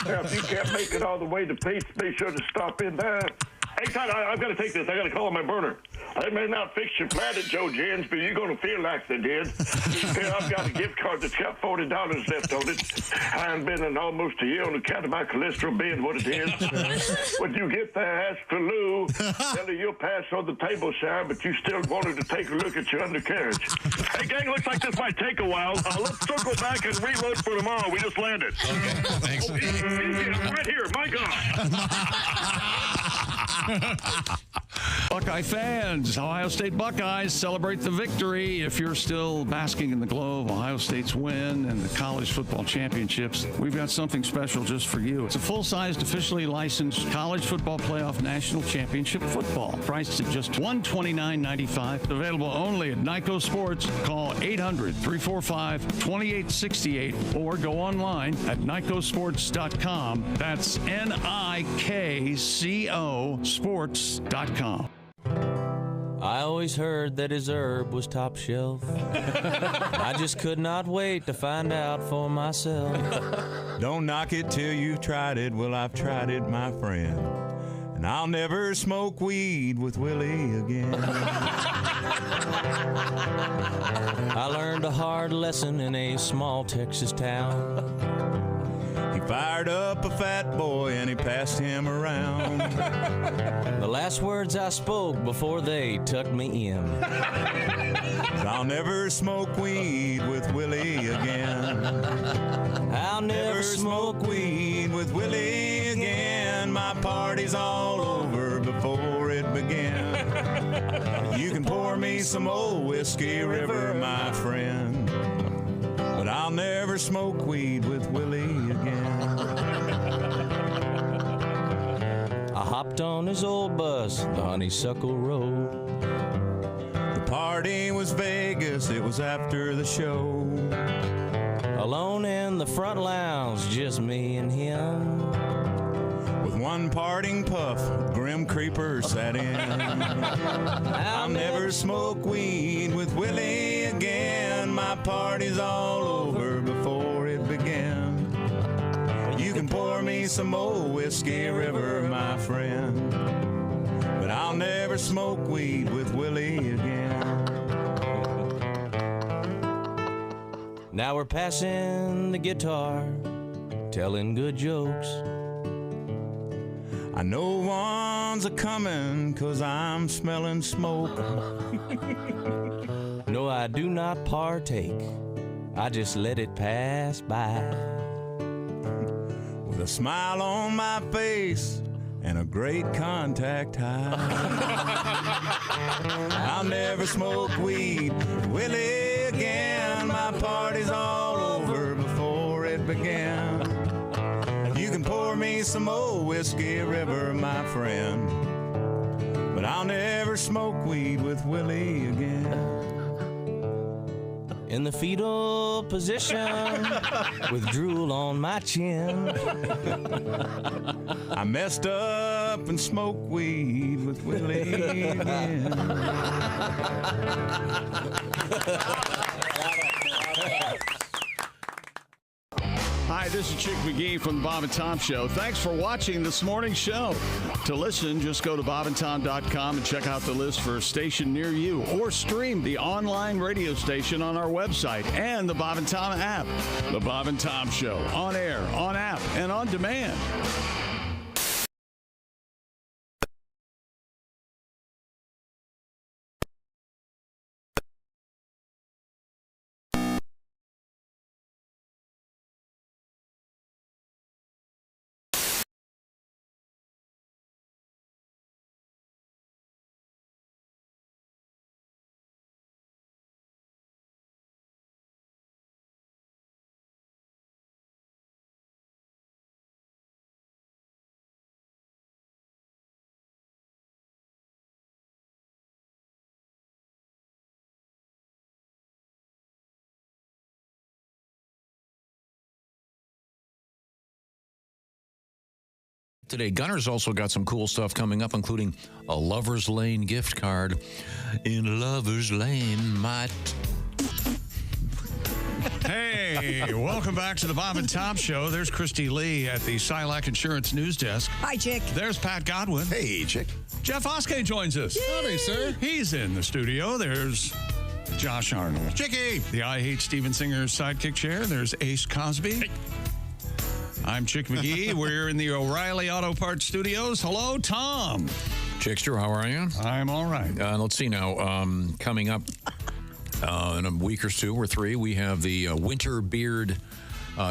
Now, if you can't make it all the way to Pete's, be sure to stop in there. Hey, Todd, I've got to take this. I got to call on my burner. They may not fix your flat at Joe Gin's, but you're going to feel like they did. Here, I've got a gift card that's got $40 left on it. I haven't been in almost a year on account of my cholesterol being what it is. When you get there, ask for Lou. Tell her you'll pass on the table sign, but you still wanted to take a look at your undercarriage. Hey, gang, looks like this might take a while. Let's circle back and reload for tomorrow. We just landed. Okay, thanks. Easy, I'm right here. My God. Buckeye fans, Ohio State Buckeyes celebrate the victory. If you're still basking in the glow of Ohio State's win and the college football championships, we've got something special just for you. It's a full-sized, officially licensed college football playoff national championship football, priced at just $129.95. Available only at Nyco Sports. Call 800-345-2868 or go online at nycosports.com. That's NIKCO sports.com. I always heard that his herb was top shelf. I just could not wait to find out for myself. Don't knock it till you've tried it. Well, I've tried it, my friend. And and I'll never smoke weed with Willie again. I learned a hard lesson in a small Texas town. He fired up a fat boy and he passed him around. The last words I spoke before they tucked me in. I'll never smoke weed with Willie again. I'll never smoke weed with Willie again. My party's all over before it began. You can pour me some old Whiskey River, my friend, but I'll never smoke weed with Willie again. I hopped on his old bus, the Honeysuckle Road. The party was Vegas, it was after the show. Alone in the front lounge, just me and him. With one parting puff, Grim Creeper sat in. I'll never smoke weed with Willie again. My party's all over before it began. You can pour me some old Whiskey River, my friend, but I'll never smoke weed with Willie again. Now we're passing the guitar, telling good jokes. I know one's a-comin' 'cause I'm smelling smoke. No, I do not partake. I just let it pass by. With a smile on my face and a great contact high. I'll never smoke weed with Willie again. My party's all over before it began. You can pour me some old Whiskey River, my friend, but I'll never smoke weed with Willie again. In the fetal position, with drool on my chin. I messed up and smoked weed with Willie again. Hi, this is Chick McGee from the Bob and Tom Show. Thanks for watching this morning's show. To listen, just go to bobandtom.com and check out the list for a station near you, or stream the online radio station on our website and the Bob and Tom app. The Bob and Tom Show, on air, on app, and on demand. Today, Gunner's also got some cool stuff coming up, including a Lover's Lane gift card. In Lover's Lane, my... Hey, welcome back to the Bob and Tom Show. There's Christy Lee at the Silac Insurance News Desk. Hi, Chick. There's Pat Godwin. Hey, Chick. Jeff Oskay joins us. Howdy, sir. He's in the studio. There's Josh Arnold. Chicky. The I Hate Steven Singer's sidekick chair. There's Ace Cosby. Hey. I'm Chick McGee. We're in the O'Reilly Auto Parts Studios. Hello, Tom. Chickster, how are you? I'm all right. Let's see now. Coming up in a week or two or three, we have the winter beard.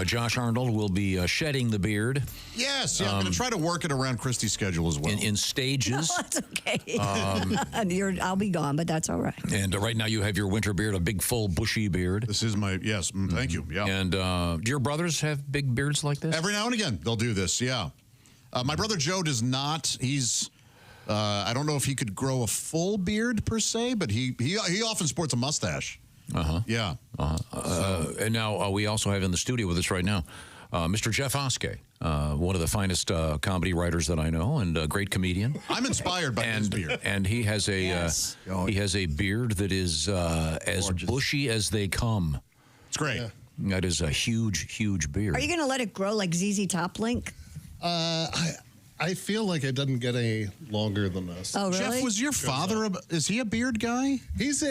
Josh Arnold will be shedding the beard. Yes, yeah, I'm going to try to work it around Christy's schedule as well. In stages. No, that's okay. I'll be gone, but that's all right. And right now you have your winter beard, a big, full, bushy beard. This is my, yes, thank you, yeah. And do your brothers have big beards like this? Every now and again, they'll do this, yeah. My brother Joe does not. He's, I don't know if he could grow a full beard per se, but he often sports a mustache. Yeah. And now we also have in the studio with us right now Mr. Jeff Oskay, one of the finest comedy writers that I know, and a great comedian. I'm inspired by his beard. And he has a he has a beard that is as bushy as they come. It's great. Yeah. That is a huge, huge beard. Are you going to let it grow like ZZ Top Link? I I feel like it doesn't get any longer than this. Oh, really? Jeff, was your father, is he a beard guy? He's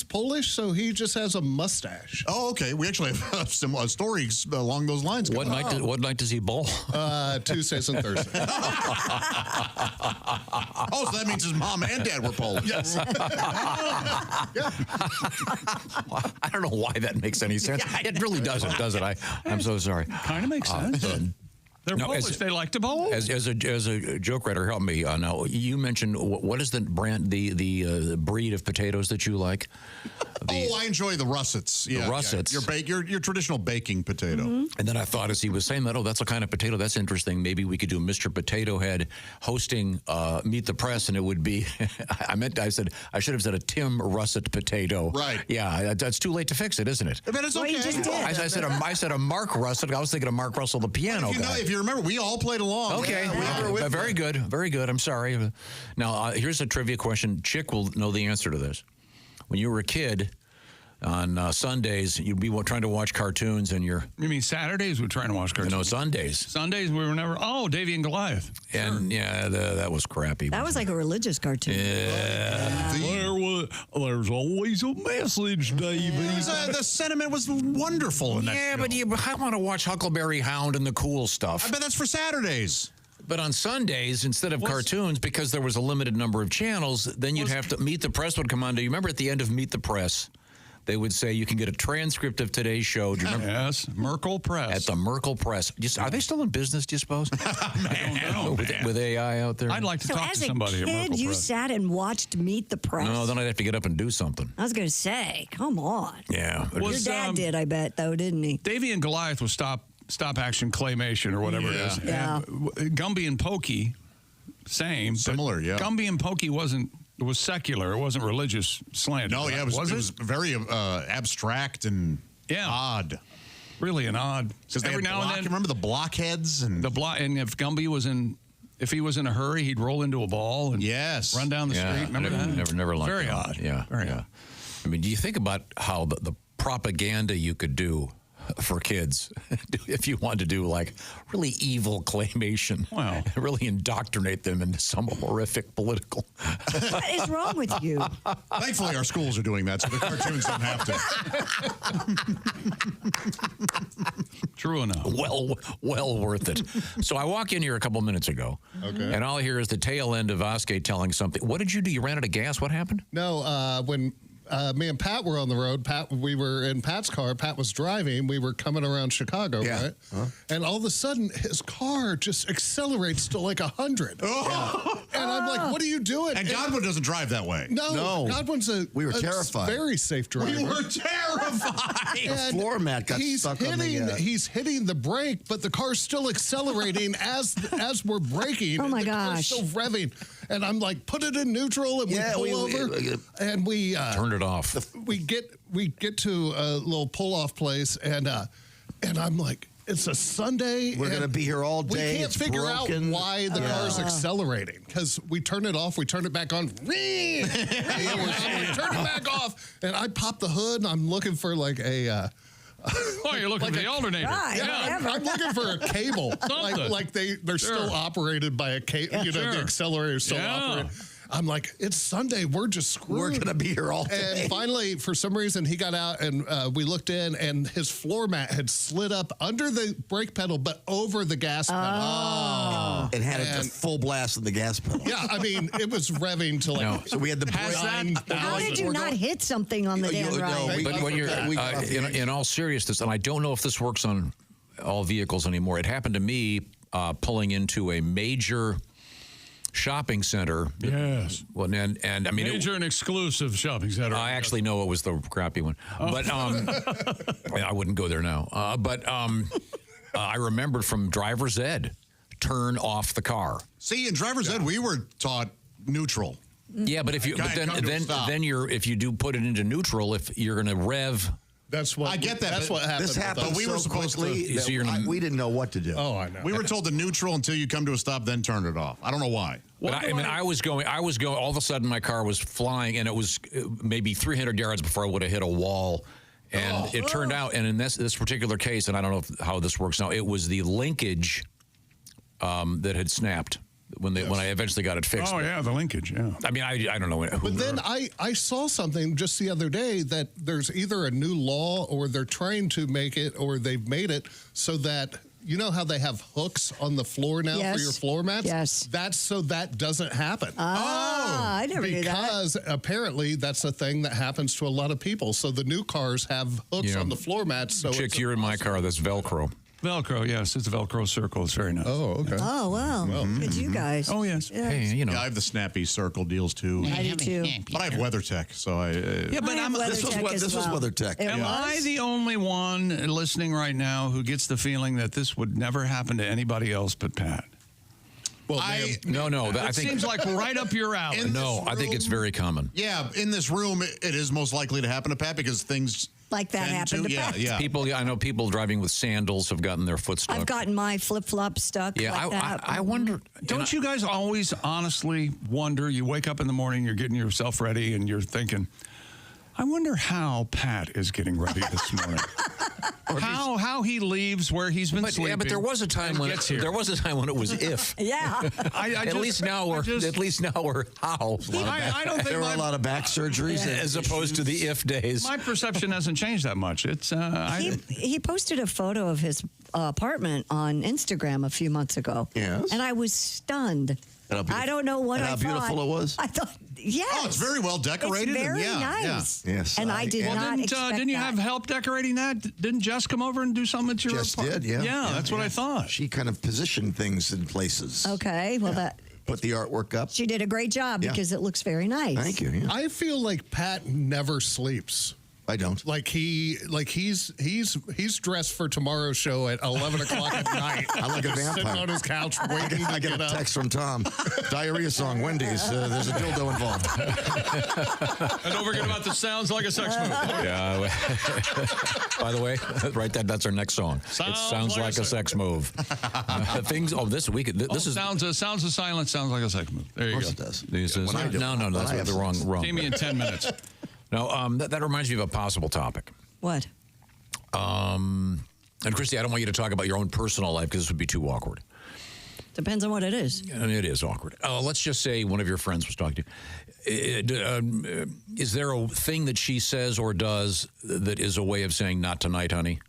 Polish, so he just has a mustache. Oh, okay. We actually have some stories along those lines. What night does he bowl? Tuesdays and Thursdays. Oh, so that means his mom and dad were Polish. Yes. I don't know why that makes any sense. It really doesn't, does it? I'm so sorry. Kind of makes sense. They're Polish. They like to bowl. As a joke writer, help me. Now, you mentioned what is the brand, the breed of potatoes that you like? I enjoy the russets. The russets. Your traditional baking potato. And then I thought, as he was saying that, that's a kind of potato. That's interesting. Maybe we could do Mr. Potato Head hosting Meet the Press, and it would be. I should have said a Tim Russet potato. Right. Yeah, that's too late to fix it, isn't it? But it's okay. You just did. I said a Mark Russet. I was thinking of Mark Russell, the piano guy. If you remember, we all played along. Okay, very good, very good. I'm sorry. Now, here's a trivia question. Chick will know the answer to this. When you were a kid, on Sundays, you'd be trying to watch cartoons, and You mean Saturdays? We're trying to watch cartoons. No, Sundays. Sundays, we were never. Oh, Davy and Goliath. And that was crappy. That was like a religious cartoon. Yeah. There's always a message, Davy. The sentiment was wonderful in that show. But I want to watch Huckleberry Hound and the cool stuff. I bet that's for Saturdays. But on Sundays, instead of cartoons, because there was a limited number of channels, then you'd have to Meet the Press would come on. Do you remember at the end of Meet the Press, they would say you can get a transcript of today's show? Do you remember? Yes, Merkel Press. At the Merkel Press. Are they still in business, do you suppose? With AI out there? I'd like to talk to somebody at Merkel Press. As a kid, you sat and watched Meet the Press? No, then I'd have to get up and do something. I was going to say, come on. Yeah. Your dad did, I bet, though, didn't he? Davy and Goliath was stop action claymation or whatever it is. Yeah. And Gumby and Pokey, same. Similar, yeah. Gumby and Pokey was secular. It wasn't religious slant. No, yeah, it was very abstract and odd. Really an odd. Because every now and then, remember the blockheads and and if Gumby was if he was in a hurry, he'd roll into a ball and run down the street. Remember that? Never liked very that. odd. Yeah, very odd. I mean, do you think about how the propaganda you could do for kids if you wanted to do like really evil claymation? Wow. Really indoctrinate them into some horrific political. What is wrong with you? Thankfully, our schools are doing that, so the cartoons don't have to. True enough. Well worth it. So I walk in here a couple minutes ago, and all I hear is the tail end of Oskay telling something. What did you do? You ran out of gas? What happened? No, when me and Pat were on the road, we were in Pat's car. Pat was driving. We were coming around Chicago, right? And all of a sudden, his car just accelerates to like 100. And I'm like, what are you doing? And Godwin doesn't drive that way. No. Godwin's we were terrified. Very safe driver. We were terrified. The floor mat got stuck on the... He's hitting the brake, but the car's still accelerating as we're braking. Oh, my the car's gosh. still revving. And I'm like, put it in neutral, and we pull over. And we... Turn it off. We get to a little pull-off place, and I'm like, it's a Sunday. We're going to be here all day. We can't it's figure broken. out why the car's accelerating, because we turn it off, we turn it back on, we turn it back off, and I pop the hood, and I'm looking for like a... Oh, you're looking for the alternator. Right, I'm looking for a cable. like they're still operated by a cable. The accelerator's still operated. I'm like, it's Sunday. We're just screwed. We're going to be here all day. And finally, for some reason, he got out and we looked in, and his floor mat had slid up under the brake pedal, but over the gas pedal. Oh. It had a full blast of the gas pedal. Yeah, I mean, it was revving to like. So we had the How did you not hit something on the damn ride? But when you're in all seriousness, and I don't know if this works on all vehicles anymore. It happened to me pulling into a major shopping center. Yes. Well, and I mean, major and exclusive shopping center. I actually know it was the crappy one, but I wouldn't go there now. But I remembered from driver's ed, turn off the car. See, in driver's ed, we were taught neutral. Yeah, but if you then if you do put it into neutral, if you're going to rev. That's what I get that. That's what happened. This happened but we were supposed to. We didn't know what to do. Oh, I know. We were told to neutral until you come to a stop, then turn it off. I don't know why. But I was going. All of a sudden, my car was flying, and it was maybe 300 yards before I would have hit a wall. And it turned out, and in this particular case, and I don't know how this works now, it was the linkage that had snapped when I eventually got it fixed. Oh, yeah, the linkage, yeah. I mean, I don't know. But then I saw something just the other day that there's either a new law or they're trying to make it or they've made it so that, you know how they have hooks on the floor now for your floor mats? Yes. That's so that doesn't happen. I never knew that. Because apparently that's a thing that happens to a lot of people. So the new cars have hooks on the floor mats. So Chick, you're in my car. That's Velcro. Velcro, yes. It's a Velcro circle. It's very nice. Oh, okay. Oh, wow. Look at you guys. Oh, yes. Hey, you know. Yeah, I have the snappy circle deals too. I do too. But I have WeatherTech, so I. Yeah, but This was WeatherTech. Am I the only one listening right now who gets the feeling that this would never happen to anybody else but Pat? Well, I think it seems like right up your alley. No, I think it's very common. Yeah, in this room, it is most likely to happen to Pat because things like that happened to Pat. Yeah. I know people driving with sandals have gotten their foot stuck. I've gotten my flip-flops stuck. Yeah, like that. I wonder. Don't you guys always honestly wonder? You wake up in the morning, you're getting yourself ready, and you're thinking, I wonder how Pat is getting ready this morning. how he leaves where he's been sleeping. Yeah, but there was a time when it was if. Yeah. At least now we're how. I don't think there were a lot of back surgeries as opposed to the if days. My perception hasn't changed that much. It's he posted a photo of his apartment on Instagram a few months ago. Yes. And I was stunned. I don't know what I thought. How beautiful it was? I thought, yes. Oh, it's very well decorated. It's very and nice. Yeah. Yes. And I did not expect didn't you have help decorating that? Didn't Jess come over and do something at your Jess apartment? did, yeah. Yeah, that's what I thought. She kind of positioned things in places. Okay, well that. Put the artwork up. She did a great job because it looks very nice. Thank you. Yeah. I feel like Pat never sleeps. I don't. He's dressed for tomorrow's show at 11 o'clock at night. I'm like a vampire. Sitting on his couch waiting I get a text from Tom. Diarrhea song, Wendy's. There's a dildo involved. And don't forget about the sounds like a sex movie. Yeah. By the way, that's our next song. It sounds like a sex move. This week. This is sounds of silence sounds like a sex move. There you go. Of course it does. No, that's the wrong. See me in 10 minutes. No, that reminds me of a possible topic. What? And Christy, I don't want you to talk about your own personal life because this would be too awkward. Depends on what it is. I mean, it is awkward. Let's just say one of your friends was talking to you. Is there a thing that she says or does that is a way of saying "not tonight, honey"?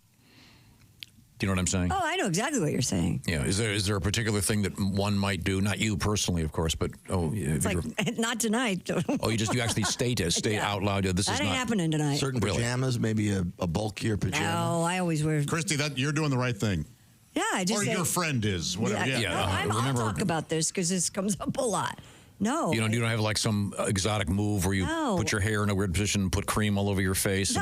Do you know what I'm saying? Oh, I know exactly what you're saying. Yeah. Is there a particular thing that one might do? Not you personally, of course, but it's like not tonight. you actually state out loud. This that is ain't not happening tonight. Certain pajamas, maybe a bulkier pajama. No, I always wear. Christy, you're doing the right thing. Yeah, I just. Or your friend is. Whatever. Yeah. I'll talk about this because this comes up a lot. No. You don't have like some exotic move where you put your hair in a weird position and put cream all over your face?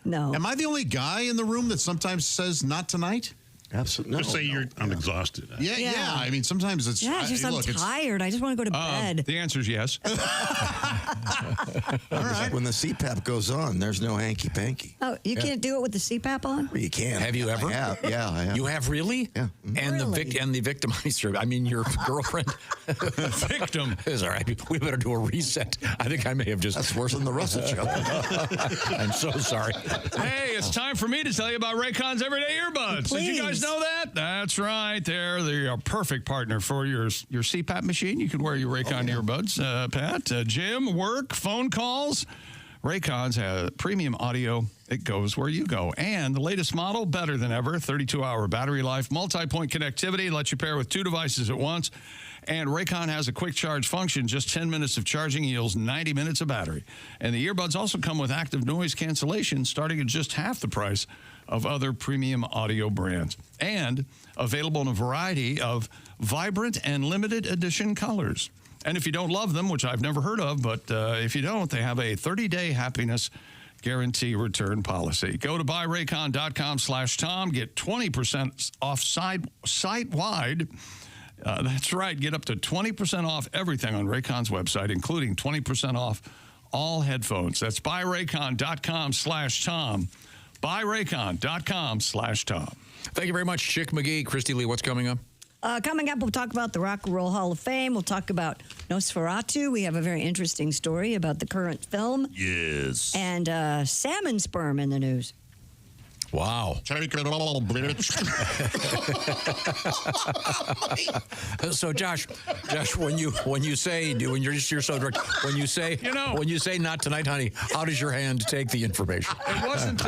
No. Am I the only guy in the room that sometimes says "not tonight"? Absolutely. Just say I'm exhausted. Yeah. I mean, sometimes it's. Yeah, I'm tired. I just want to go to bed. The answer is yes. All right. When the CPAP goes on, there's no hanky panky. Oh, you can't do it with the CPAP on? Well, you can. Have you ever? I have. Yeah, I have. You have really? Yeah. And the victimizer. I mean, your girlfriend. Victim. Is all right. We better do a reset. I think I may have just. That's worse than the Russell show. I'm so sorry. Hey, it's time for me to tell you about Raycon's Everyday Earbuds. Please. Did you guys know that? That's right. They're a perfect partner for your CPAP machine. You can wear your Raycon earbuds, Pat. Gym, work, phone calls. Raycon's has premium audio. It goes where you go. And the latest model, better than ever, 32-hour battery life, multi-point connectivity, lets you pair with 2 devices at once. And Raycon has a quick charge function. Just 10 minutes of charging yields 90 minutes of battery. And the earbuds also come with active noise cancellation, starting at just half the price of other premium audio brands, and available in a variety of vibrant and limited edition colors. And if you don't love them, which I've never heard of, but if you don't, they have a 30-day happiness guarantee return policy. Go to buyraycon.com/Tom. Get 20% off site-wide. That's right. Get up to 20% off everything on Raycon's website, including 20% off all headphones. That's buyraycon.com/Tom. buyraycon.com/Tom. Thank you very much, Chick McGee. Christy Lee, what's coming up? Coming up, we'll talk about the Rock and Roll Hall of Fame. We'll talk about Nosferatu. We have a very interesting story about the current film. Yes. And salmon sperm in the news. Wow. So Josh, when you're so direct, when you say not tonight, honey, how does your hand take the information? It wasn't.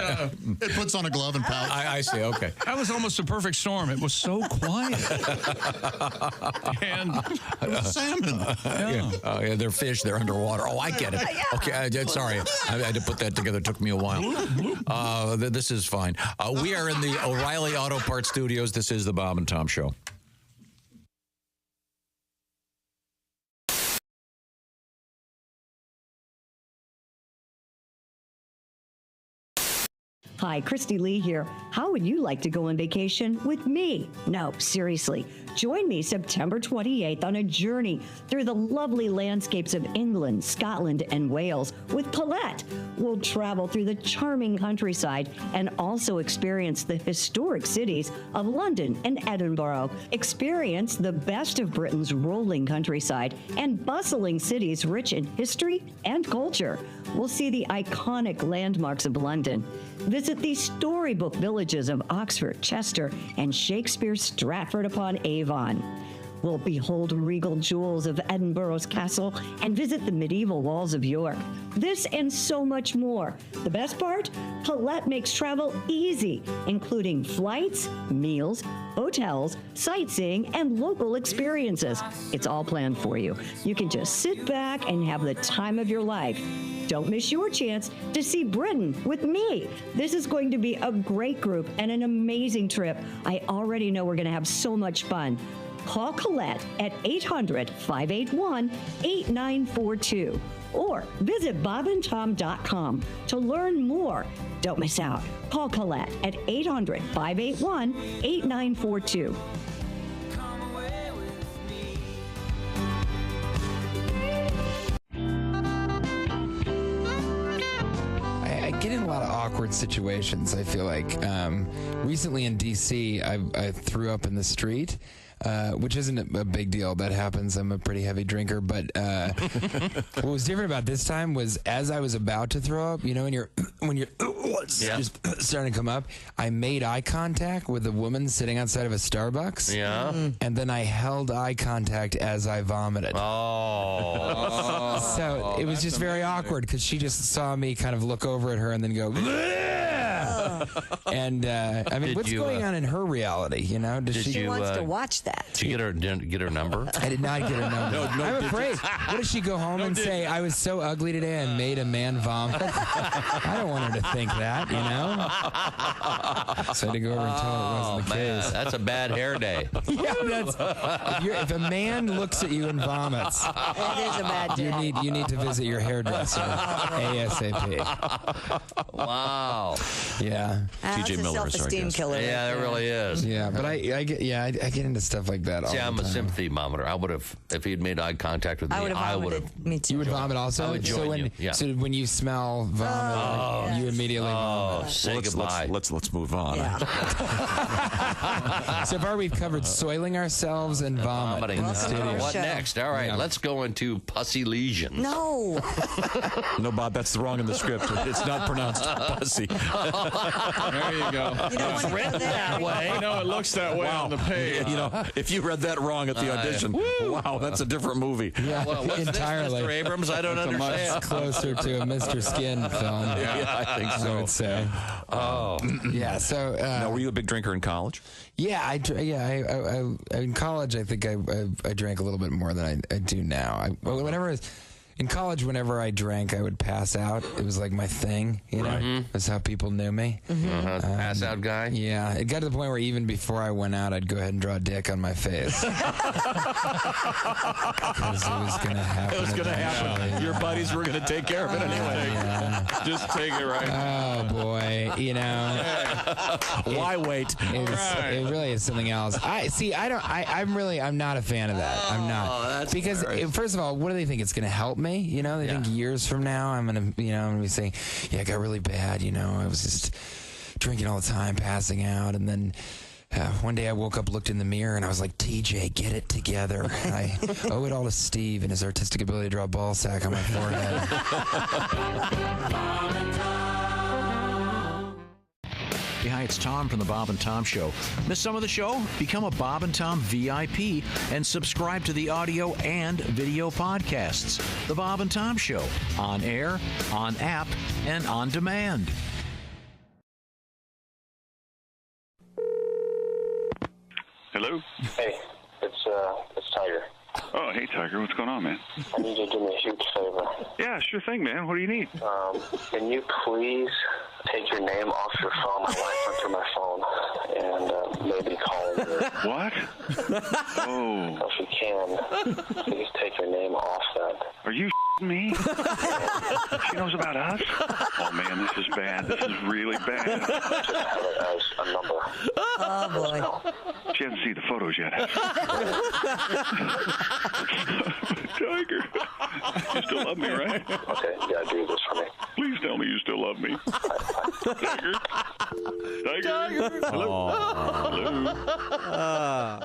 It puts on a glove and pouch. I see. Okay. That was almost a perfect storm. It was so quiet. And it was salmon. Yeah. Yeah, they're fish. They're underwater. Oh, I get it. Okay, sorry. I had to put that together. It took me a while. This is fine. We are in the O'Reilly Auto Parts Studios. This is the Bob and Tom Show. Hi, Christy Lee here. How would you like to go on vacation with me? No, seriously. Join me September 28th on a journey through the lovely landscapes of England, Scotland, and Wales with Colette. We'll travel through the charming countryside and also experience the historic cities of London and Edinburgh. Experience the best of Britain's rolling countryside and bustling cities rich in history and culture. We'll see the iconic landmarks of London. Visit the storybook villages of Oxford, Chester, and Shakespeare's Stratford-upon-Avon. We'll behold regal jewels of Edinburgh's castle and visit the medieval walls of York. This and so much more. The best part? Colette makes travel easy, including flights, meals, hotels, sightseeing, and local experiences. It's all planned for you. You can just sit back and have the time of your life. Don't miss your chance to see Britain with me. This is going to be a great group and an amazing trip. I already know we're going to have so much fun. Call Colette at 800-581-8942 or visit bobandtom.com to learn more. Don't miss out. Call Colette at 800-581-8942. I get in a lot of awkward situations, I feel like. Recently in D.C., I threw up in the street. Which isn't a big deal. That happens. I'm a pretty heavy drinker. But what was different about this time was as I was about to throw up, when you're just starting to come up, I made eye contact with a woman sitting outside of a Starbucks. Yeah. And then I held eye contact as I vomited. Oh. So it was just very awkward because she just saw me kind of look over at her and then go, and I mean, what's going on in her reality? Does she wants to watch that. Did you get her number? I did not get her number. I'm afraid. What if she go home and say, I was so ugly today I made a man vomit? I don't want her to think that, So I had to go over and tell her it wasn't the case. That's a bad hair day. Yeah, if a man looks at you and vomits, it is a bad day. You need to visit your hairdresser ASAP. Wow. Yeah. That's a self-esteem killer. Yeah, it really is. Yeah, but I get into stuff like that all the time. I'm a sympathy vomiter. I would have, if he'd made eye contact with me, I would have. Me too. You would vomit also? I would join you. Yeah. So when you smell vomit, you immediately vomit. Say goodbye. Let's move on. Yeah. So far we've covered soiling ourselves and vomiting in the studio. What next? All right, let's go into pussy lesions. No. No, Bob, that's wrong in the script. It's not pronounced pussy. There you go. It's written that way. I know it looks that way on the page. If you read that wrong at the audition, wow, that's a different movie. Yeah, well, what's entirely. This, Mr. Abrams? I don't understand. Much closer to a Mr. Skin film. Yeah, I think so. I would say. Oh, yeah. So, now, were you a big drinker in college? Yeah, I in college, I think I drank a little bit more than I do now. In college, whenever I drank, I would pass out. It was like my thing, That's how people knew me. Pass out guy? Yeah. It got to the point where even before I went out, I'd go ahead and draw a dick on my face. Because it was going to happen. It was going to happen. Yeah. Your buddies were going to take care of it anyway. Yeah. Just take it right. Oh, boy. Why wait? It really is something else. I'm not a fan of that. I'm not. Because, first of all, what do they think? It's going to help me? They think years from now I'm going to be saying, yeah, it got really bad. I was just drinking all the time, passing out. And then one day I woke up, looked in the mirror, and I was like, TJ, get it together. I owe it all to Steve and his artistic ability to draw a ball sack on my forehead. Hey, hi, it's Tom from the Bob and Tom Show. Miss some of the show? Become a Bob and Tom VIP and subscribe to the audio and video podcasts. The Bob and Tom Show, on air, on app, and on demand. Hello? Hey, it's Tiger. Oh, hey, Tiger. What's going on, man? I need you to do me a huge favor. Yeah, sure thing, man. What do you need? Can you please take your name off your phone? My wife went through my phone and maybe call her. What? Oh. If you can, please take your name off that. Are you me? She knows about us? Oh, man, this is bad. This is really bad. Just have it as a number. Oh, boy. She hasn't seen the photos yet. Tiger, you still love me, right? Okay, yeah, do this for me. Please tell me you still love me. Tiger? Tiger? Hello? Hello?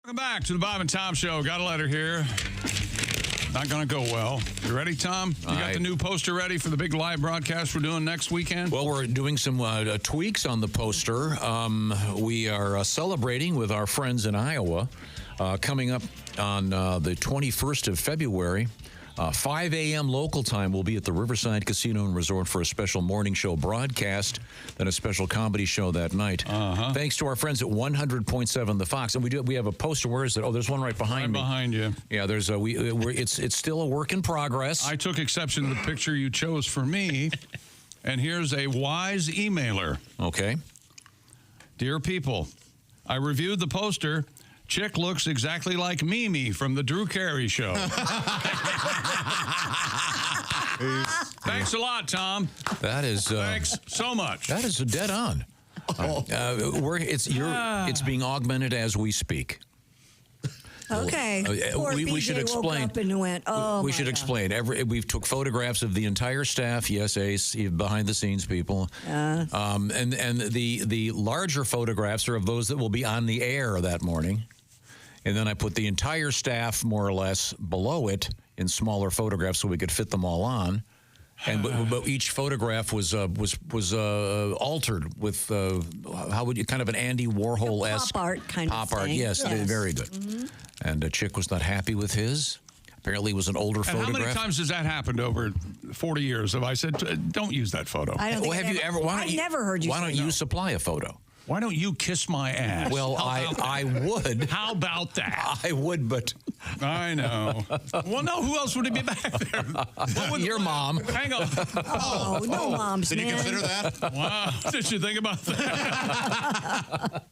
Welcome back to the Bob and Tom Show. Got a letter here. Not going to go well. You ready, Tom? You got the new poster ready for the big live broadcast we're doing next weekend? Well, we're doing some tweaks on the poster. We are celebrating with our friends in Iowa coming up on the 21st of February. 5 a.m. local time, we'll be at the Riverside Casino and Resort for a special morning show broadcast, then a special comedy show that night. Thanks to our friends at 100.7 The Fox. And we have a poster. Where is it? Oh, there's one right behind me. Behind you. Yeah, there's it's still a work in progress. I took exception to the picture you chose for me, and here's a wise emailer. Okay. Dear people, I reviewed the poster. Chick looks exactly like Mimi from the Drew Carey Show. Thanks a lot, Tom. That is. Thanks so much. That is dead on. It's being augmented as we speak. Okay. Poor We BJ should explain. Woke up and went, oh, we should explain. We took photographs of the entire staff. Yes, Ace, behind the scenes people. And the larger photographs are of those that will be on the air that morning. And then I put the entire staff more or less below it in smaller photographs so we could fit them all on. And but each photograph was altered with how would you kind of an Andy Warhol-esque pop art kind of thing. Yes, very good. And Chick was not happy with his. Apparently, it was an older photograph. How many times has that happened over 40 years? Have I said, don't use that photo? I don't think I never heard you. Why don't you supply a photo? Why don't you kiss my ass? Well, I would. How about that? I would, but I know. Well, no. Who else would it be back there? Your mom. Hang on. No moms. Did you consider that? Wow. Did you think about that?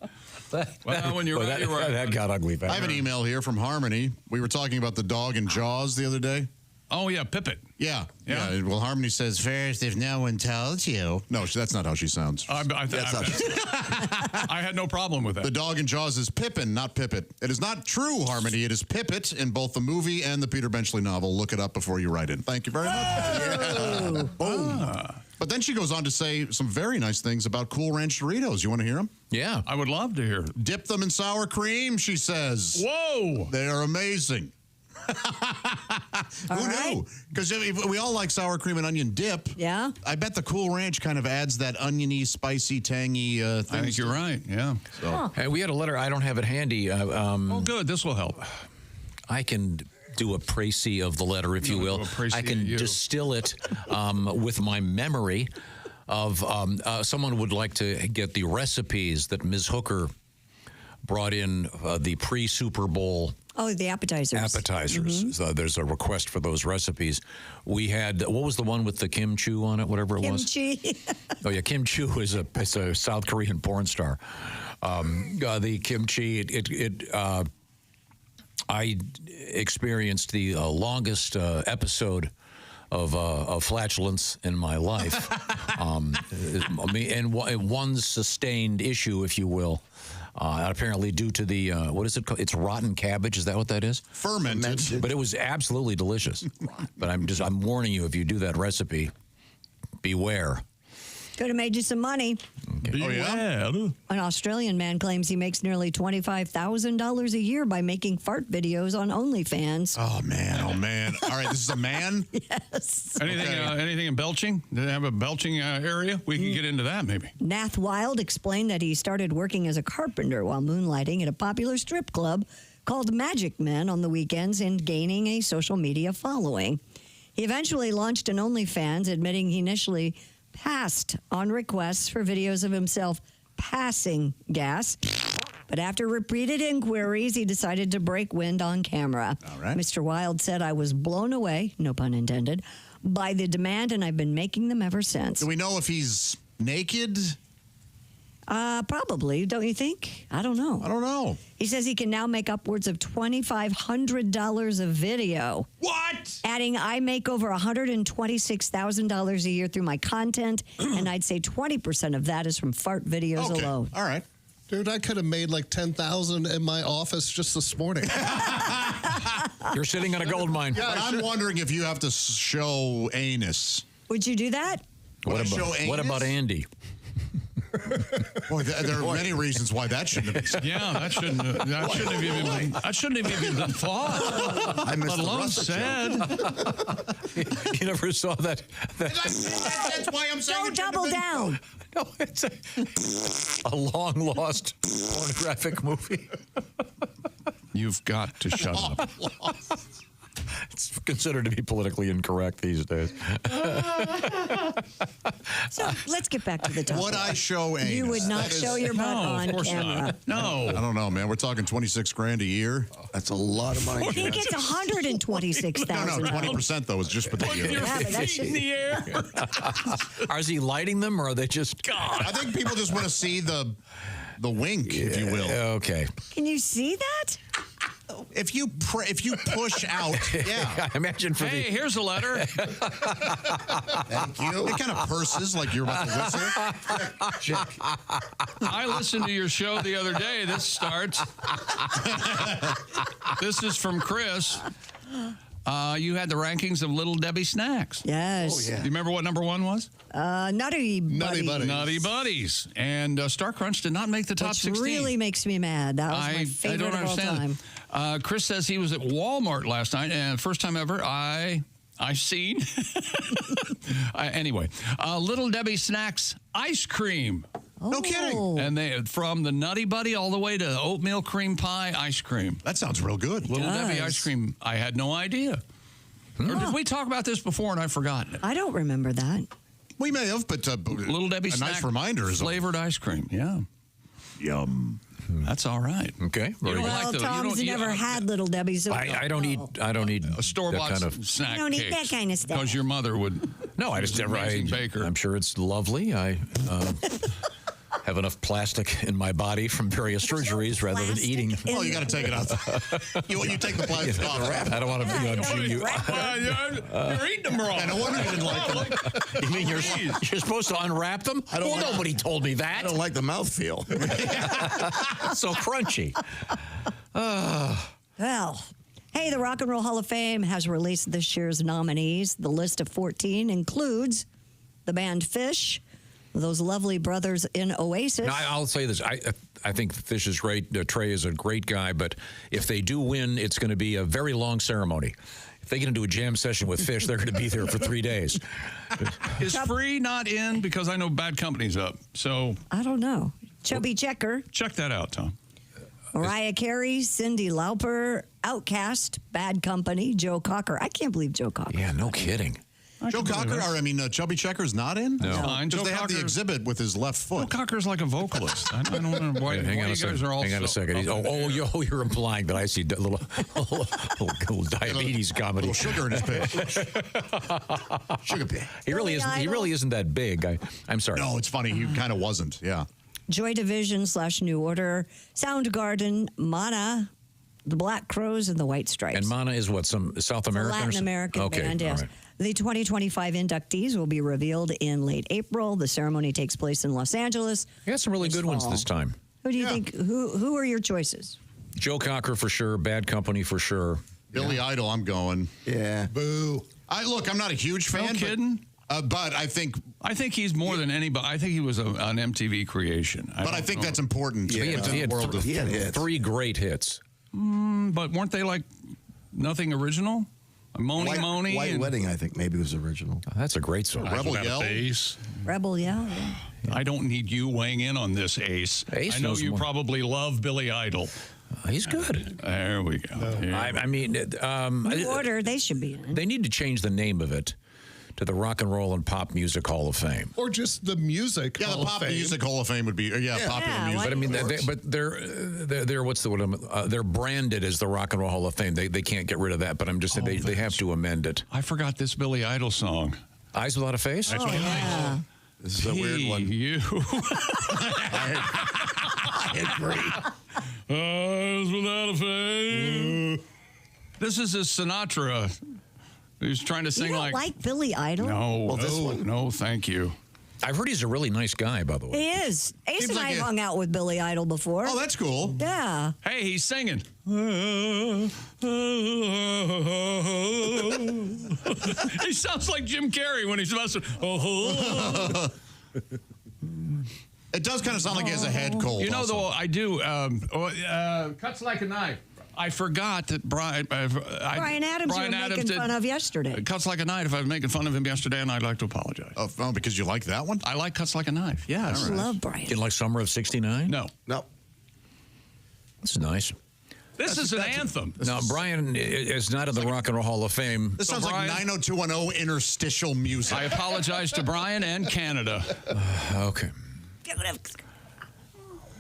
Well, when you're right, you're right. That got ugly fast. I have an email here from Harmony. We were talking about the dog in Jaws the other day. Oh, yeah, Pippet. Yeah. Well, Harmony says, first, if no one tells you. No, that's not how she sounds. I had no problem with that. The dog in Jaws is Pippin, not Pippet. It is not true, Harmony. It is Pippet in both the movie and the Peter Benchley novel. Look it up before you write in. Thank you very much. Yeah. Boom. But then she goes on to say some very nice things about Cool Ranch Doritos. You want to hear them? Yeah. I would love to hear. Dip them in sour cream, she says. Whoa. They are amazing. Who knew? Because we all like sour cream and onion dip. Yeah. I bet the Cool Ranch kind of adds that oniony, spicy, tangy thing. I think you're right. Yeah. So. Hey, we had a letter. I don't have it handy. Oh, good. This will help. I can do a précis of the letter, if you will. I can distill it with my memory of someone would like to get the recipes that Ms. Hooker brought in the pre-Super Bowl. Oh, the appetizers. So there's a request for those recipes. We had, what was the one with the Kim Chu on it, whatever it was? Kimchi. Oh, yeah, Kim Chu is a South Korean porn star. The kimchi, I experienced the longest episode of flatulence in my life, and one sustained issue, if you will. Apparently due to the, what is it called? It's rotten cabbage. Is that what that is? Fermented. But it was absolutely delicious. But I'm warning you, if you do that recipe, beware. Could have made you some money. Okay. Oh, yeah? An Australian man claims he makes nearly $25,000 a year by making fart videos on OnlyFans. Oh, man. Oh, man. All right, this is a man? Yes. Anything in belching? Do they have a belching area? We can get into that, maybe. Nath Wild explained that he started working as a carpenter while moonlighting at a popular strip club called Magic Men on the weekends and gaining a social media following. He eventually launched an OnlyFans, admitting he initially passed on requests for videos of himself passing gas. But after repeated inquiries, he decided to break wind on camera. All right. Mr. Wild said, "I was blown away, no pun intended, by the demand, and I've been making them ever since." Do we know if he's naked? Probably, don't you think? I don't know. I don't know. He says he can now make upwards of $2,500 a video. What? Adding, "I make over $126,000 a year through my content, and I'd say 20% of that is from fart videos alone." All right. Dude, I could have made like 10,000 in my office just this morning. You're sitting on a gold mine. Yeah, I'm wondering if you have to show anus. Would you do that? What about Andy? Boy, there are many reasons why that shouldn't have been. Yeah, that shouldn't have even been thought. I missed let alone the said. You never saw that. That's why I'm saying Don't double down. No, it's a long-lost pornographic movie. You've got to shut up. It's considered to be politically incorrect these days. So let's get back to the topic. Would I show anus? You would not show your butt on of course camera. not. No. I don't know, man. We're talking $26,000 a year. That's a lot of money. He gets $126,000. No, 20% though is just for the year. Your Yeah, but that feet should in the air. Is he lighting them, or are they just? God. I think people just want to see the wink, if you will. Okay. Can you see that? If you push out, yeah. I imagine for Hey, here's a letter. Thank you. It kind of purses like you're about to whistle. I listened to your show the other day. This starts. This is from Chris. You had the rankings of Little Debbie snacks. Yes. Oh, yeah. Do you remember what number one was? Nutty Buddies. Nutty Buddies. And Star Crunch did not make the top Which 16. really makes me mad. That was my favorite I don't of all understand. time. Chris says he was at Walmart last night, and first time ever I seen. Anyway, Little Debbie Snacks ice cream. No kidding. And they from the Nutty Buddy all the way to oatmeal cream pie ice cream. That sounds real good. Little Debbie ice cream. I had no idea. Or did we talk about this before and I've forgotten it? I don't remember that. We may have, but Little Debbie a snack nice reminder is flavored ice cream. Yeah. Yum. That's all right. Okay. You don't Well, like the- you Tom's don't- never had Little Debbie's. So I don't eat a store-bought that kind of snack. You don't eat that kind of stuff. Because your mother would. No, I just never. Amazing baker. I'm sure it's lovely. I have enough plastic in my body from various surgeries rather than eating. Well, you got to take it out. You take the plastic off. I don't want to chew you. You're eating them wrong. No wonder you didn't like them. You mean you're supposed to unwrap them? Nobody told me that. I don't like the mouthfeel. So crunchy. Well, hey, the Rock and Roll Hall of Fame has released this year's nominees. The list of 14 includes the band Fish, those lovely brothers in Oasis. Now, I'll say this. I think Fish is great. Trey is a great guy, but if they do win, it's going to be a very long ceremony. If they get into a jam session with Fish, they're going to be there for 3 days. Is Free not in? Because I know Bad Company's up. So I don't know. Chubby Checker, check that out, Tom. Mariah Carey, Cyndi Lauper, Outkast, Bad Company, Joe Cocker. I can't believe Joe Cocker. Yeah, no kidding. Joe Cocker, Chubby Checker's not in? No. Fine. Because Joe they have the Cocker- exhibit with his left Joe foot. Cocker's like a vocalist. I don't know why, Hang why on you a second. guys are all Hang on a so- second. You're implying that I see a little diabetes comedy. A little sugar in his piss. Sugar piss. He really isn't. He really isn't that big. I'm sorry. No, it's funny. He kind of wasn't. Yeah. Joy Division / New Order, Soundgarden, Mana, the Black Crowes, and the White Stripes. And Mana is what, some South American? Latin American band, yes. all right. The 2025 inductees will be revealed in late April. The ceremony takes place in Los Angeles. You got some really good ones this time. Who do you think? Who are your choices? Joe Cocker for sure. Bad Company for sure. Billy Idol, I'm going. Yeah. Boo. I'm not a huge fan. No kidding. But I think he's more than anybody. I think he was an MTV creation. I think that's important. He had three great hits. But weren't they like nothing original? Money. White and Wedding, I think, maybe was original. Oh, that's a great song. Rebel Yell. Rebel Yell. I don't need you weighing in on this, Ace. Ace I know knows you more. probably love Billy Idol. He's good. There we go. I mean, New Order, they should be in. They need to change the name of it to the Rock and Roll and Pop Music Hall of Fame. Or just the Music Yeah, Hall the Pop of Fame. Music Hall of Fame would be, popular music. But I mean, they're what's the word? They're branded as the Rock and Roll Hall of Fame. They can't get rid of that. But I'm just saying they have to amend it. I forgot this Billy Idol song. Eyes Without a Face. That's what This is a weird one. You. I agree. Eyes Without a Face. This is his Sinatra. He's trying to sing You don't like Billy Idol? No, thank you. I've heard he's a really nice guy, by the way. He is. Ace Seems and like I hung out with Billy Idol before. Oh, that's cool. Yeah. Hey, he's singing. He sounds like Jim Carrey when he's messing. It does kind of sound like he has a head cold. You know, also. though, I do. Cuts like a knife. I forgot that Brian Adams you were making fun of yesterday. Cuts like a knife. I was making fun of him yesterday, and I'd like to apologize. Oh, because you like that one? I like Cuts Like a Knife. Yes. I love Brian. You like Summer of '69? No. This is nice. This is an anthem. Now, Brian is not in the Rock and Roll Hall of Fame. This sounds like 90210 interstitial music. I apologize to Brian and Canada. Okay.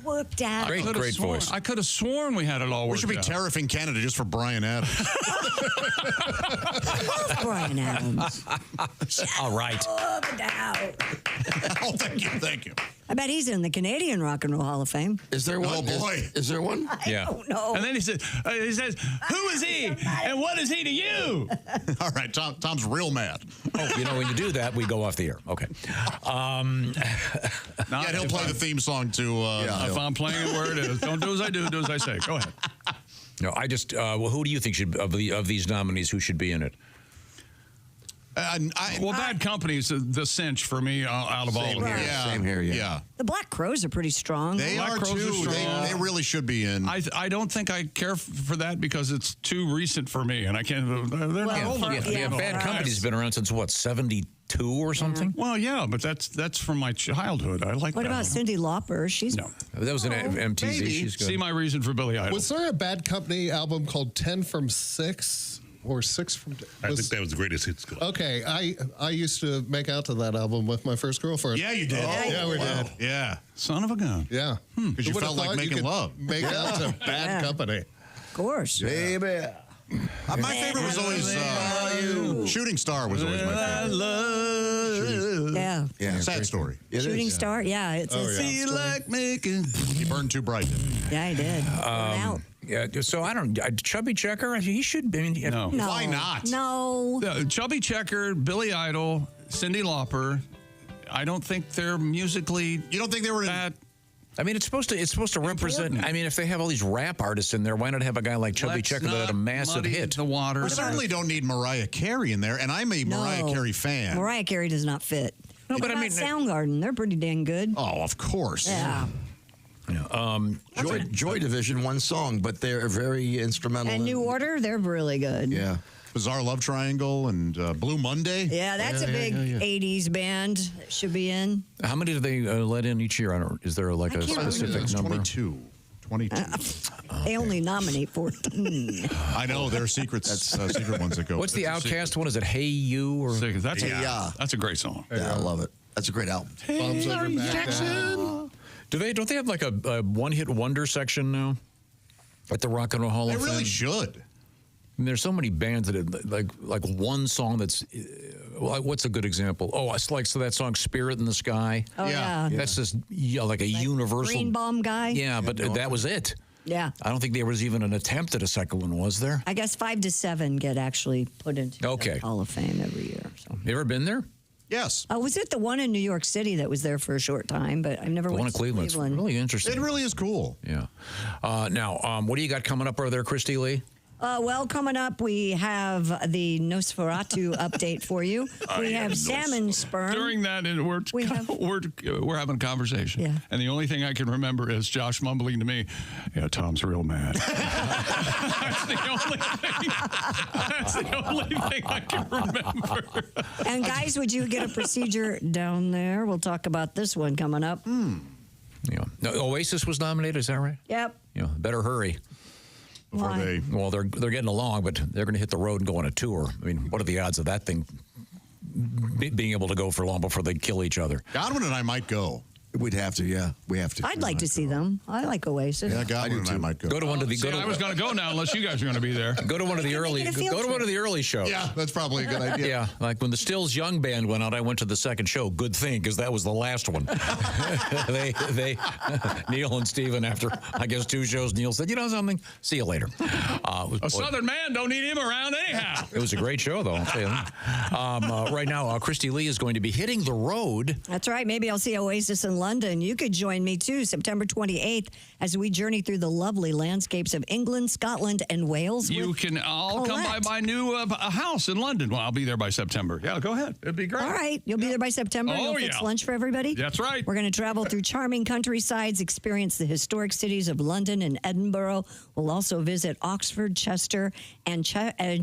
Worked out. Great voice. I could have sworn we had it all worked out. We should be tariffing Canada just for Brian Adams. Brian Adams. All right. Oh, thank you. I bet he's in the Canadian Rock and Roll Hall of Fame. Is there one? Oh, boy. Is there one? Yeah. I don't know. And then he says, who is he? And what is he to you? All right, Tom's real mad. Oh, you know, when you do that, we go off the air. Okay. Yeah, he'll play the theme song to... If I'm playing it where it is, don't do as I do as I say. Go ahead. No, I just, who do you think should, of these nominees, who should be in it? Bad Company is the cinch for me out of all of them. Same here, yeah. The Black Crows are pretty strong. They Black are Crows too. are strong. They really should be in. I don't think I care for that because it's too recent for me, and I can't. They're not old enough. Bad Company's been around since what, 72 or something? Well, yeah, but that's from my childhood. I like. What about Cyndi Lauper? She's no. That was an MTV. Maybe. She's good. See my reason for Billy Idol. Was there a Bad Company album called 10 from 6? Or 6 from... I think that was the greatest hits. Okay, I used to make out to that album with my first girlfriend. Yeah, you did. Yeah, we did. Yeah. Son of a gun. Yeah. Because you felt like making love. Make out to Bad Company. Of course. Baby. My favorite was always Shooting Star was always my favorite. Yeah. Sad story. Shooting Star? Yeah. It's a sad Feel story. like making. He burned too bright. Yeah, he did. Burn out. Yeah, so I don't. Chubby Checker, he should be. No. Why not? No. Chubby Checker, Billy Idol, Cyndi Lauper. I don't think they're musically. You don't think they were that? I mean, it's supposed to represent. I mean, if they have all these rap artists in there, why not have a guy like Chubby Checker that had a massive hit? The water. We certainly don't need Mariah Carey in there, and I'm a Mariah Carey fan. Mariah Carey does not fit. No, but What I mean, about Soundgarden? They're pretty dang good. Oh, of course. Yeah. Joy Division, one song, but they're very instrumental. And New Order, they're really good. Yeah. Bizarre Love Triangle and Blue Monday. Yeah, that's a big 80s band that should be in. How many do they let in each year? Is there like a specific number? 22. They only nominate 14. I know, there are secret ones that go. What's the Outcast one? Is it Hey You? Or That's That's a great song. Yeah, I love it. That's a great album. Bombs over Baghdad. Don't they have like a one-hit wonder section now at the Rock and Roll Hall of Fame? They really should. I mean, there's so many bands that have, like one song that's. What's a good example? Oh, it's like that song "Spirit in the Sky." Oh yeah. That's just like a universal. Green Bomb guy. Yeah, but that was it. Yeah. I don't think there was even an attempt at a second one, was there? I guess 5 to 7 get actually put into Okay. the Hall of Fame every year. So. You ever been there? Yes. Was it the one in New York City that was there for a short time? But I've never The went one in to Cleveland. It's really interesting. It really is cool. Yeah. Now, what do you got coming up over there, Christy Lee? Well, coming up, we have the Nosferatu update for you. We have salmon sperm. During that, we're having a conversation. Yeah. And the only thing I can remember is Josh mumbling to me, "Yeah, Tom's real mad." That's the only thing I can remember. And guys, would you get a procedure down there? We'll talk about this one coming up. Yeah. No, Oasis was nominated, is that right? Yep. Yeah. Better hurry. Why? Well, they're getting along, but they're going to hit the road and go on a tour. I mean, what are the odds of that thing being able to go for long before they kill each other? Godwin and I might go. We'd have to, yeah. We have to. I'd like to see them. I like Oasis. Yeah, Godwin and I might go. Go to one of the. I was going to go now, unless you guys are going to be there. Go to one of the early. it a field Go to one trip. of the early shows. Yeah, that's probably a good idea. Yeah, like when the Stills Young Band went out, I went to the second show. Good thing, because that was the last one. they Neil and Steven, after I guess 2 shows, Neil said, "You know something? See you later." A Southern man don't need him around anyhow. It was a great show, though. I'll tell you that. Right now, Christy Lee is going to be hitting the road. That's right. Maybe I'll see Oasis in London. You could join me too, September 28th, as we journey through the lovely landscapes of England, Scotland, and Wales. You can all come by my new house in London. Well, I'll be there by September. Yeah, go ahead. It'd be great. All right. You'll be there by September. Oh, You'll fix yeah. lunch for everybody. That's right. We're going to travel through charming countrysides, experience the historic cities of London and Edinburgh. We'll also visit Oxford, Chester, and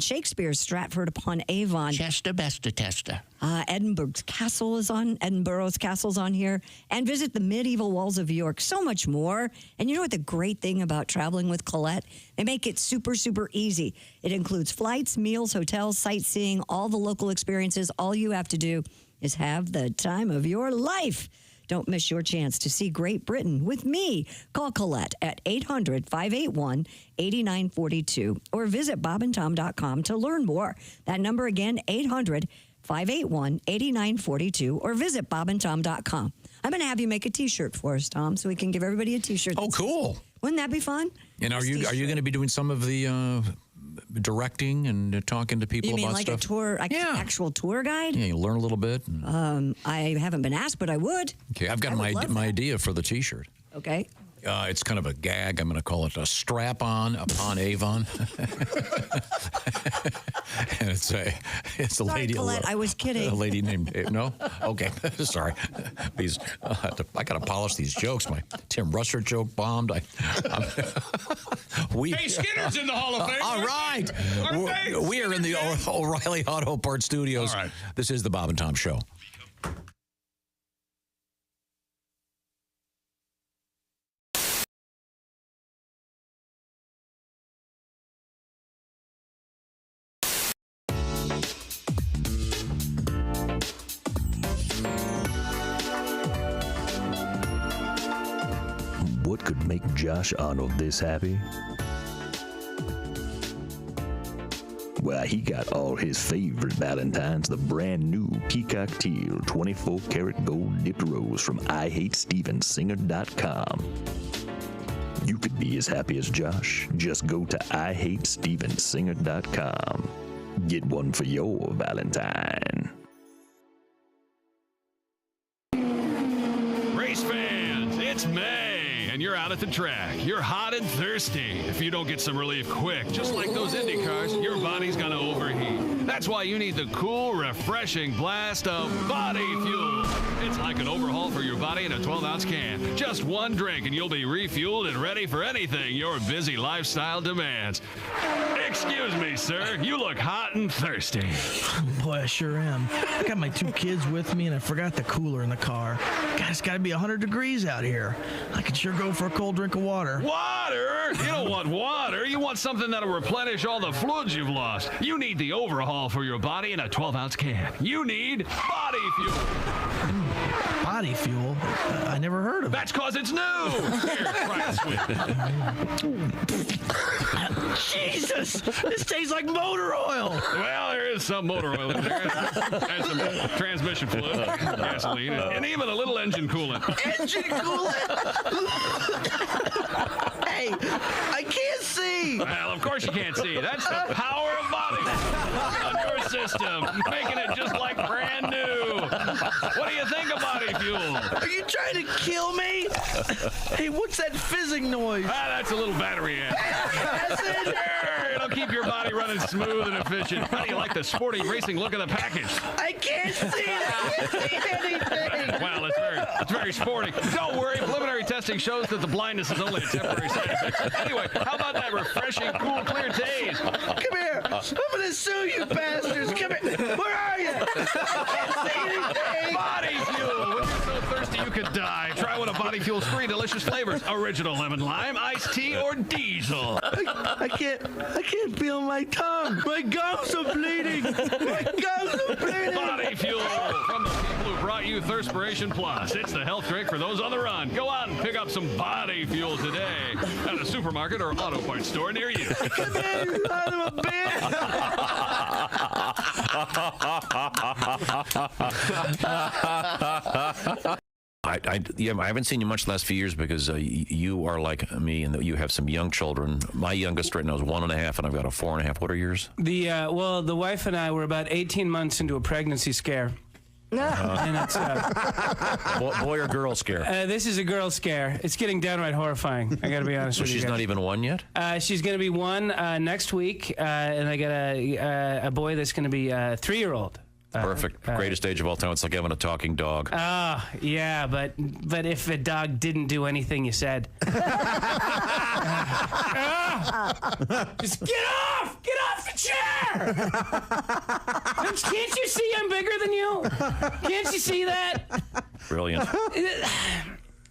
Shakespeare's Stratford-upon-Avon. Chester, bester, tester. Edinburgh's castle is on. Edinburgh's castle's on here. And visit the medieval walls of York. So much more. And you know what the great thing about traveling with Colette? They make it super, super easy. It includes flights, meals, hotels, sightseeing, all the local experiences. All you have to do is have the time of your life. Don't miss your chance to see Great Britain with me. Call Colette at 800-581-8942 or visit bobandtom.com to learn more. That number again, 800-581-8942 or visit bobandtom.com. I'm going to have you make a T-shirt for us, Tom, so we can give everybody a T-shirt. Oh, cool. Wouldn't that be fun? And are you going to be doing some of the directing and talking to people You mean about like stuff? a tour, actual tour guide? Yeah, you learn a little bit. I haven't been asked, but I would. Okay, I've got my idea for the T-shirt. Okay. It's kind of a gag. I'm going to call it a strap-on upon Avon. And it's a Sorry, lady. Colette, I was kidding. A lady named no. Okay, sorry. These I got to polish these jokes. My Tim Russert joke bombed. Hey, Skynyrd's in the Hall of Fame. All right, we are in the O'Reilly Auto Parts Studios. All right. This is the Bob and Tom Show. What could make Josh Arnold this happy? Well, he got all his favorite Valentines, the brand new Peacock Teal 24 karat gold dipped rose from IHateStevenSinger.com. You could be as happy as Josh. Just go to IHateStevenSinger.com. Get one for your Valentine. Race fans, it's May, and you're out at the track. You're hot and thirsty. If you don't get some relief quick, just like those Indy cars, your body's going to overheat. That's why you need the cool, refreshing blast of body fuel. It's like an overhaul for your body in a 12-ounce can. Just one drink, and you'll be refueled and ready for anything your busy lifestyle demands. Excuse me, sir. You look hot and thirsty. Boy, I sure am. I got my 2 kids with me, and I forgot the cooler in the car. God, it's got to be 100 degrees out here. I could sure go for a cold drink of water. Water? You don't want water. You want something that'll replenish all the fluids you've lost. You need the overhaul for your body in a 12-ounce can. You need body fuel. Body fuel? I never heard of it. That's because it's new. Here, try this one. Jesus! This tastes like motor oil. Well, there is some motor oil in there. And some transmission fluid, gasoline, and even a little engine coolant. Engine coolant? Hey, Well, of course you can't see. That's the power of body on your system, making it just like brand new. What do you think of body fuel? Are you trying to kill me? Hey, what's that fizzing noise? That's a little battery amp. Sure, it'll keep your body running smooth and efficient. How do you like the sporty racing look of the package? I can't see it. I can't see anything. Well, it's very sporty. Don't worry, preliminary testing shows that the blindness is only a temporary side effect. Anyway, how about that refreshing, cool, clear taste? Come here. I'm going to sue you bastards. Come here. Where are you? I can't see anything. Body fuel. When you're so thirsty you could die, try one of Body Fuel's 3 delicious flavors: original lemon lime, iced tea, or diesel. I can't feel my tongue. My gums are bleeding. My gums are bleeding. Body Fuel from the people who brought you Thirspiration Plus. It's the health drink for those on the run. Go out and pick up some Body Fuel today at a supermarket or auto parts store near you. Come here, you son of a bitch. I haven't seen you much the last few years because you are like me and you have some young children. My youngest right now is 1.5, and I've got a 4.5. What are yours? Well, the wife and I were about 18 months into a pregnancy scare. And it's boy or girl scare? This is a girl scare. It's getting downright horrifying. I got to be honest with you. So she's not even 1 yet? She's going to be 1 next week, and I got a boy that's going to be a 3-year-old. Perfect. Greatest age of all time. It's like having a talking dog. Yeah, but if the dog didn't do anything you said. Just get off! Get off the chair! Can't you see I'm bigger than you? Can't you see that? Brilliant.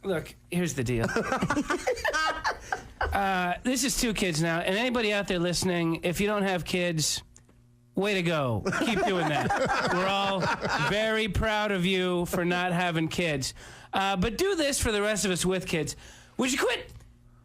Look, here's the deal. This is 2 kids now, and anybody out there listening, if you don't have kids, way to go. Keep doing that. We're all very proud of you for not having kids. But do this for the rest of us with kids. Would you quit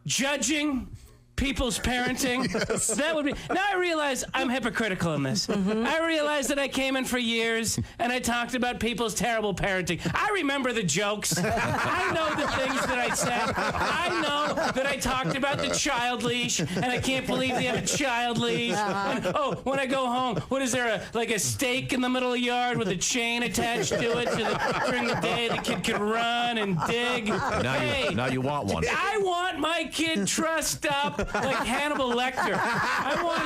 judging people's parenting? That would be. Now I realize I'm hypocritical in this. I realize that I came in for years and I talked about people's terrible parenting. I remember the jokes. I know the things that I said. I know that I talked about the child leash, and I can't believe they have a child leash. And, when I go home, what is there, a stake in the middle of the yard with a chain attached to it during the day the kid can run and dig? Now you want one. I want my kid trussed up like Hannibal Lecter. I want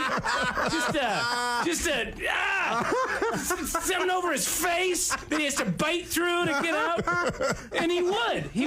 something over his face that he has to bite through to get out. And he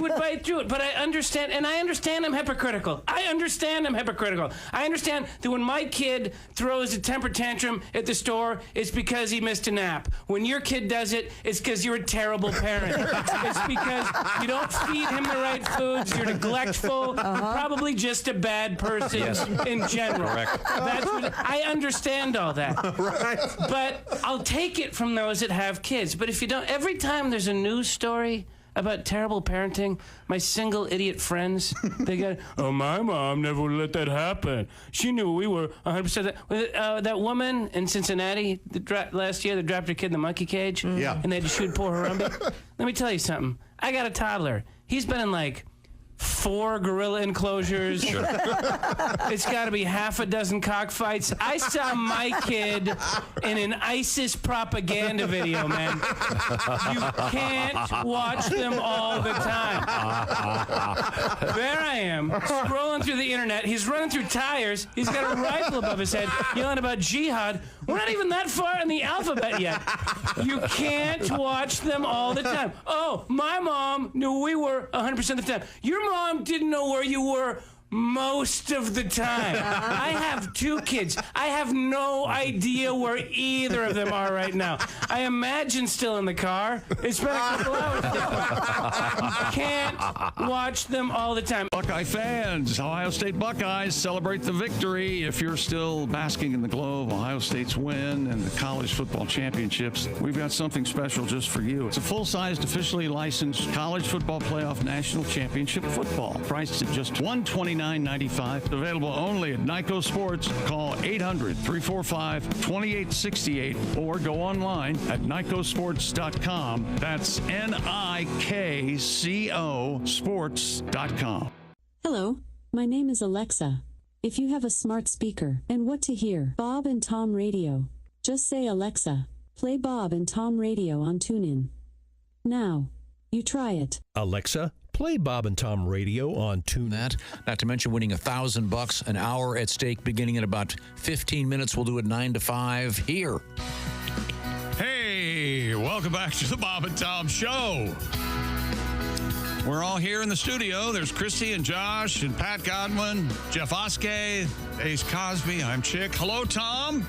would bite through it. But I understand I'm hypocritical. I understand that when my kid throws a temper tantrum at the store, it's because he missed a nap. When your kid does it, it's because you're a terrible parent. It's because you don't feed him the right foods, you're neglectful, probably just a bad person. In general. Correct. I understand all that. Right. But I'll take it from those that have kids. But if you don't, every time there's a news story about terrible parenting, my single idiot friends, they go, my mom never would let that happen. She knew we were 100%. That woman in Cincinnati last year that dropped her kid in the monkey cage, and they had to shoot poor Harambe. Let me tell you something. I got a toddler. He's been in 4 gorilla enclosures. Sure. It's got to be half a dozen cockfights. I saw my kid in an ISIS propaganda video, man. You can't watch them all the time. There I am, scrolling through the internet. He's running through tires. He's got a rifle above his head, yelling about jihad. We're not even that far in the alphabet yet. You can't watch them all the time. My mom knew we were 100% of the time. Your mom didn't know where you were most of the time. I have 2 kids. I have no idea where either of them are right now. I imagine still in the car. It's been a couple hours. You can't watch them all the time. Buckeye fans, Ohio State Buckeyes celebrate the victory. If you're still basking in the glow of Ohio State's win and the college football championships, we've got something special just for you. It's a full-sized, officially licensed college football playoff national championship football, priced at just $129.95. Available only at Nyco Sports. Call 800-345-2868 or go online at nycosports.com. That's NIKCO sports.com. Hello, my name is Alexa. If you have a smart speaker and what to hear, Bob and Tom Radio. Just say, Alexa, play Bob and Tom Radio on TuneIn. Now, you try it. Alexa, play Bob and Tom Radio on TuneIn. Not to mention winning $1,000 an hour at stake beginning in about 15 minutes. We'll do it 9 to 5 here. Hey, welcome back to the Bob and Tom Show. We're all here in the studio. There's Christy and Josh and Pat Godwin, Jeff Oskay, Ace Cosby. I'm Chick. Hello, Tom.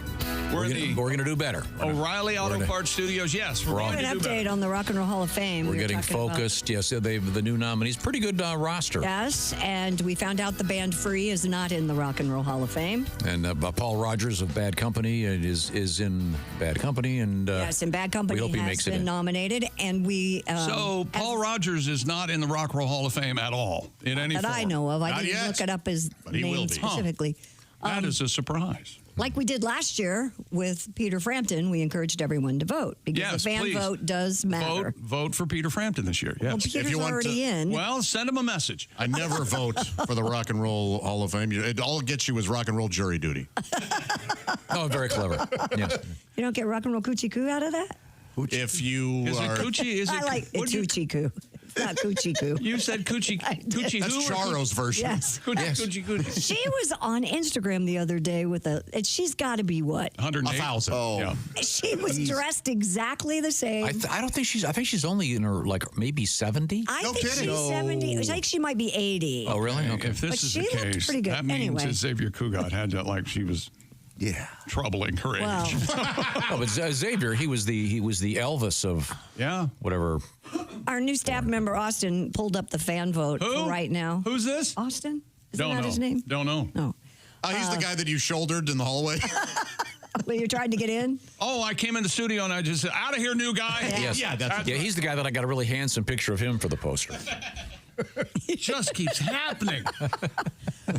We're going to do better. O'Reilly Auto Parts Studios. Yes, we're going to do an better. update on the Rock and Roll Hall of Fame. We're getting focused. Yes, they've the new nominees. Pretty good roster. Yes, and we found out the band Free is not in the Rock and Roll Hall of Fame. And Paul Rogers of Bad Company is in Bad Company. And yes, and Bad Company we hope he has makes it been in. nominated. And we So Paul Rogers is not in the Rock and Roll Hall of Fame at all in any that form. I know of. I Not didn't yet. look it up his But he will name be. specifically. That is a surprise. Like we did last year with Peter Frampton, we encouraged everyone to vote because Yes, the fan please. vote does matter. Vote for Peter Frampton this year. Yes. Well, Peter's already in. Well, send him a message. I never vote for the Rock and Roll Hall of Fame. All it gets you is rock and roll jury duty. Oh, very clever. Yes. You don't get rock and roll coochie coo out of that? If you Is it are... coochie? Is it I like it's coochie coo. It's not coochie coo. You said coochie coochie That's who? Charo's version. Yes. Coochie coochie. She was on Instagram the other day with and she's got to be what? 108. 1,000. Oh. Yeah. She was dressed exactly the same. I don't think she's. I think she's only in her maybe 70. I think she's 70. I think she might be 80. Oh, really? Okay. If this But is she the looked case, pretty good. that means Anyway. that Xavier Cugat had to she was troubling her age. Wow. Oh, but Xavier, he was the Elvis of whatever. Our new staff member, Austin, pulled up the fan vote Who? for right now. Who's this? Austin? Isn't Don't that know. his name? Don't know. No. He's the guy that you shouldered in the hallway. Well, you're trying to get in? Oh, I came in the studio and I just said, out of here, new guy. Yes. Yeah, he's the guy that I got a really handsome picture of him for the poster. It just keeps happening.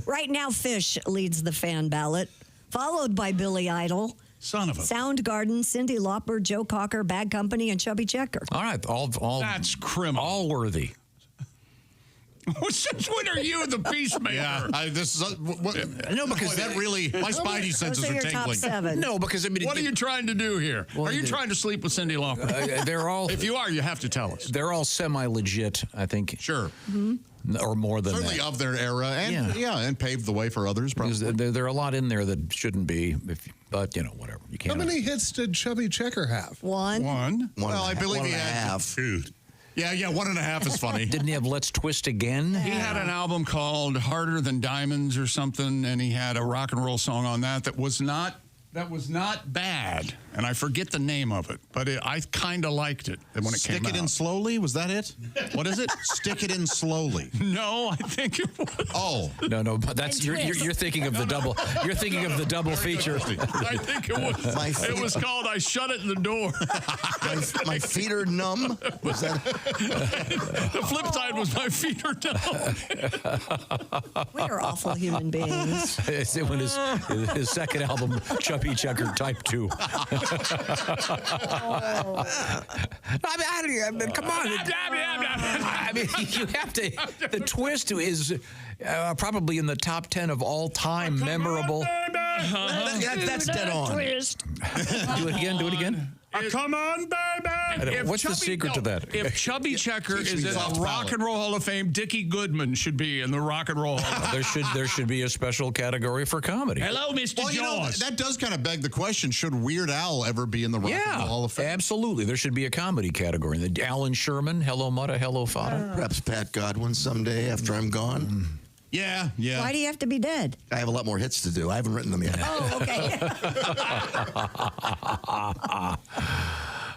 Right now, Fish leads the fan ballot, followed by Billy Idol, Son of a... Soundgarden, Cyndi Lauper, Joe Cocker, Bad Company, and Chubby Checker. All right, all That's criminal. all worthy. Since when are you the peacemaker? Yeah, this is No, because that really my spidey senses Those are are your top tingling. 7. No, because I mean, What are you trying to do here? Are you trying to sleep with Cyndi Lauper? They're all. If you are, you have to tell us. They're all semi-legit, I think. Sure. Or more than Certainly that. of their era, and and paved the way for others. Because Probably. there are a lot in there that shouldn't be, but whatever. You How can't. many hits did Chubby Checker have? One. Well, I believe he had. Yeah, 1.5 is funny. Didn't he have Let's Twist Again? He had an album called Harder Than Diamonds or something, and he had a rock and roll song on that was not bad, and I forget the name of it, but I kind of liked it when it came out. Stick it in slowly. Was that it? What is it? Stick it in slowly. No, I think it was. Oh no, but that's you're thinking of the double. You're thinking of the double feature. I think it was. It was called "I Shut It in the Door." My feet are numb. Was that? The flip side was my feet are numb. We are awful human beings. It's when his second album, Chubby Checker Type 2. I mean, come on. I mean, you have to. The twist is probably in the top 10 of all time memorable. That's dead on. Twist. Do it again. Come on, baby. What's the secret to that? If Chubby Checker is in the Rock and Roll Hall of Fame, Dickie Goodman should be in the Rock and Roll Hall of Fame. There should be a special category for comedy. Hello, Mr. Well, Jaws. that does kind of beg the question: should Weird Al ever be in the Rock and Roll Hall of Fame? Absolutely. There should be a comedy category. The Alan Sherman, Hello Mutta, Hello Fada. Perhaps Pat Godwin someday after I'm gone. Yeah. Why do you have to be dead? I have a lot more hits to do. I haven't written them yet. Oh, okay.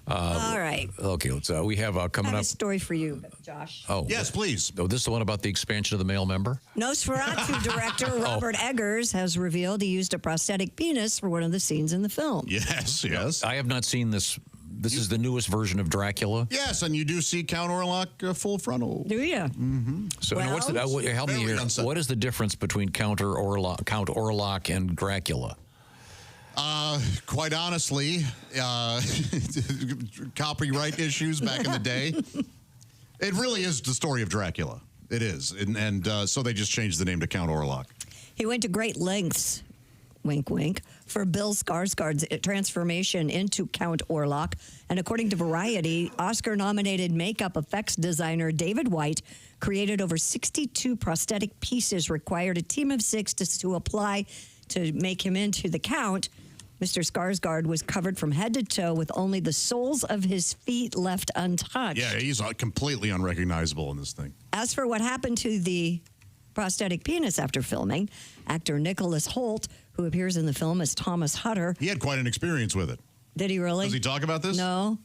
All right. Okay, we have I coming have a up. story for you, Josh. Oh, yes, please. Oh, this is the one about the expansion of the male member? Nosferatu director Robert Eggers has revealed he used a prosthetic penis for one of the scenes in the film. Yes. I have not seen this. This is the newest version of Dracula. Yes, and you do see Count Orlok full frontal. Do you? Mm-hmm. So now what's help me here. What is the difference between Count Orlok and Dracula? Quite honestly, copyright issues back in the day. It really is the story of Dracula. It is, and so they just changed the name to Count Orlok. He went to great lengths, wink, wink, for Bill Skarsgård's transformation into Count Orlok. And according to Variety, Oscar-nominated makeup effects designer David White created over 62 prosthetic pieces, required a team of 6 to apply to make him into the Count. Mr. Skarsgård was covered from head to toe with only the soles of his feet left untouched. Yeah, he's completely unrecognizable in this thing. As for what happened to the prosthetic penis after filming, actor Nicholas Hoult, who appears in the film as Thomas Hutter. He had quite an experience with it. Did he really? Does he talk about this? No.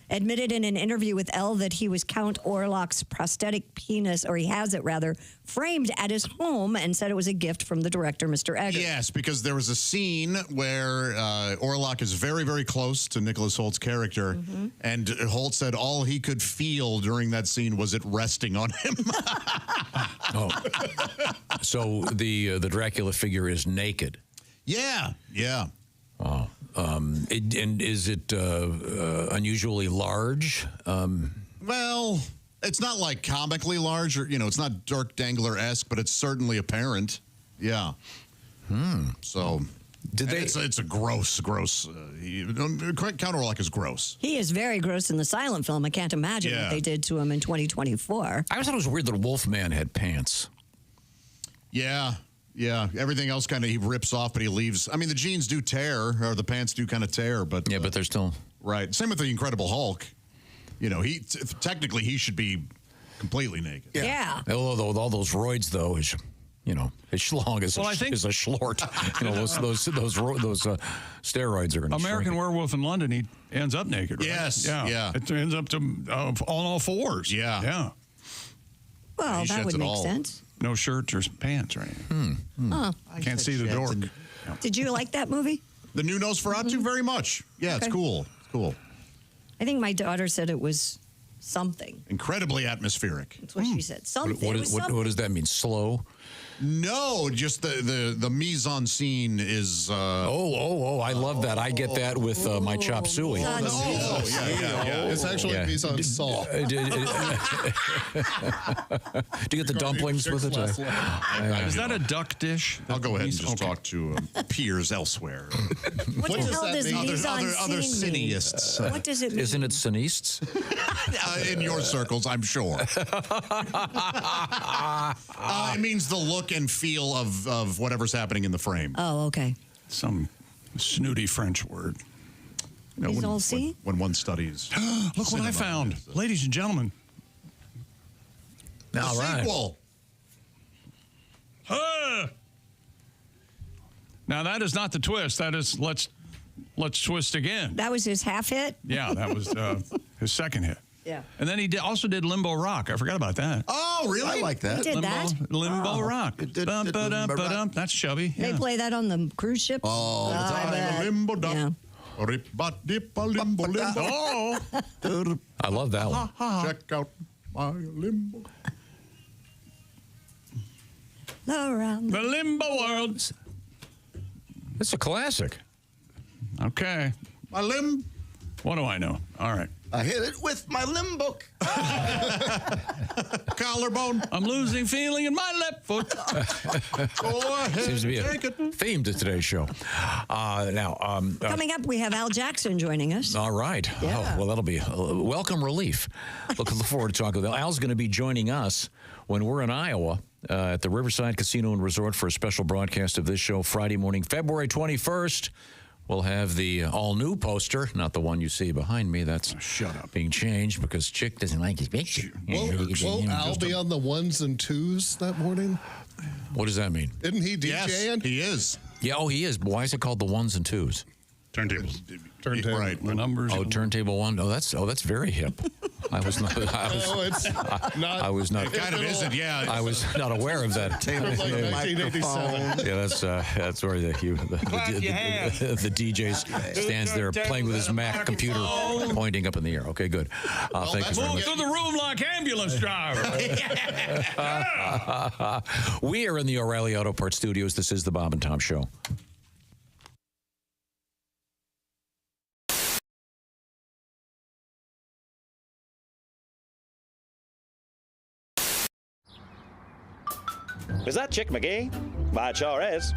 Admitted in an interview with Elle that he was Count Orlok's prosthetic penis, or he has it rather, framed at his home, and said it was a gift from the director, Mr. Eggers. Yes, because there was a scene where Orlok is very, very close to Nicholas Holt's character, and Holt said all he could feel during that scene was it resting on him. So the Dracula figure is naked. Yeah. Oh. And is it unusually large? Well, it's not like comically large, or it's not Dirk Dangler-esque, but it's certainly apparent. Yeah. So, it's a gross. Count Orlok is gross. He is very gross in the silent film. I can't imagine what they did to him in 2024. I always thought it was weird that Wolfman had pants. Yeah. Everything else kind of he rips off, but he leaves. I mean, the jeans do tear, or the pants do kind of tear, but but they're still right. Same with the Incredible Hulk. He technically he should be completely naked. Yeah. Although with all those roids, though, his schlong is is a schlort. those steroids are going to American Werewolf in London. He ends up naked. Right? Yes. Yeah. It ends up to on all fours. Yeah. Well, that would make sense. No shirt or pants or anything. Can't see the dork. Did you like that movie? The new Nosferatu? Very much. Yeah, Okay. it's cool. I think my daughter said it was something. Incredibly atmospheric. That's what she said. Something. What does that mean? Slow? No, just the mise en scene is. I love that. I get that with my chop suey. Yeah. It's actually mise en saw. Do you get the dumplings with it? Is that a duck dish? I'll go ahead and just talk to peers elsewhere. What the hell does mise en other scene mean? cineists. What does it mean? Isn't it cineists? In your circles, I'm sure. It means the look and feel of whatever's happening in the frame. Oh, okay. Some snooty French word. When one studies. Look what I found. Ladies and gentlemen. All right. Sequel. Now, that is not the twist. That is, let's twist again. That was his half hit? Yeah, that was his second hit. Yeah. And then he also did Limbo Rock. I forgot about that. Oh, really? I like that. He did that? Limbo Rock. Bum-ba-dum-ba-dum. That's chubby. They play that on the cruise ships? Oh, I bet. Limbo Duck. Yeah. Limbo. Oh. I love that one. Check out my limbo. Around The Limbo World. It's a classic. Okay. My limb. What do I know? All right. I hit it with my limbo. Collarbone. I'm losing feeling in my left foot. Go ahead. Seems to be a theme to today's show. Coming up, we have Al Jackson joining us. All right. Yeah. Oh, well, that'll be welcome relief. Looking forward to talking with Al. Al's going to be joining us when we're in Iowa at the Riverside Casino and Resort for a special broadcast of this show Friday morning, February 21st. We'll have the all-new poster, not the one you see behind me. That's being changed because Chick doesn't like his picture. Will Al be on the ones and twos that morning? What does that mean? Isn't he DJing? Yes, he is. Yeah, he is. But why is it called the ones and twos? Turntables. Turntable. Right. The numbers. Oh, turntable one. Oh, that's very hip. I was not. It's not. I was not. It kind of isn't. Yeah. I was not aware of that. Like 1987. Yeah, that's where the DJ stands there playing with his Mac computer, pointing up in the air. Okay, good. Thank you very Move much. through the room like ambulance driver. We are in the O'Reilly Auto Parts Studios. This is the Bob and Tom Show. Is that Chick McGee? Why, it sure is.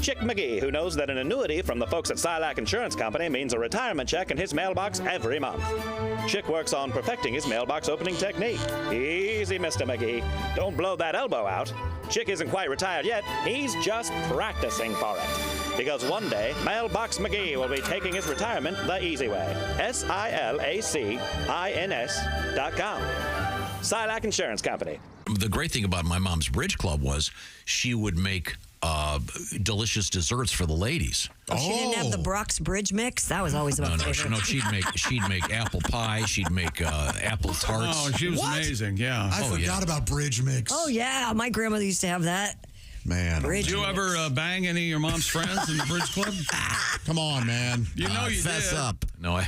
Chick McGee, who knows that an annuity from the folks at Silac Insurance Company means a retirement check in his mailbox every month. Chick works on perfecting his mailbox opening technique. Easy, Mr. McGee. Don't blow that elbow out. Chick isn't quite retired yet. He's just practicing for it. Because one day, Mailbox McGee will be taking his retirement the easy way. SILACINS.com. Silac Insurance Company. The great thing about my mom's bridge club was she would make delicious desserts for the ladies. She didn't have the Brock's Bridge mix. That was always my favorite. No, she'd make apple pie. She'd make apple tarts. Oh, she was amazing. Yeah. I forgot about bridge mix. Oh yeah, my grandmother used to have that. Man. Did you ever bang any of your mom's friends in the bridge club? Come on, man. You know you fess did. up. No,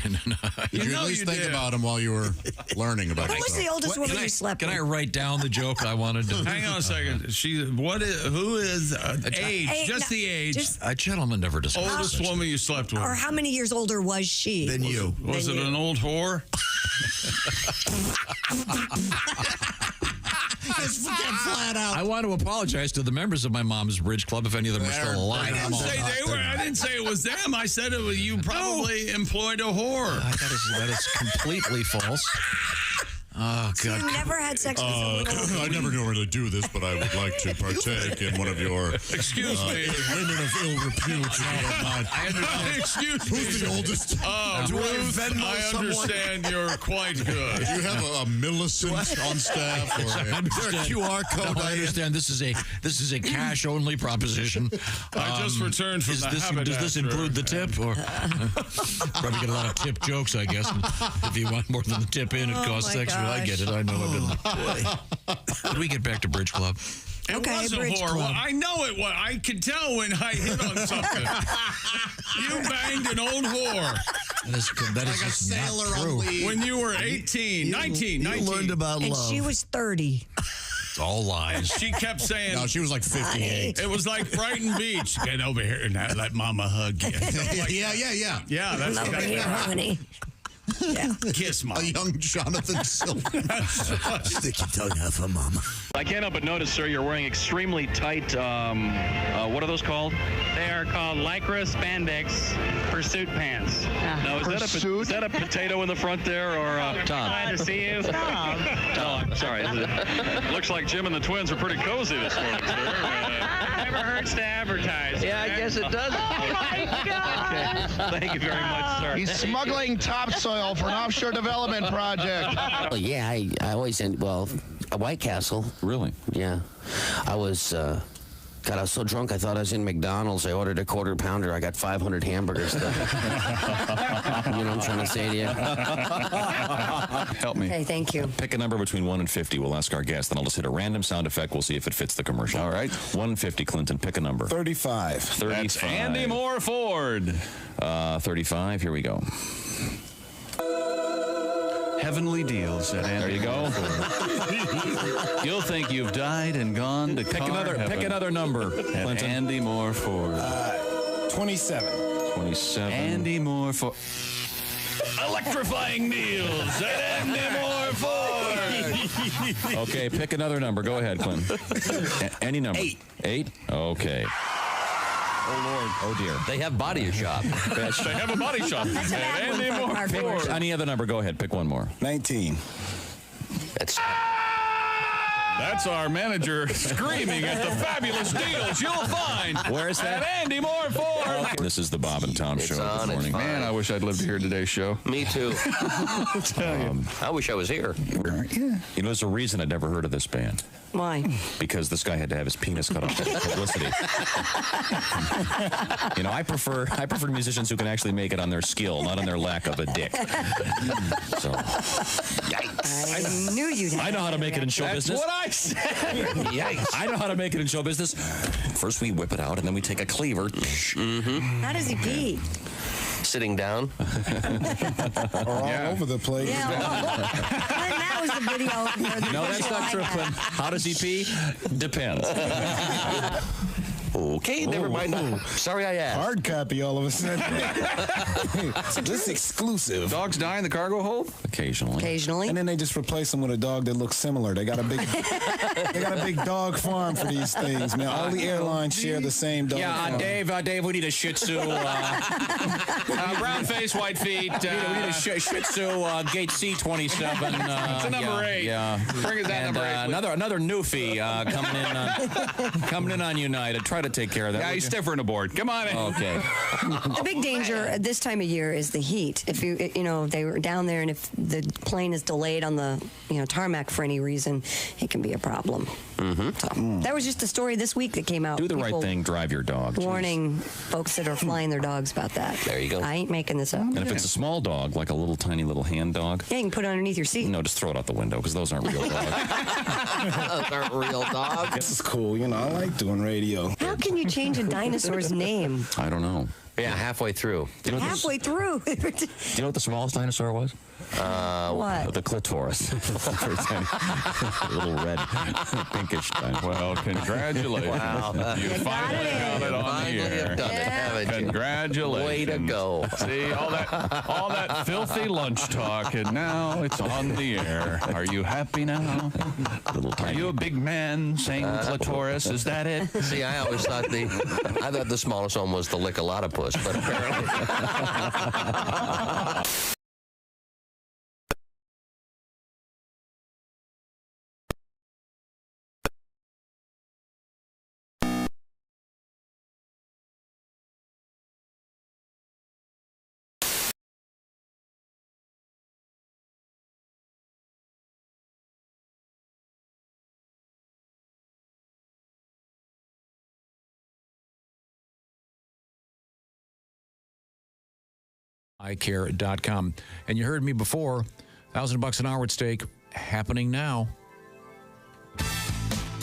Did you at least think about him while you were learning about it? Who was the oldest woman you slept with? Can I write down the joke I wanted to? Hang on a second. Who is age? Just the age. A gentleman never discussed. Oldest woman you slept with. Or how many years older was she? Than you. Was it an old whore? Just get flat out. I want to apologize to the members of my mom's bridge club if any of them are still alive. I didn't say they were. I didn't say it was them. I said it was you probably employed a whore. That is completely false. Oh, God. You never had sex with someone. I never normally do this, but I would like to partake in one of your Excuse me. women of ill repute. Excuse me. Who's the oldest? Do Ruth, I understand you're quite good. Do you have a Millicent on staff? Or a QR code? No, I understand. This is a cash only proposition. I just returned from the Habitat. Does this include the tip? Or probably get a lot of tip jokes, I guess. If you want more than the tip in, it costs extra. I get it. I know. Did we get back to Bridge Club? It was a Bridge whore. Club. I know it was. I could tell when I hit on something. You banged an old whore. That is like a just sailor not on true. leave. When you were 18, 19. You learned about And love. she was 30. It's all lies. She kept saying. No, she was like 58. It was like Brighton Beach. Get over here and let Mama hug you. Yeah. Yeah, that's Over here, honey. Yeah. Kiss Mom. A young Jonathan Silver. Stick your tongue out for Mama. I can't help but notice, sir, you're wearing extremely tight, what are those called? They are called Lycra Spandex Pursuit Pants. Now, is that a potato in the front there, or Tom? Glad to see you. Tom. No, I'm sorry. Looks like Jim and the twins are pretty cozy this morning, sir. Never hurts to advertise. Yeah, I guess it does. Oh, my God. Okay. Thank you very much, sir. He's smuggling topsoil for an offshore development project. Well, yeah, I always a White Castle. Really? Yeah. I was so drunk I thought I was in McDonald's. I ordered a quarter pounder. I got 500 hamburgers. You know what I'm trying to say to you? Help me. Okay, thank you. Pick a number between 1 and 50. We'll ask our guest. Then I'll just hit a random sound effect. We'll see if it fits the commercial. All right. 1 and 50, Clinton. Pick a number. 35. 35. That's Andy Moore Ford. 35. Here we go. Heavenly deals at Andy. There you go. You'll think you've died and gone to Pick another number, Clinton. Andy Moore Ford. 27. 27. Andy Moore Ford. Electrifying deals at Andy Moore Ford. Okay, pick another number. Go ahead, Clinton. Any number. 8. 8? Okay. Oh, Lord. Oh, dear. They have body shop. They have a body shop. That's a bad Andy one for Moore Mark Ford. Ford. Any other number. Go ahead. Pick one more. 19. That's our manager screaming at the fabulous deals you'll find. Where is that? At Andy Moore Ford. This is the Bob and Tom show on, this morning. it's fine. Man, I wish I'd lived to hear today's show. Me too. I wish I was here. You know, there's a reason I'd never heard of this band. Why? Because this guy had to have his penis cut off for publicity. You know, I prefer musicians who can actually make it on their skill, not on their lack of a dick. So, yikes! I knew you'd have I know how to make it in show business. That's what I said. Yikes! I know how to make it in show business. First, we whip it out, and then we take a cleaver. How does he pee? Sitting down. Or all over the place. Yeah, that was the video. No, that's not true. How does he pee? Depends. Okay, never mind. Sorry I asked. Hard copy all of a sudden. This exclusive. Dogs die in the cargo hold? Occasionally. Occasionally. And then they just replace them with a dog that looks similar. They got a big dog farm for these things, man. All the airlines share the same dog farm. Dave, we need a Shih Tzu. Brown face, white feet. We need a Shih Tzu, gate C27. It's a number 8. Yeah. Bring us that number 8. Another newfie coming in on United. Try to take care of that. Yeah, he's stiffer than a board. Come on in. Okay. The big danger at this time of year is the heat. If they were down there and if the plane is delayed on the tarmac for any reason, it can be a problem. Mm-hmm. So that was just the story this week that came out. Do the People right thing. Drive your dog. Warning folks that are flying their dogs about that. There you go. I ain't making this up. And if it's a small dog, like a little tiny little hand dog, yeah, you can put it underneath your seat. no, just throw it out the window because those aren't real dogs. Those aren't real dogs. This is cool. I like doing radio. How can you change a dinosaur's name? I don't know. Yeah, halfway through. Halfway through. Do you know what the smallest dinosaur was? What? The clitoris. A little red, pinkish dinosaur. Well, congratulations. Wow. You finally got it on the air. Done it, haven't you? Congratulations. Way to go. See, all that filthy lunch talk, and now it's on the air. Are you happy now? Are you a big man saying clitoris? Is that it? See, I always thought the smallest one was the lick-a-lot-of-puss, but apparently. iCare.com. And you heard me before, $1,000 an hour at stake, happening now.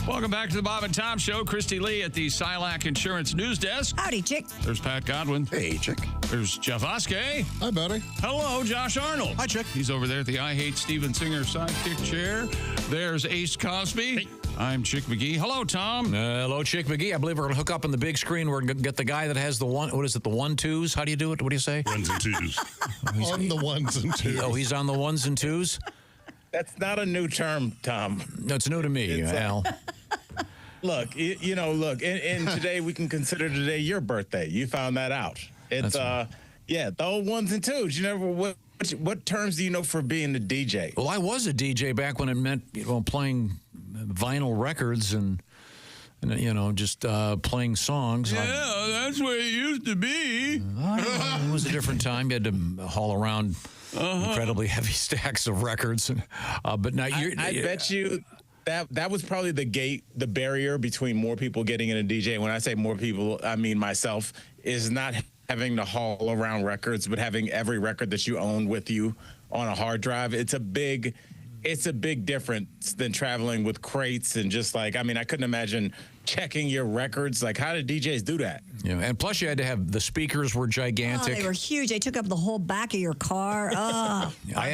Welcome back to the Bob and Tom Show. Christy Lee at the Silac Insurance News Desk. Howdy, chick. There's Pat Godwin. Hey, chick. There's Jeff Oskay. Hi, buddy. Hello, Josh Arnold. Hi, chick. He's over there at the I Hate Steven Singer sidekick chair. There's Ace Cosby. Hey. I'm Chick McGee. Hello, Tom. Hello, Chick McGee. I believe we're going to hook up on the big screen. We're going to get the guy that has the one, what is it, the 1-2s? How do you do it? What do you say? 1s and 2s. On the 1s and 2s. Oh, he's on the 1s and 2s? That's not a new term, Tom. No, it's new to me, Al. Look, and today we can consider today your birthday. You found that out. It's the old 1s and 2s. You never what terms do you know for being a DJ? Well, I was a DJ back when it meant playing vinyl records and just playing songs. Yeah, that's where it used to be. It was a different time. You had to haul around incredibly heavy stacks of records. But now I bet you that was probably the barrier between more people getting in a DJ. When I say more people, I mean myself, is not having to haul around records, but having every record that you own with you on a hard drive. It's a big difference than traveling with crates and just I couldn't imagine checking your records. Like, how did DJs do that? Yeah, and plus you had to have the speakers were gigantic. Oh, they were huge. They took up the whole back of your car. Oh. I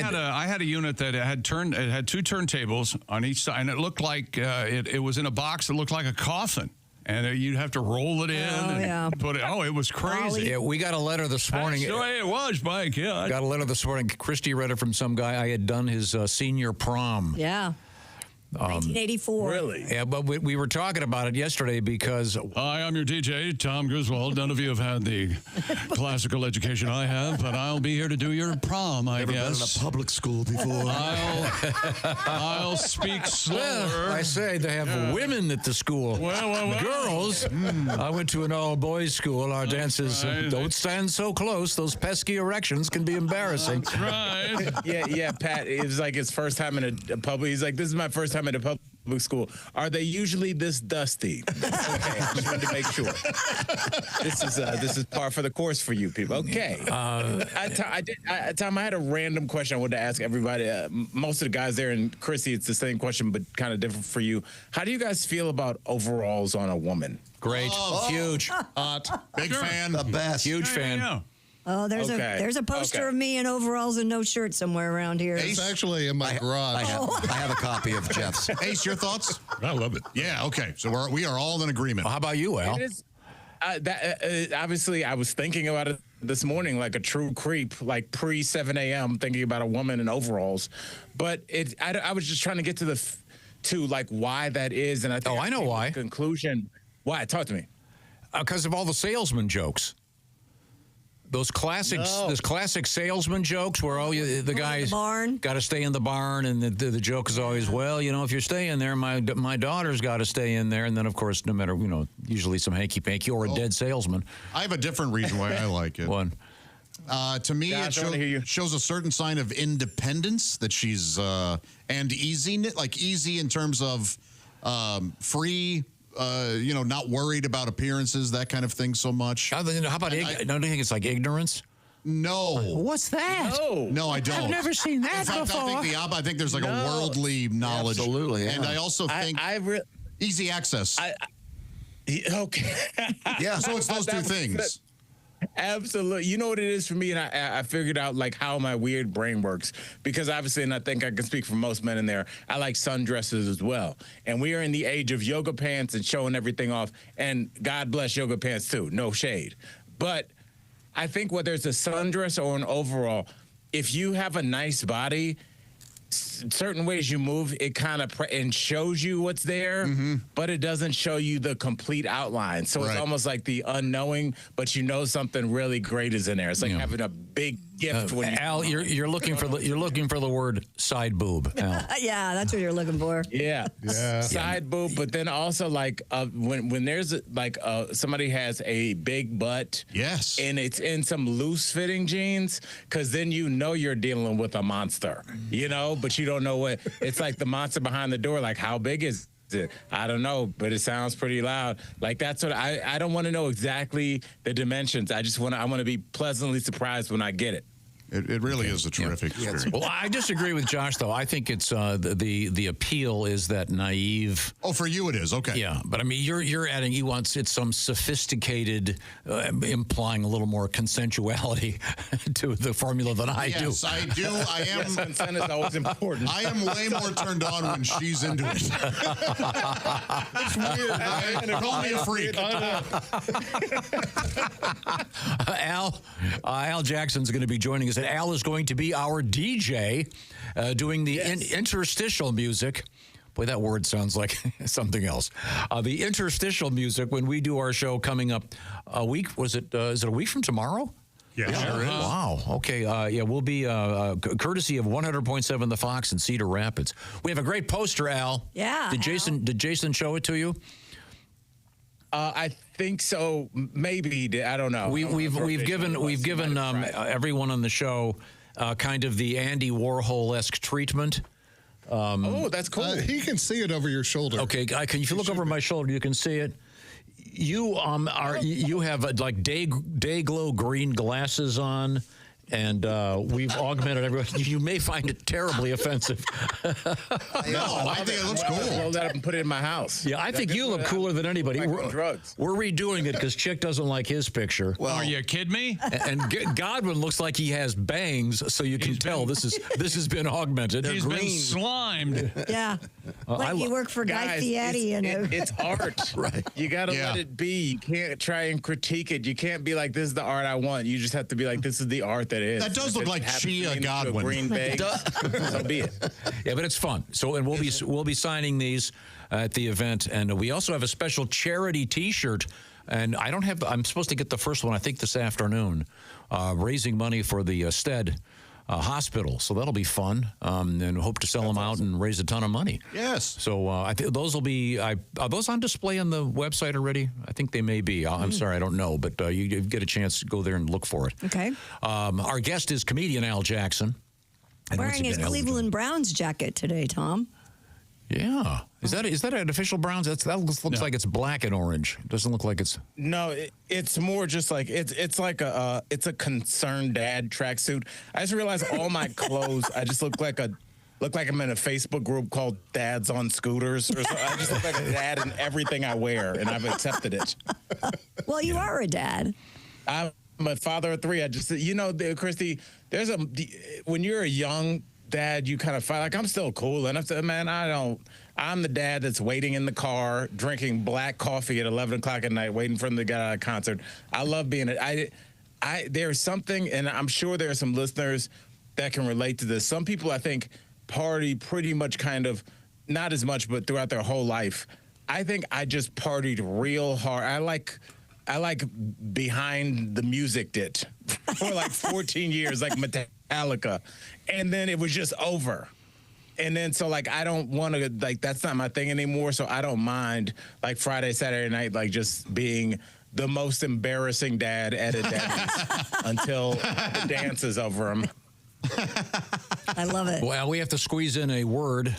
had a unit that had 2 turntables on each side, and it looked like it was in a box that looked like a coffin. And you'd have to roll it in put it. Oh, it was crazy. Yeah, we got a letter this morning. That's the way it was, Mike. Yeah. Got a letter this morning. Christy read it from some guy. I had done his senior prom. Yeah. 1984. Really? Yeah, but we were talking about it yesterday because... Hi, I'm your DJ, Tom Griswold. None of you have had the classical education I have, but I'll be here to do your prom, I guess. Never been in a public school before. I'll speak slower. Well, I say they have women at the school. Well. Girls. I went to an all-boys school. Our dances don't stand so close. Those pesky erections can be embarrassing. That's right. Yeah, Pat, it was like his first time in a public... He's like, this is my first time at a public school. Are they usually this dusty? Okay, I just wanted to make sure. This is par for the course for you people. Okay. Tom, I had a random question I wanted to ask everybody. Most of the guys there, and Chrissy, it's the same question, but kind of different for you. How do you guys feel about overalls on a woman? Great. Huge. Hot. Big fan. The best. Huge fan. Yeah. Oh, there's Okay. a poster of me in overalls and no shirt somewhere around here. It's actually in my garage. I have a copy of Jeff's. Ace, your thoughts? I love it. Yeah, okay. So we are all in agreement. Well, how about you, Al? It is, obviously, I was thinking about it this morning like a true creep, like pre 7 a.m. thinking about a woman in overalls. But I was just trying to get to like why that is, and I think I know why. Conclusion. Why? Talk to me. Because of all the salesman jokes. Those classic salesman jokes where the guy's got to stay in the barn, and the joke is always, well, if you're staying there, my daughter's got to stay in there, and then of course, no matter usually some hanky panky or a dead salesman. I have a different reason why I like it. One. To me, it shows a certain sign of independence that she's and easy in terms of free. Not worried about appearances, that kind of thing so much. How about don't you think it's like ignorance? No. What's that? No, I don't. I've never seen that In fact, before. I think there's like a worldly knowledge. Absolutely. Yeah. And I also think easy access. Okay. Yeah, so it's those two things. Absolutely. You know what it is for me, and I figured out like how my weird brain works, because obviously, and I think I can speak for most men in there, I like sundresses as well. And we are in the age of yoga pants and showing everything off, and God bless yoga pants too, no shade. But I think whether it's a sundress or an overall, if you have a nice body, certain ways you move, it kind of and shows you what's there, but it doesn't show you the complete outline. So it's almost like the unknowing, but something really great is in there. It's like having a big gift. When Al, you're looking for the word side boob. Al. Yeah, that's what you're looking for. Yeah. Side boob, but then also like when there's somebody has a big butt, yes, and it's in some loose fitting jeans, because then you're dealing with a monster, but you don't know what it's like. The monster behind the door, like how big is it? I don't know, but it sounds pretty loud. Like that's what I don't want to know exactly the dimensions. I want to be pleasantly surprised when I get it. It really is a terrific experience. Well, I disagree with Josh, though. I think it's the appeal is that naive. Oh, for you it is. Okay. Yeah, but I mean, you're adding. He wants it's some sophisticated, implying a little more consensuality to the formula than I do. Yes, I do. I am. Yes, consent is always important. I am way more turned on when she's into it. It's weird, right? Call me a freak. Al Jackson's going to be joining us. And Al is going to be our DJ doing the interstitial music. Boy, that word sounds like something else. The interstitial music when we do our show coming up a week. Is it a week from tomorrow? Yeah, sure is. Wow. Okay. We'll be courtesy of 100.7 The Fox in Cedar Rapids. We have a great poster, Al. Yeah. Did Jason show it to you? I think so. Maybe I don't know. We've given everyone on the show kind of the Andy Warhol-esque treatment. That's cool. He can see it over your shoulder. Okay, if you look over my shoulder, you can see it. You have like day glow green glasses on. And we've augmented everyone. You may find it terribly offensive. No, I think it looks cool. Roll that up and put it in my house. Yeah, I think you look cooler than anybody. We're redoing it because Chick doesn't like his picture. Well, are you kidding me? And Godwin looks like he has bangs, so you can tell this has been augmented. He's been slimed. Yeah, like you work for Guy Fieri. It's art. Right. You got to let it be. You can't try and critique it. You can't be like, this is the art I want. You just have to be like, this is the art that is. That does look like Chia Godwin. Green bag. So be it. Yeah, but it's fun. So, and we'll be signing these at the event, and we also have a special charity T-shirt. And I'm supposed to get the first one, I think, this afternoon, raising money for the Stead hospital. So that'll be fun, and hope to sell them out and raise a ton of money. Yes. So I think those will be. Are those on display on the website already? I think they may be. I'm sorry, I don't know, but you get a chance to go there and look for it. Okay. Our guest is comedian Al Jackson. And wearing his Cleveland Browns jacket today, Tom. Yeah. Is that an official Browns? That looks like it's black and orange. It doesn't look like it's. No, it's more just like it's like a concerned dad tracksuit. I just realized all my clothes. I just look like I'm in a Facebook group called Dads on Scooters. Or something. I just look like a dad in everything I wear, and I've accepted it. Well, you are a dad. a father of 3. I just, Christy, when you're a young dad, you kind of feel like I'm still cool enough to, man, I'm the dad that's waiting in the car, drinking black coffee at 11 o'clock at night, waiting for him to get out of a concert. I love being there's something, and I'm sure there are some listeners that can relate to this. Some people, I think, party pretty much kind of, not as much, but throughout their whole life. I think I just partied real hard. I like behind the music dit for like 14 years, like Metallica. And then it was just over. And then so like I don't want to, like, that's not my thing anymore. So I don't mind like Friday, Saturday night, like just being the most embarrassing dad at a dance until the dance is over him. I love it. Well, we have to squeeze in a word.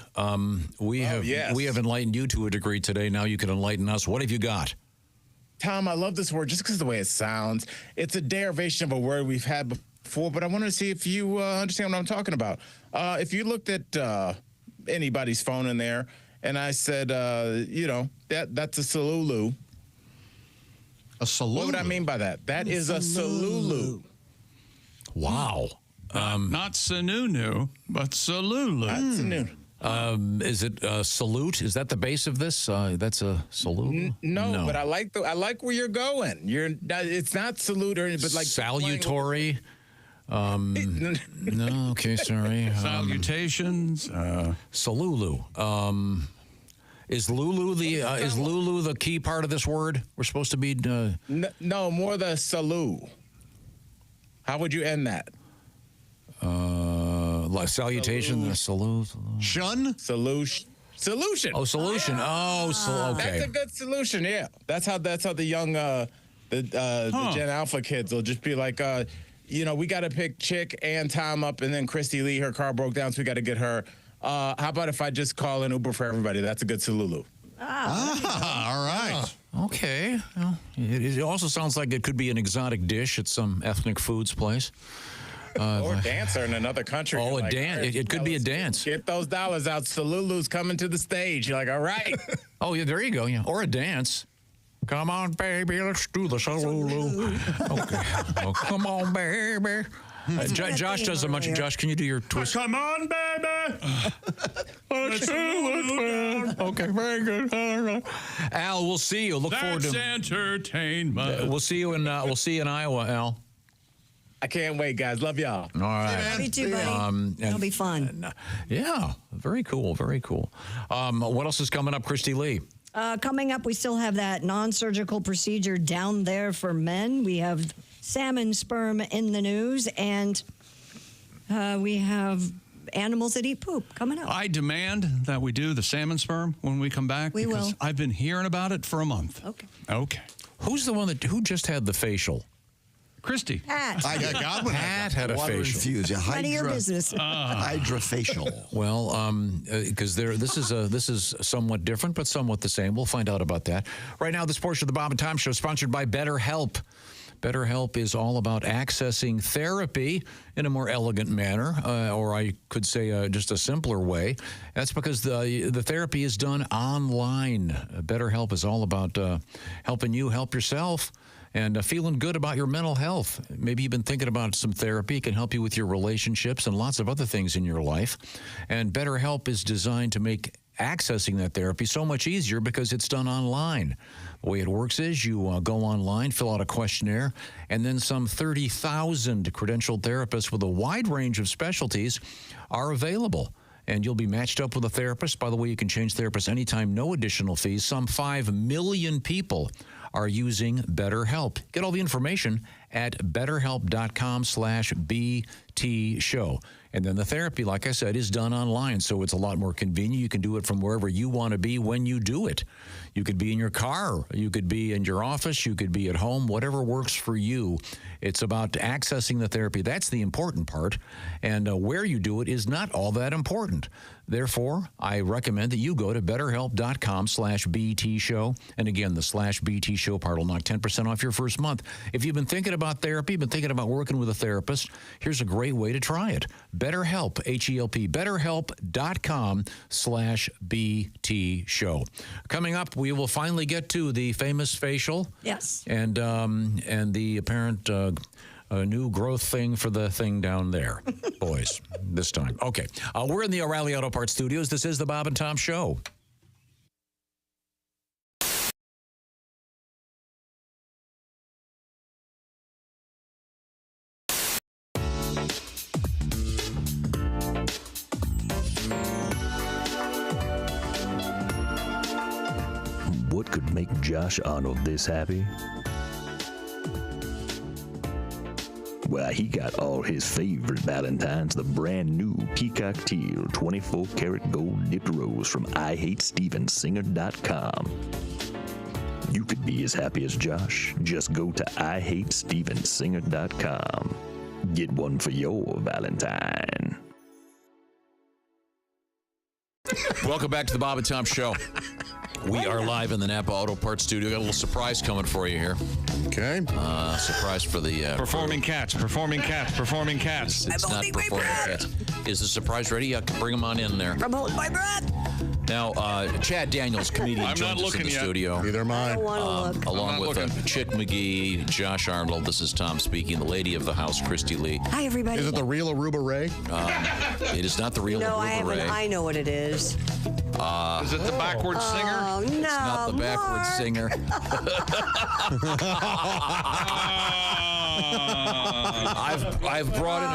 We have enlightened you to a degree today. Now you can enlighten us. What have you got? Tom, I love this word just because of the way it sounds. It's a derivation of a word we've had before, but I wanted to see if you understand what I'm talking about. If you looked at anybody's phone in there, and I said, that's a salulu. A salulu? What would I mean by that? That is a salulu. Wow. Not Sununu, but Salulu. Not Sununu. Is it salute? Is that the base of this? That's a salute? No, but I like where you're going. It's not salute, but like salutary. No, okay, sorry. Salutations. Salulu. Is Lulu the key part of this word? We're supposed to be. No, more the salu. How would you end that? Like salutation, the salute. Shun? Solution. Oh, solution. Oh, okay. That's a good solution. Yeah, that's how the young the Gen Alpha kids will just be like, we got to pick Chick and Tom up, and then Christy Lee, her car broke down, so we got to get her. How about if I just call an Uber for everybody? That's a good salulu. All right. Okay. Well, it also sounds like it could be an exotic dish at some ethnic foods place. Or a dancer in another country. Oh, a dance. It could be a dance. Get those dollars out. Salulu's coming to the stage. You're like, all right. Oh, yeah, there you go. Yeah. Or a dance. Come on, baby, let's do the salulu. Okay. Oh, come on, baby. Josh does a much. Josh, can you do your twist? Come on, baby. Let's do it. Okay, very good. All right. Al, we'll see you. Look forward to entertainment. We'll see you in Iowa, Al. I can't wait, guys. Love y'all. All right. Me too, buddy. It'll be fun. Yeah, very cool, very cool. What else is coming up, Christy Lee? Coming up, we still have that non-surgical procedure down there for men. We have salmon sperm in the news, and we have animals that eat poop coming up. I demand that we do the salmon sperm when we come back. We will. I've been hearing about it for a month. Okay. Who's the one who just had the facial? Christy. Pat. Pat had a facial. Infused. Yeah, None of your business. Hydrofacial. Well, because this is somewhat different, but somewhat the same. We'll find out about that. Right now, this portion of the Bob and Tom Show is sponsored by BetterHelp. BetterHelp is all about accessing therapy in a more elegant manner, or I could say just a simpler way. That's because the therapy is done online. BetterHelp is all about helping you help yourself and feeling good about your mental health. Maybe you've been thinking about some therapy. It can help you with your relationships and lots of other things in your life. And BetterHelp is designed to make accessing that therapy so much easier because it's done online. The way it works is you go online, fill out a questionnaire, and then some 30,000 credentialed therapists with a wide range of specialties are available. And you'll be matched up with a therapist. By the way, you can change therapists anytime, no additional fees. Some 5 million people are using BetterHelp. Get all the information at betterhelp.com/BT show. And then the therapy, like I said, is done online, so it's a lot more convenient. You can do it from wherever you want to be when you do it. You could be in your car, you could be in your office, you could be at home, whatever works for you. It's about accessing the therapy. That's the important part. And where you do it is not all that important. Therefore, I recommend that you go to betterhelp.com/BT show. And again, the /BT show part will knock 10% off your first month. If you've been thinking about therapy, been thinking about working with a therapist, here's a great way to try it. BetterHelp, HELP, betterhelp.com/BT show. Coming up, we will finally get to the famous facial. Yes. And the apparent new growth thing for the thing down there. Boys, this time. Okay. We're in the O'Reilly Auto Parts studios. This is the Bob and Tom Show. What could make Josh Arnold this happy? Well, he got all his favorite Valentines, the brand new Peacock Teal 24-karat gold dipped rose from IHateStevenSinger.com. You could be as happy as Josh. Just go to IHateStevenSinger.com. Get one for your Valentine. Welcome back to the Bob and Tom Show. We are live in the Napa Auto Parts studio. Got a little surprise coming for you here. Okay. Surprise for the... Performing cats. It's not performing cats. Is the surprise ready? I can bring them on in there. I'm holding my breath. Now, Chad Daniels, comedian, I'm not joins us in looking the yet. studio. Neither am I. I don't want to look. Along with Chick McGee, Josh Arnold. This is Tom speaking. The lady of the house, Christy Lee. Hi, everybody. Is it the real Aruba Ray? It is not the real No, Aruba Ray. I know what it is. Is it the backwards singer? Oh, no. It's not the backwards singer. I've brought in a...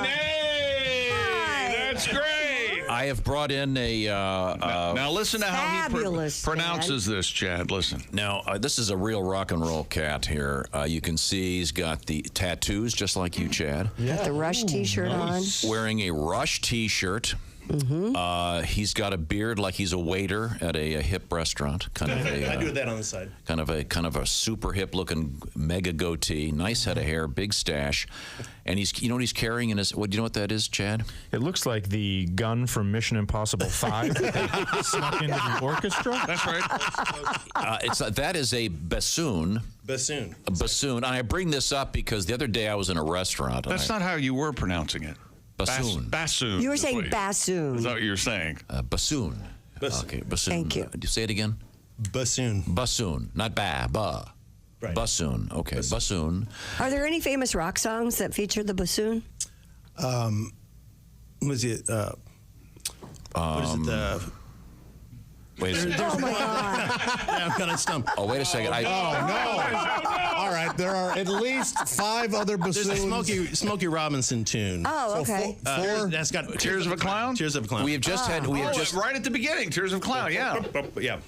hey! That's great! I have brought in a... now listen to how he pronounces this, Chad. Listen. Now, this is a real rock and roll cat here. You can see he's got the tattoos, just like you, Chad. Got the Rush T-shirt on. Wearing a Rush T-shirt. Mm-hmm. He's got a beard like he's a waiter at a hip restaurant. Kind of a, I do that on the side. Kind of a super hip looking mega goatee, nice head of hair, big stash, and he's what he's carrying in his. What do you know what that is, Chad? It looks like the gun from Mission Impossible 5 that they snuck into the orchestra. That's right. That is a bassoon. Bassoon. A bassoon. And I bring this up because the other day I was in a restaurant. That's not how you were pronouncing it. Bassoon. Bassoon. You were saying bassoon. Is that what you were saying? Bassoon. Okay, bassoon. Thank you. Do you say it again? Bassoon. Bassoon, not ba. Right. Bassoon. Okay, bassoon. Are there any famous rock songs that feature the bassoon? Was it? What is it? Wait a second. Oh my God! I'm kind of stumped. Oh, wait a second. No. All right, there are at least 5 other bassoons. There's a Smokey Robinson tune. Oh, okay. Four. That's got Tears of a Clown. Tears of a Clown. We have just had. We have just right at the beginning. Tears of a Clown. Yeah.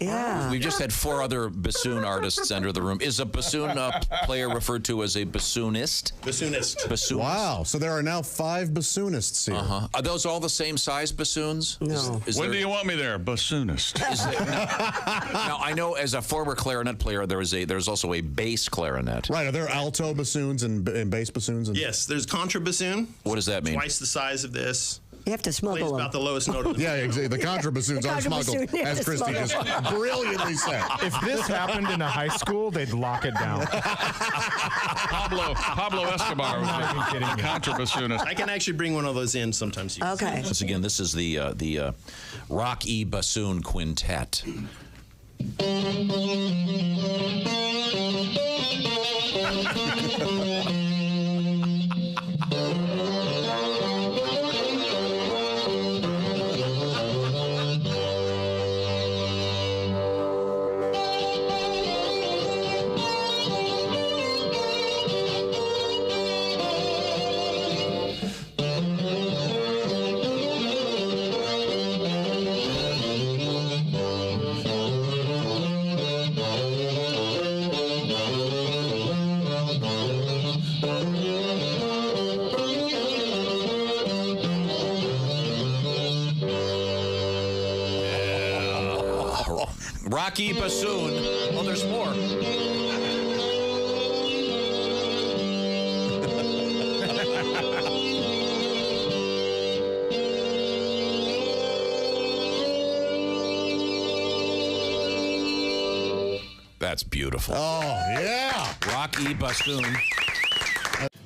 Yeah. We've just had 4 other bassoon artists enter the room. Is a bassoon player referred to as a bassoonist? Bassoonist. Wow. So there are now 5 bassoonists here. Are those all the same size bassoons? No. When do you want me there, bassoonist? Now I know as a former clarinet player, there's also a bass clarinet. Right. Are there alto bassoons and bass bassoons? Yes. There's contrabassoon. What does that mean? Twice the size of this. You have to smuggle Plays them. about the lowest note of the Yeah, exactly. The contrabassoons are smuggled, as Christy just brilliantly said. If this happened in a high school, they'd lock it down. Pablo Escobar was a contrabassoonist. I can actually bring one of those in sometimes. Okay. Once again, this is the Rock E Bassoon Quintet. Rocky bassoon. Oh, there's more. That's beautiful. Oh, yeah. Rocky bassoon.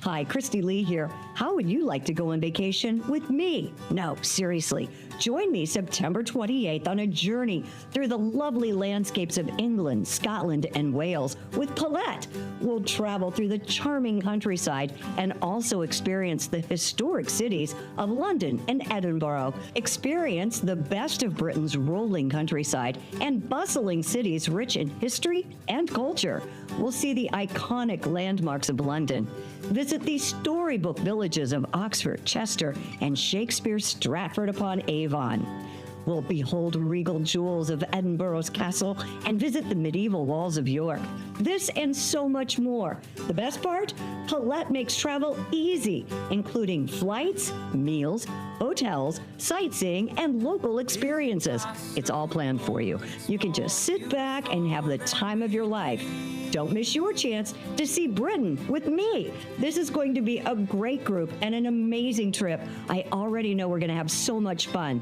Hi, Christy Lee here. How would you like to go on vacation with me? No, seriously. Join me September 28th on a journey through the lovely landscapes of England, Scotland, and Wales with Colette. We'll travel through the charming countryside and also experience the historic cities of London and Edinburgh. Experience the best of Britain's rolling countryside and bustling cities rich in history and culture. We'll see the iconic landmarks of London. Visit the storybook villages of Oxford, Chester, and Shakespeare's Stratford-upon-Avon. We'll behold regal jewels of Edinburgh's castle and visit the medieval walls of York. This and so much more. The best part? Colette makes travel easy, including flights, meals, hotels, sightseeing, and local experiences. It's all planned for you. You can just sit back and have the time of your life. Don't miss your chance to see Britain with me. This is going to be a great group and an amazing trip. I already know we're going to have so much fun.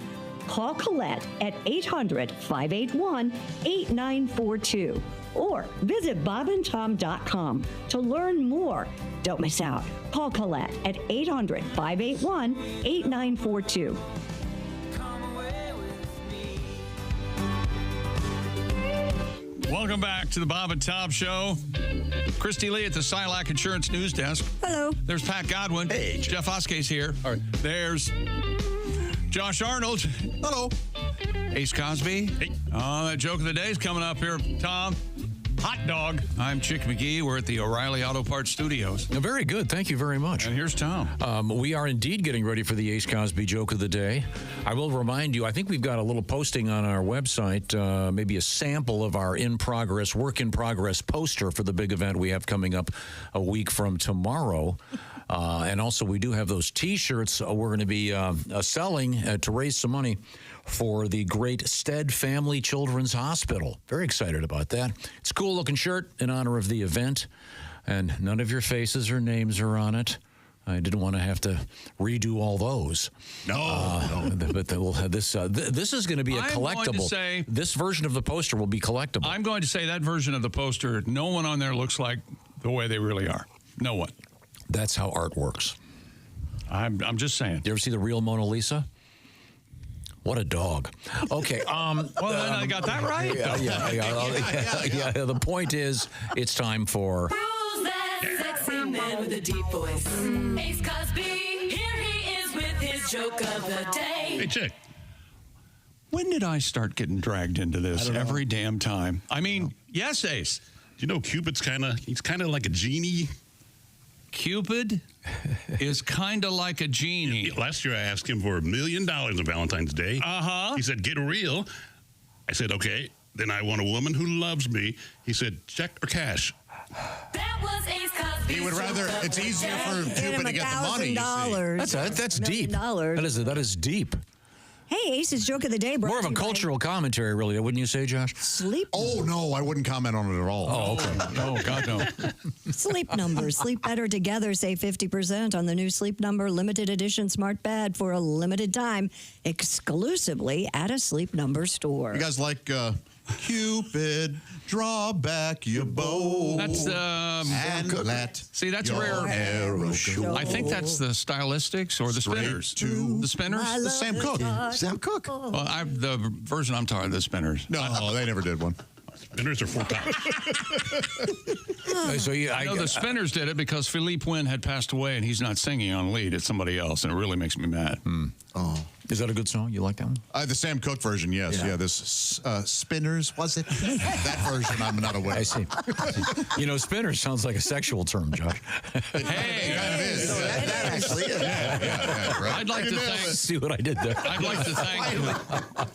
Call Colette at 800-581-8942 or visit bobandtom.com to learn more. Don't miss out. Call Colette at 800-581-8942. Welcome back to the Bob and Tom Show. Christy Lee at the Silac Insurance News Desk. Hello. There's Pat Godwin. Hey. Jeff Oskay's here. All right. There's Josh Arnold. Hello. Ace Cosby. Hey. That joke of the day is coming up here, Tom. Hot dog. I'm Chick McGee. We're at the O'Reilly Auto Parts Studios. Very good. Thank you very much. And here's Tom. We are indeed getting ready for the Ace Cosby joke of the day. I will remind you, I think we've got a little posting on our website, maybe a sample of our work in progress poster for the big event we have coming up a week from tomorrow. And also, we do have those T-shirts we're going to be selling to raise some money for the great Stead Family Children's Hospital. Very excited about that. It's a cool-looking shirt in honor of the event, and none of your faces or names are on it. I didn't want to have to redo all those. No. But we'll have this. This is going to be a collectible. I'm going to say, this version of the poster will be collectible. I'm going to say that version of the poster, no one on there looks like the way they really are. No one. That's how art works. I'm just saying. You ever see the real Mona Lisa? What a dog. Okay. Well, then I got that right. Yeah. The point is, it's time for... Who's that sexy man with a deep voice? Ace Cosby, here he is with his joke of the day. Hey, Chick. When did I start getting dragged into this every damn time? I mean, yes, Ace. You know, Cupid's he's kind of like a genie. Cupid is kind of like a genie. Last year I asked him for $1 million on Valentine's Day. Uh-huh. He said, get real. I said, okay. Then I want a woman who loves me. He said, check or cash. That was Ace Cosby. He would rather, it's easier for Cupid to get the money. That's deep. That is deep. Hey, Ace's joke of the day. More of a cultural commentary, really, wouldn't you say, Josh? Sleep. Oh, no, I wouldn't comment on it at all. Oh, okay. Oh, God, no. Sleep Numbers. Sleep better together. Save 50% on the new Sleep Number limited edition smart bed for a limited time, exclusively at a Sleep Number store. You guys like Cupid, draw back your bow. That's and let that's your rare. Arrow show. I think that's the Stylistics or the Spinners. To the Spinners? the Sam Cooke. Sam Cooke. Well, the version I'm talking, the Spinners. No, they never did one. Spinners are full time. I know the Spinners did it because Philippe Wynne had passed away and he's not singing on lead. It's somebody else, and it really makes me mad. Oh. Is that a good song? You like that one? The Sam Cooke version, yes. Yeah, this Spinners, was it? That version, I'm not aware. I see. You know, Spinners sounds like a sexual term, Josh. Hey, it kind of is. That actually is. Yeah, right. I'd like to thank. See what I did there? I'd like to thank.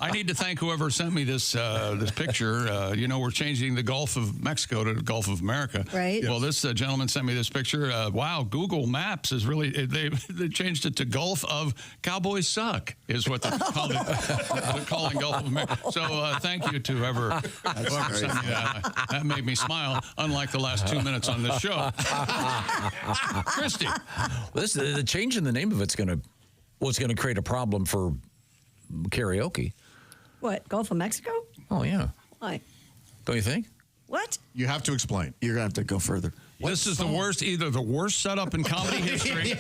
I need to thank whoever sent me this this picture. We're changing the Gulf of Mexico to the Gulf of America. Right. Well, this gentleman sent me this picture. Wow, Google Maps is really they changed it to Gulf of Cowboys Suck. Is what they're calling, they're calling Gulf of America. So thank you to whoever sent me that. That made me smile, unlike the last 2 minutes on this show. Christy. The change in the name of it's going to create a problem for karaoke. What, Gulf of Mexico? Oh, yeah. Why? Don't you think? What? You have to explain. You're going to have to go further. This is the worst, either the worst setup in comedy history.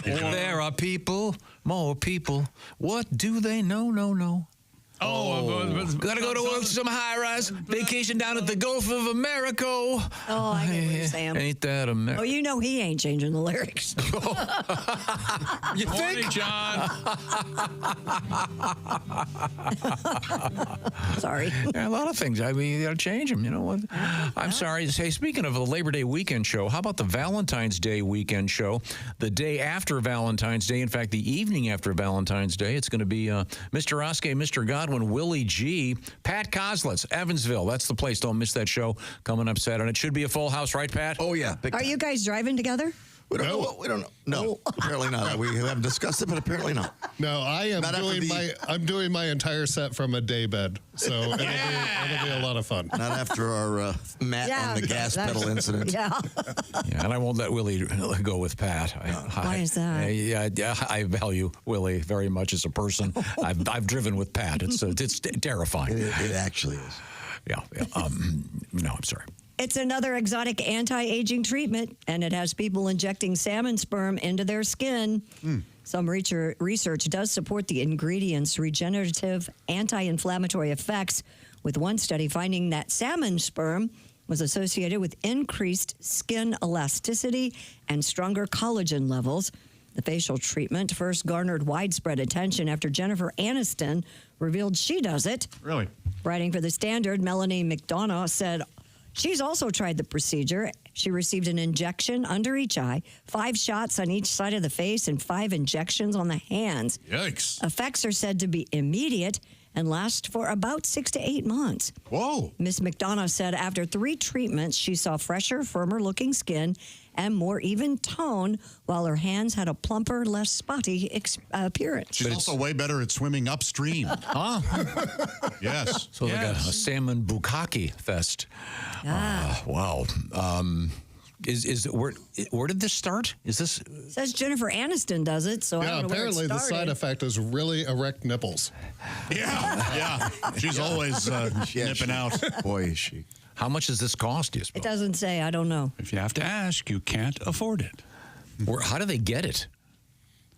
There are people, more people. What do they know? No. Gotta go to work, some high-rise vacation down at the Gulf of America. Oh, I get what you're saying. Ain't that America? Oh, you know he ain't changing the lyrics. You Morning, John. Sorry. There are a lot of things. I mean, you got to change them. You know what? I'm sorry. Hey, speaking of the Labor Day weekend show, how about the Valentine's Day weekend show? The day after Valentine's Day, in fact, the evening after Valentine's Day, it's going to be Mr. Oskay, Mr. Godwin, Willie G, Pat Koslitz, Evansville. That's the place. Don't miss that show coming up Saturday. It should be a full house, right, Pat? Oh, yeah. Are you guys driving together? We don't know. We don't know. No, apparently not. We haven't discussed it, but apparently not. No, I am I'm doing my entire set from a daybed, so it'll be a lot of fun. Not after our Matt on the gas pedal incident. Yeah. Yeah, and I won't let Willie go with Pat. Why is that? I value Willie very much as a person. I've driven with Pat. It's terrifying. It actually is. Yeah. No, I'm sorry. It's another exotic anti-aging treatment, and it has people injecting salmon sperm into their skin. Some research does support the ingredient's regenerative anti-inflammatory effects, with one study finding that salmon sperm was associated with increased skin elasticity and stronger collagen levels. The facial treatment first garnered widespread attention after Jennifer Aniston revealed she does it. Really? Writing for The Standard, Melanie McDonough said she's also tried the procedure. She received an injection under each eye, 5 shots on each side of the face, and 5 injections on the hands. Yikes. Effects are said to be immediate and last for about 6 to 8 months. Whoa. Ms. McDonough said after 3 treatments, she saw fresher, firmer-looking skin and more even tone, while her hands had a plumper, less spotty appearance. She's also way better at swimming upstream. Huh? Yes. So like a salmon bukkake fest. Wow. Where did this start? Is this? It says Jennifer Aniston does it, so I don't know apparently where the it side effect is really erect nipples. Yeah. She's always nipping out. Boy, is she. How much does this cost you? It doesn't say. I don't know. If you have to ask, you can't afford it. Or how do they get it?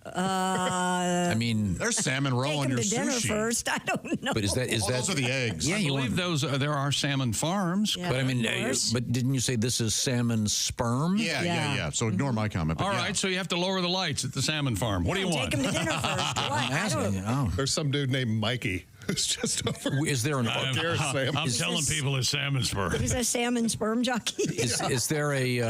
I mean, there's salmon roe on your to dinner sushi. First, I don't know. But is that those are the eggs? Yeah, I believe those. There are salmon farms. Yeah, but I mean, but didn't you say this is salmon sperm? Yeah. So ignore my comment. All right, so you have to lower the lights at the salmon farm. What do you want? Take him to dinner first. What? I don't. There's some dude named Mikey who's just over. Is there an? I'm telling people it's salmon sperm. He's a salmon sperm jockey. Is there a?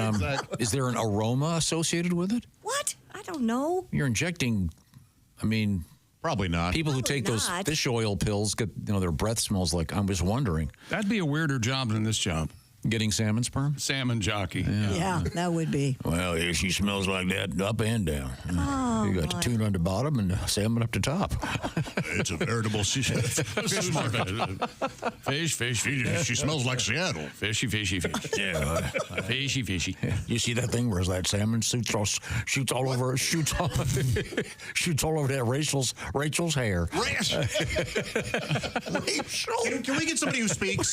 Is there an aroma associated with it? What? I don't know. You're injecting. I mean, probably not. People who take those fish oil pills get, their breath smells like. I'm just wondering. That'd be a weirder job than this job. Getting salmon sperm? Salmon jockey. Yeah, that would be. Well, she smells like that up and down. Oh, you got the tuna on the bottom and the salmon up the top. It's a veritable fish market. Fish. She smells like Seattle. Fishy. Yeah. Fishy. You see that thing where that salmon shoots all over that Rachel's hair. Rachel. Can we get somebody who speaks?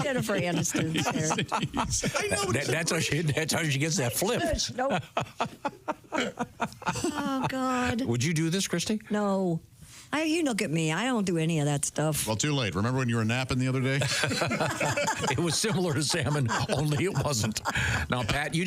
Jennifer Aniston. I know. That's how she gets that flip. Nope. Oh God. Would you do this, Christy? No. You look at me. I don't do any of that stuff. Well, too late. Remember when you were napping the other day? It was similar to salmon, only it wasn't. Now, Pat, you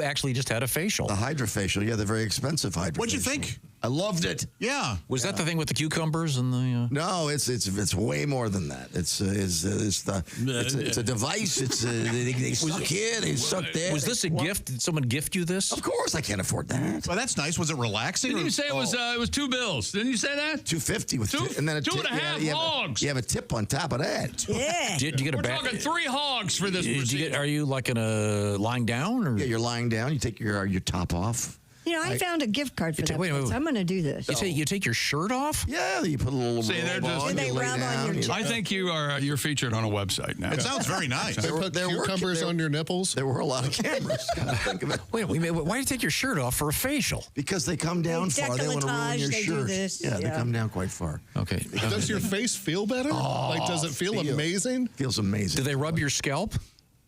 actually just had a facial. The hydrofacial, yeah, the very expensive hydrofacial. What'd you think? I loved it. Yeah. Was that the thing with the cucumbers and the? No, it's way more than that. It's a device. They suck here, they suck there. Was this a gift? Did someone gift you this? Of course, I can't afford that. Well, that's nice. Was it relaxing? Didn't you say it was $2? Didn't you say that? $2.50 with and then two and a half hogs. You have a tip on top of that. Yeah. Did you get We're talking 3 hogs for this procedure. Are you like in a lying down? Or? Yeah, you're lying down. You take your top off. You know, I found a gift card for that. Wait, So I'm going to do this. You take your shirt off? Yeah, you put a little See, they're robe just- on, They you lay rub on down, your you- I think you're featured on a website now. It sounds very nice. They put cucumbers on your nipples. There were a lot of cameras. Gotta think of it. Wait, why do you take your shirt off for a facial? Because they come down far. They want to ruin your They do shirt. this, Yeah, they yeah. come down quite far. Okay. Does your face feel better? Like, does it feel amazing? Feels amazing. Do they rub your scalp?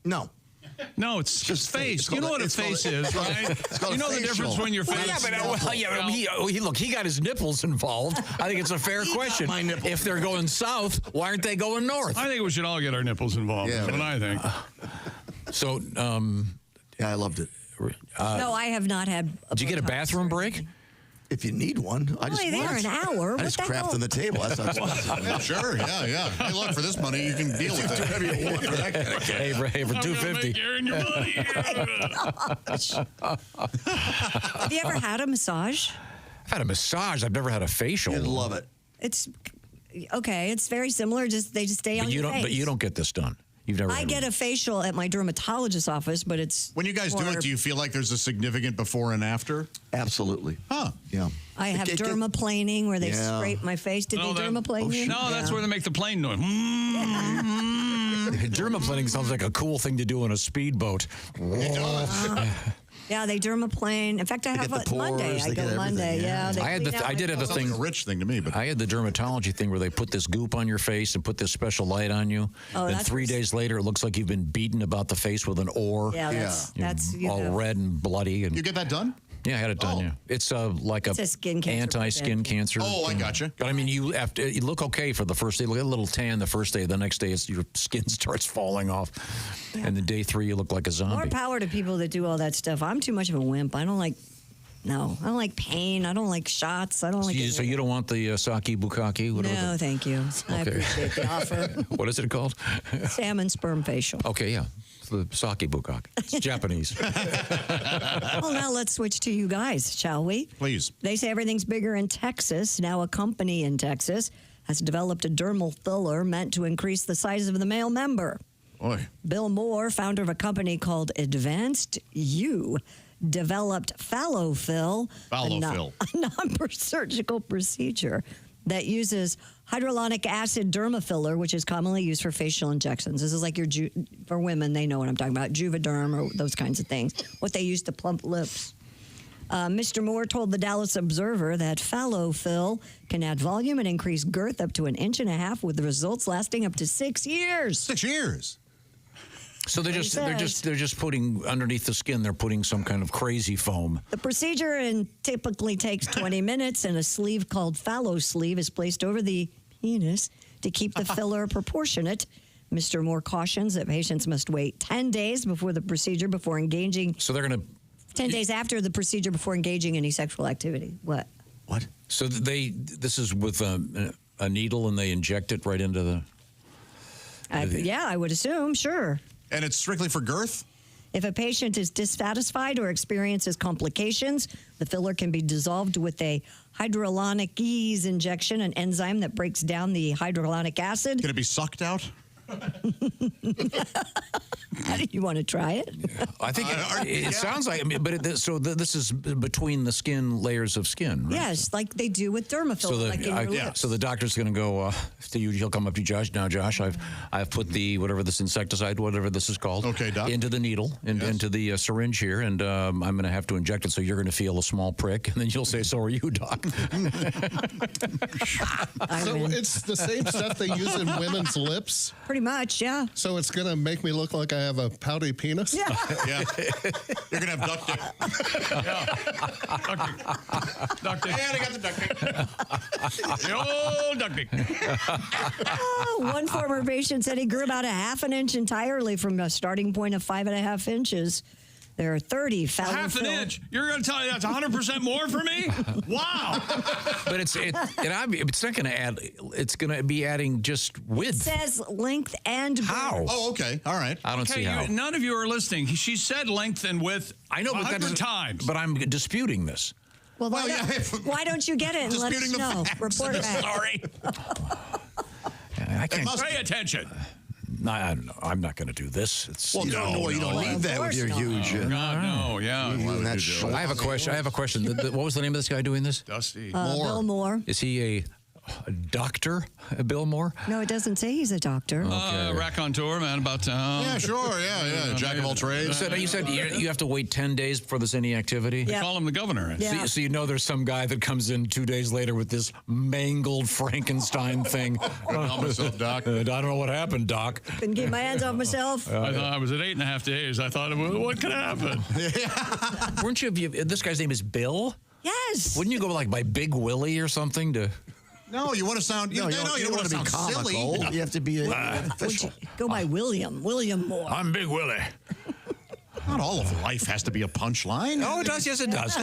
No. No, it's just face. called You know a- what a it's called face a- is, right? it's called You a know the facial. difference when your face. Well, yeah, but look, he got his nipples involved. I think it's a fair question. my nipples. If they're going south, why aren't they going north? I think we should all get our nipples involved. Yeah. That's what I think. So, Yeah, I loved it. No, I have not had. did you get a bathroom break? If you need one, I just Only there an hour. I just What the crapped hell? on the table. That's not Yeah, sure. Yeah. Hey, look, for this money, you can deal with it. whatever you want for that kind of cash. Hey, for $250. Have you ever had a massage? I've had a massage. I've never had a facial. You'd love it. It's okay. It's very similar. They just stay on But you your don't. face. But you don't get this done. You've never. I had get a facial at my dermatologist's office, but it's When you guys do more- it, do you feel like there's a significant before and after? Absolutely. Huh. Yeah. I have Get- dermaplaning where they Yeah. scrape my face. Did they dermaplane you? No, that's where they make the plane noise. Dermaplaning sounds like a cool thing to do on a speedboat. Yeah, they dermaplane. In fact, I have get the it Monday. pores, I they go get Monday. everything, Yeah, they I had clean out I my did have a face. thing. Like a rich thing to me, but I had the dermatology thing where they put this goop on your face and put this special light on you. Oh, and that's 3 days later, it looks like you've been beaten about the face with an oar. Yeah, that's you all have- red and bloody. And you get that done? Yeah, I had it done. Yeah, it's like It's a skin cancer anti-skin cancer. Oh, I thing. gotcha. But I mean, you look okay for the first day. You look a little tan the first day. The next day, your skin starts falling off, and then day 3, you look like a zombie. More power to people that do all that stuff. I'm too much of a wimp. I don't like pain. I don't like shots. I don't like. So you don't want the sake bukkake? No, thank you. I Okay. appreciate the offer. What is it called? Salmon sperm facial. Okay, yeah. It's the sake bukkake. It's Japanese. Well, now let's switch to you guys, shall we? Please. They say everything's bigger in Texas. Now a company in Texas has developed a dermal filler meant to increase the size of the male member. Boy. Bill Moore, founder of a company called Advanced U, developed Fallofill, Fallofill. a non-surgical procedure that uses hyaluronic acid dermafiller, which is commonly used for facial injections. This is like for women, they know what I'm talking about, Juvederm or those kinds of things, what they use to plump lips. Mr. Moore told the Dallas Observer that Fallofill can add volume and increase girth up to 1.5 inches, with the results lasting up to 6 years. 6 years. So they're just putting underneath the skin. They're putting some kind of crazy foam. The procedure typically takes 20 minutes, and a sleeve called fallow sleeve is placed over the penis to keep the filler proportionate. Mr. Moore cautions that patients must wait 10 days before the procedure before engaging. So they're going to 10 days after the procedure before engaging any sexual activity. What? So this is with a needle, and they inject it right into the. Yeah, I would assume. Sure. And it's strictly for girth? If a patient is dissatisfied or experiences complications, the filler can be dissolved with a hyaluronic injection, an enzyme that breaks down the hyaluronic acid. Can it be sucked out? You want to try it? I think it sounds like. I mean, but this is between the skin layers of skin. Right? Yes, like they do with dermafiller, like in your lips. So the doctor's going to go to you. He'll come up to you, Josh. Now, Josh, I've put the whatever this insecticide, whatever this is called, Doc. into the needle and into the syringe here, and I'm going to have to inject it. So you're going to feel a small prick, and then you'll say, "So are you, Doc?" So it's the same stuff they use in women's lips? Pretty much, yeah. So it's going to make me look like I have a pouty penis? Yeah. Yeah. You're going to have duct tape. Duct tape. And I got the duct tape. The old duct tape. One former patient said he grew about 1/2 inch entirely from a starting point of 5.5 inches. There are 30 fallow Half an inch. You're going to tell me that's 100% more for me? Wow. But it's not going to add. It's going to be adding just width. It says length and How? girth. Oh, okay. All right. I don't see how. None of you are listening. She said length and width. I know, but 100 times. But I'm disputing this. Well, why don't you get it and let us Disputing the know? facts. Report back. Sorry. I can't. Pay attention. I don't know. I'm not going to do this. It's Well, you don't need that with your huge. God, no, yeah. I have a question. What was the name of this guy doing this? Dusty Bill Moore. Is he a doctor, Bill Moore? No, it doesn't say he's a doctor. Raconteur, man, about town. Yeah, sure, yeah. Jack of all trades. You said you have to wait 10 days before there's any activity? They call him the governor. Yeah. So you know there's some guy that comes in 2 days later with this mangled Frankenstein thing. I don't know what happened, Doc. Couldn't get my hands off myself. I thought I was at 8.5 days. I thought, well, what could happen? Weren't you? This guy's name is Bill? Yes. Wouldn't you go like by Big Willie or something to? No, you want to sound. You don't want to be comical. Silly. You have to be official. Go by William Moore. I'm Big Willie. Not all of life has to be a punchline. Oh, it does. Yes, it does.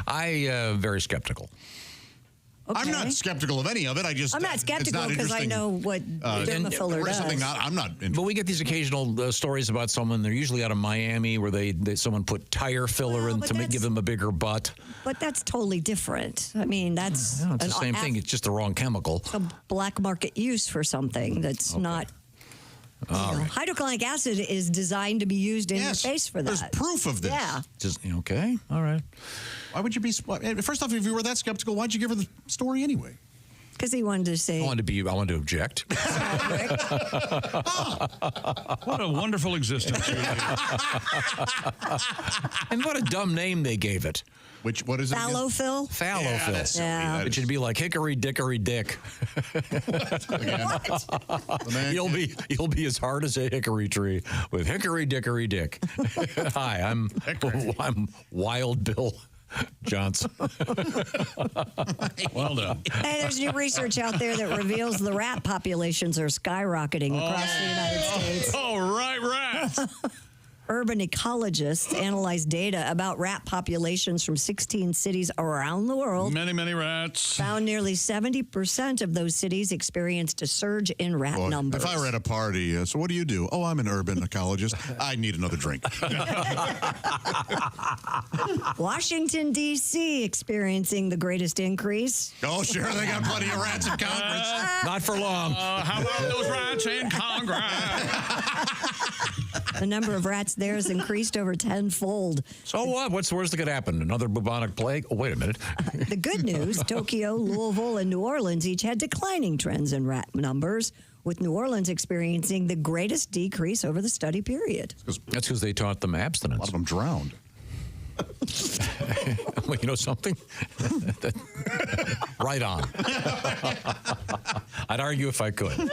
I very skeptical. Okay. I'm not skeptical of any of it. I'm not skeptical because I know what Dermafiller does. I'm not. But we get these occasional stories about someone. They're usually out of Miami, where someone put tire filler in to give them a bigger butt. But that's totally different. I mean, that's it's the same thing. It's just the wrong chemical. A black market use for something that's not. Right. Hydrochloric acid is designed to be used in your face for that. There's proof of this. Yeah. Just okay. All right. Why would you be? First off, if you were that skeptical, why'd you give her the story anyway? Because he wanted to say. I wanted to object. What a wonderful existence you lead. And what a dumb name they gave it. What is it? Fallow-Phil? Fallow-Phil. Yeah. It should be like Hickory Dickory Dick. You'll be as hard as a hickory tree with Hickory Dickory Dick. Hi, I'm Wild Bill Johnson. Well done. Hey, there's new research out there that reveals the rat populations are skyrocketing across the United States. Oh, right, rats. Urban ecologists analyzed data about rat populations from 16 cities around the world. Many, many rats. Found nearly 70% of those cities experienced a surge in rat numbers. If I were at a party, so what do you do? Oh, I'm an urban ecologist. I need another drink. Washington, D.C. experiencing the greatest increase. Oh, sure, they got plenty of rats in Congress. Not for long. How about those rats in Congress? The number of rats there has increased over tenfold. So what? What's the worst that could happen? Another bubonic plague? Oh, wait a minute. The good news, Tokyo, Louisville, and New Orleans each had declining trends in rat numbers, with New Orleans experiencing the greatest decrease over the study period. That's because they taught them abstinence. A lot of them drowned. Well, you know something? Right on. I'd argue if I could. You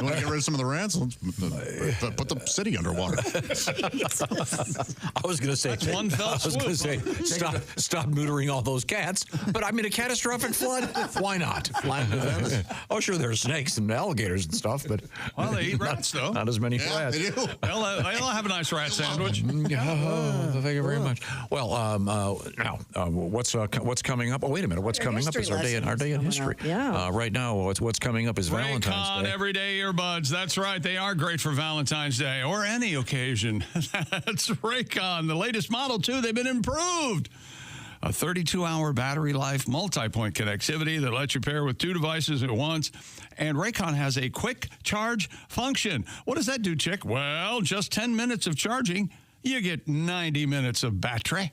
want to get rid of some of the rats? Let's put the city underwater. I was going to say, stop neutering all those cats. But I mean, a catastrophic flood? Why not? Oh, sure, there are snakes and alligators and stuff, but well, they eat rats, though. Not as many Yeah, rats. they do. They'll have a nice rat sandwich. Thank you very much. Well, now what's coming up? Oh, wait a minute. What's coming up is our day in history. Yeah. Right now, what's coming up is Valentine's Raycon Day. everyday earbuds. That's right. They are great for Valentine's Day or any occasion. That's Raycon. The latest model, too. They've been improved. A 32-hour battery life, multi-point connectivity that lets you pair with two devices at once. And Raycon has a quick charge function. What does that do, Chick? Well, just 10 minutes of charging, you get 90 minutes of battery.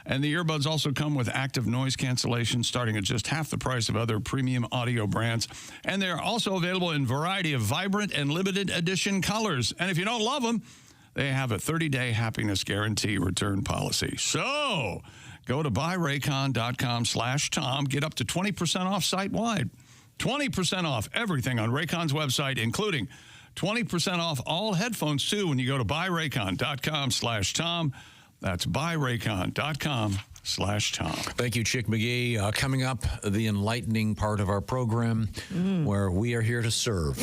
And the earbuds also come with active noise cancellation, starting at just half the price of other premium audio brands. And they're also available in a variety of vibrant and limited edition colors. And if you don't love them, they have a 30-day happiness guarantee return policy. So go to buyraycon.com/Tom. Get up to 20% off site-wide. 20% off everything on Raycon's website, including 20% off all headphones, too, when you go to buyraycon.com/Tom. That's buyraycon.com/Tom. Thank you, Chick McGee. Coming up, the enlightening part of our program where we are here to serve.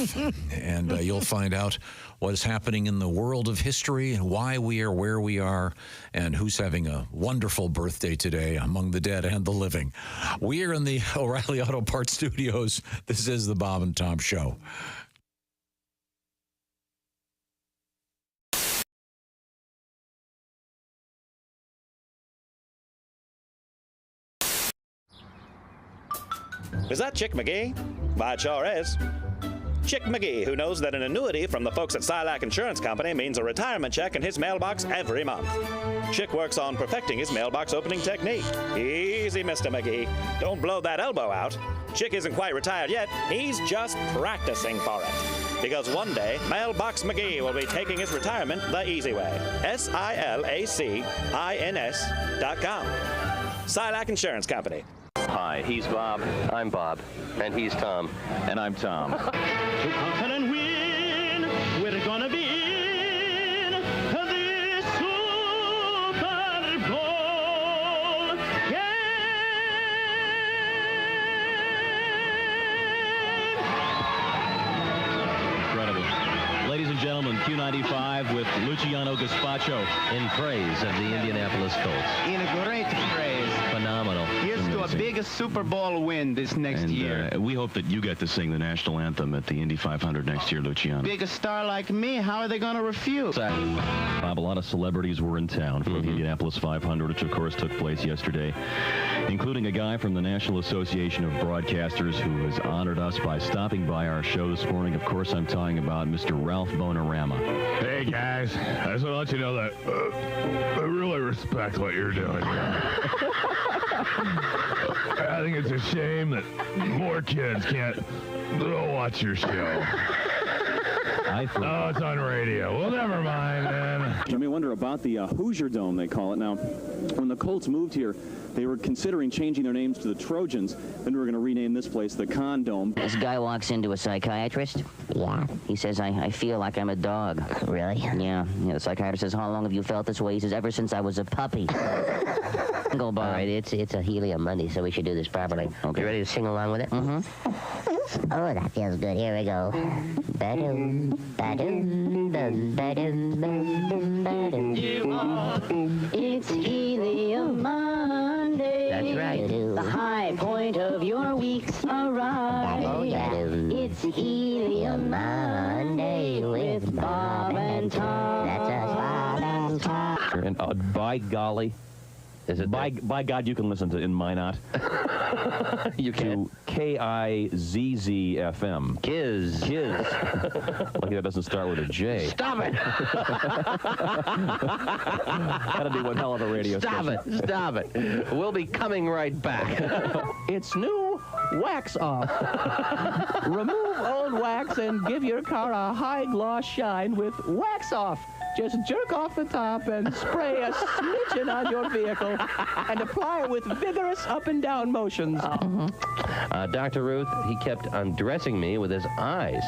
And you'll find out what is happening in the world of history and why we are where we are and who's having a wonderful birthday today among the dead and the living. We are in the O'Reilly Auto Parts Studios. This is the Bob and Tom Show. Is that Chick McGee? Why, it sure is. Chick McGee, who knows that an annuity from the folks at Silac Insurance Company means a retirement check in his mailbox every month. Chick works on perfecting his mailbox opening technique. Easy, Mr. McGee. Don't blow that elbow out. Chick isn't quite retired yet. He's just practicing for it. Because one day, Mailbox McGee will be taking his retirement the easy way. SILACINS.com. Silac Insurance Company. Hi, he's Bob. I'm Bob. And he's Tom. And I'm Tom. To conquer and win, we're gonna be in this Super Bowl Incredible. Ladies and gentlemen, Q95 with Luciano Gaspacho in praise of the Indianapolis Colts. In a great praise. Phenomenal. Here's to a big Super Bowl win this next year. We hope that you get to sing the national anthem at the Indy 500 next year, Luciano. Big star like me, how are they going to refuse? Bob, a lot of celebrities were in town for the Indianapolis 500, which of course took place yesterday, including a guy from the National Association of Broadcasters who has honored us by stopping by our show this morning. Of course, I'm talking about Mr. Ralph Bonarama. Hey, guys. I just want to let you know that I really respect what you're doing here. I think it's a shame that more kids can't watch your show. Oh, it's on radio. Well, never mind, man. You may wonder about the Hoosier Dome, they call it. Now, when the Colts moved here, they were considering changing their names to the Trojans. Then we were going to rename this place the Condome. This guy walks into a psychiatrist. Yeah. He says, I feel like I'm a dog. Really? Yeah. The psychiatrist says, how long have you felt this way? He says, ever since I was a puppy. Go, Bob. All right, it's a Helium Monday, so we should do this properly. Okay. You ready to sing along with it? Mm-hmm. Oh, that feels good. Here we go. Ba-doom, ba-doom, dum, ba-doom, ba-doom, ba-doom. It's Helium Monday. That's right. The high point of your week's arrived. Oh, yeah. It's Helium Monday with Bob and Tom. That's us, Bob and Tom. And by golly, is it by God, you can listen to In Minot. You can. To KIZZ-FM. Kiz. Lucky that doesn't start with a J. Stop it! That'll be one hell of a radio station. Stop it. We'll be coming right back. It's new Wax Off. Remove old wax and give your car a high gloss shine with Wax Off. Just jerk off the top and spray a smidgen on your vehicle and apply it with vigorous up and down motions. Dr. Ruth, he kept undressing me with his eyes.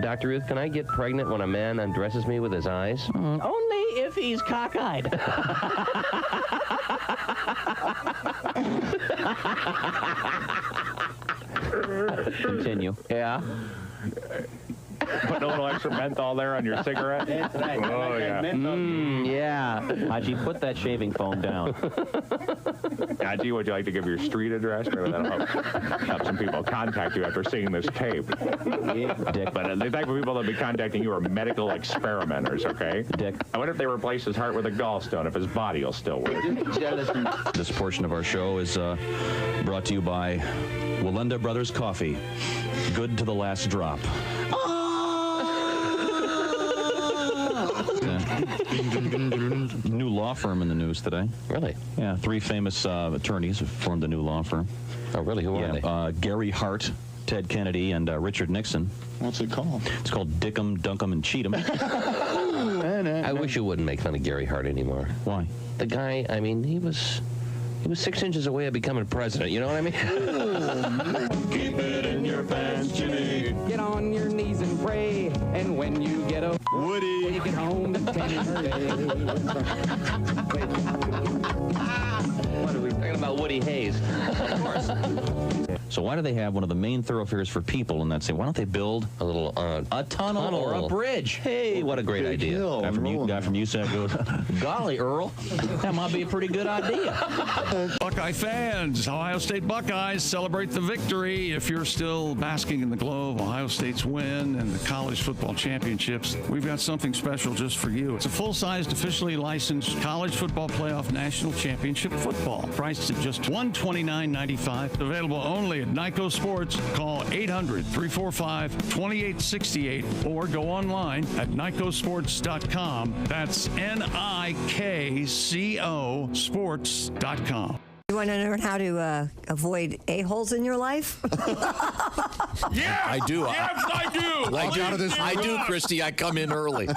Dr. Ruth, can I get pregnant when a man undresses me with his eyes? Only if he's cockeyed. Continue. Yeah. Put a little extra menthol there on your cigarette. That's right. Oh, yeah. Yeah. Haji, put that shaving foam down. Haji, would you like to give your street address? Maybe that'll help some people contact you after seeing this tape. Yeah. Dick, but the type of people that'll be contacting you are medical experimenters, okay? Dick. I wonder if they replace his heart with a gallstone, if his body will still work. This portion of our show is brought to you by Walenda Brothers Coffee. Good to the last drop. New law firm in the news today. Really? Yeah, 3 famous attorneys have formed a new law firm. Oh, really? Who are they? Gary Hart, Ted Kennedy, and Richard Nixon. What's it called? It's called Dickum, Dunkum, and Cheatham. I wish you wouldn't make fun of Gary Hart anymore. Why? The guy, I mean, he was 6 inches away of becoming president. You know what I mean? Keep it in your pants, Jimmy. Get on your knees and pray. And when you get a Woody, when you get home, it's What are we talking about? Woody Hayes. Of course. So why do they have one of the main thoroughfares for people in that city? Why don't they build a little a tunnel or a bridge? Hey, what a great idea! Guy from USAC goes, golly, Earl, that might be a pretty good idea. Buckeye fans, Ohio State Buckeyes celebrate the victory. If you're still basking in the glow of Ohio State's win and the college football championships, we've got something special just for you. It's a full-sized, officially licensed college football playoff national championship football, priced at just $129.95. Available only at Nyco Sports. Call 800-345-2868 or go online at nycosports.com. That's NIKCO sports.com. You want to learn how to avoid a-holes in your life? Yeah, I do. Yes, I do. I do, Christy. I come in early.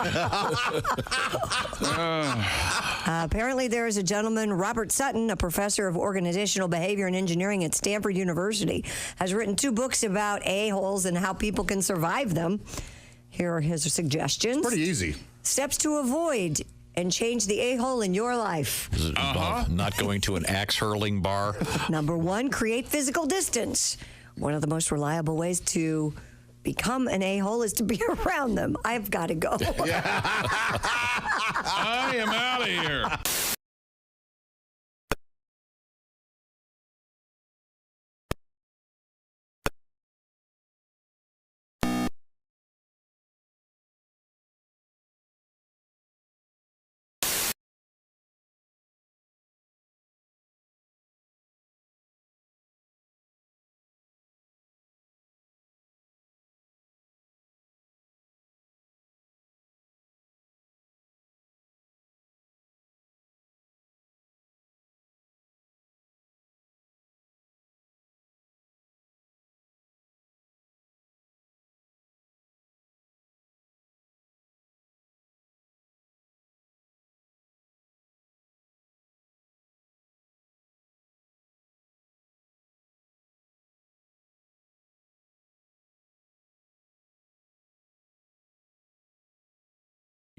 Apparently, there is a gentleman, Robert Sutton, a professor of organizational behavior and engineering at Stanford University, has written 2 books about a-holes and how people can survive them. Here are his suggestions. Pretty easy. Steps to avoid and change the a-hole in your life. Does it involve not going to an axe hurling bar? Number 1, create physical distance. One of the most reliable ways to become an a-hole is to be around them. I've got to go. I am out of here.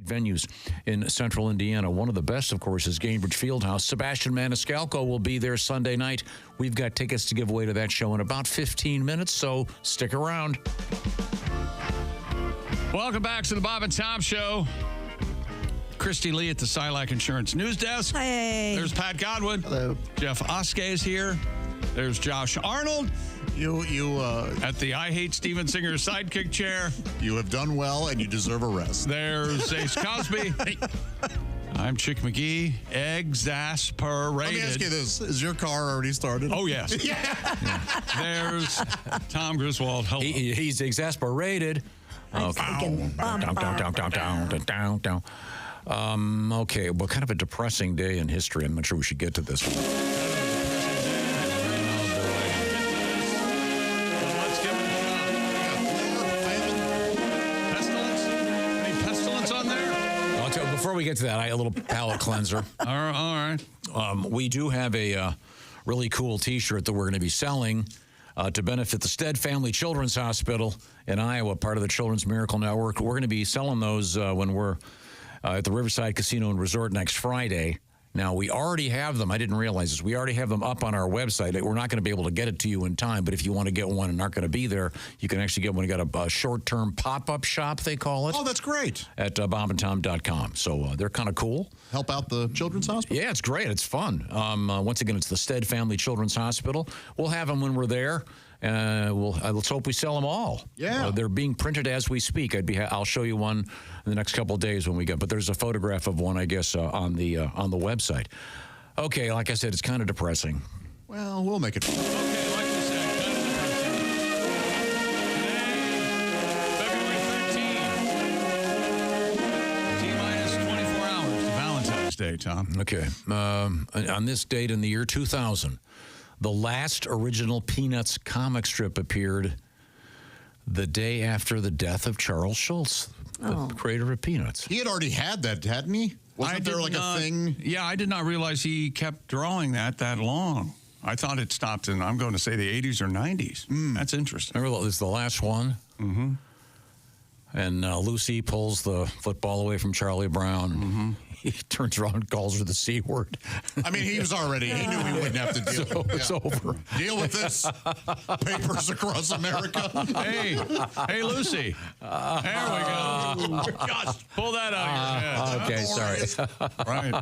Venues in central Indiana. One of the best, of course, is Gainbridge Fieldhouse. Sebastian Maniscalco will be there Sunday night. We've got tickets to give away to that show in about 15 minutes, so stick around. Welcome back to the Bob and Tom Show. Christy Lee at the Silac Insurance News Desk. Hey. There's Pat Godwin. Hello. Jeff Oskay is here. There's Josh Arnold. You at the I Hate Steven Singer sidekick chair. You have done well, and you deserve a rest. There's Ace Cosby. I'm Chick McGee. Exasperated. Let me ask you this: is your car already started? Oh yes. Yeah. There's Tom Griswold. Hello. He's exasperated. Okay. Okay. Well, kind of a depressing day in history. I'm not sure we should get to this one. Before we get to that, a little palate cleanser. All right. We do have a really cool T-shirt that we're going to be selling to benefit the Stead Family Children's Hospital in Iowa, part of the Children's Miracle Network. We're going to be selling those when we're at the Riverside Casino and Resort next Friday. Now, we already have them. I didn't realize this. We already have them up on our website. We're not going to be able to get it to you in time, but if you want to get one and aren't going to be there, you can actually get one. We got a short-term pop-up shop, they call it. Oh, that's great. At bobandtom.com. So they're kind of cool. Help out the Children's Hospital? Yeah, it's great. It's fun. Once again, it's the Stead Family Children's Hospital. We'll have them when we're there. Let's hope we sell them all. Yeah. They're being printed as we speak. I'll show you one in the next couple of days when we get. But there's a photograph of one, I guess, on the website. Okay, like I said, it's kind of depressing. Well, we'll make it fun. Okay, like we said, kind of depressing. Today, February 13th. T-minus 24 hours to Valentine's Day, Tom. Okay. On this date in the year 2000. The last original Peanuts comic strip appeared the day after the death of Charles Schulz, the creator of Peanuts. He had already had that, hadn't he? Wasn't there like a thing? Yeah, I did not realize he kept drawing that long. I thought it stopped in, I'm going to say, the 80s or 90s. That's interesting. Remember, this is the last one? Mm-hmm. And Lucy pulls the football away from Charlie Brown. Mm-hmm. He turns around and calls her the C word. I mean, he knew he wouldn't have to deal with it. It's over. Deal with this. Papers across America. Hey, Lucy. There we go. Just pull that out of your head. Okay, sorry. Right.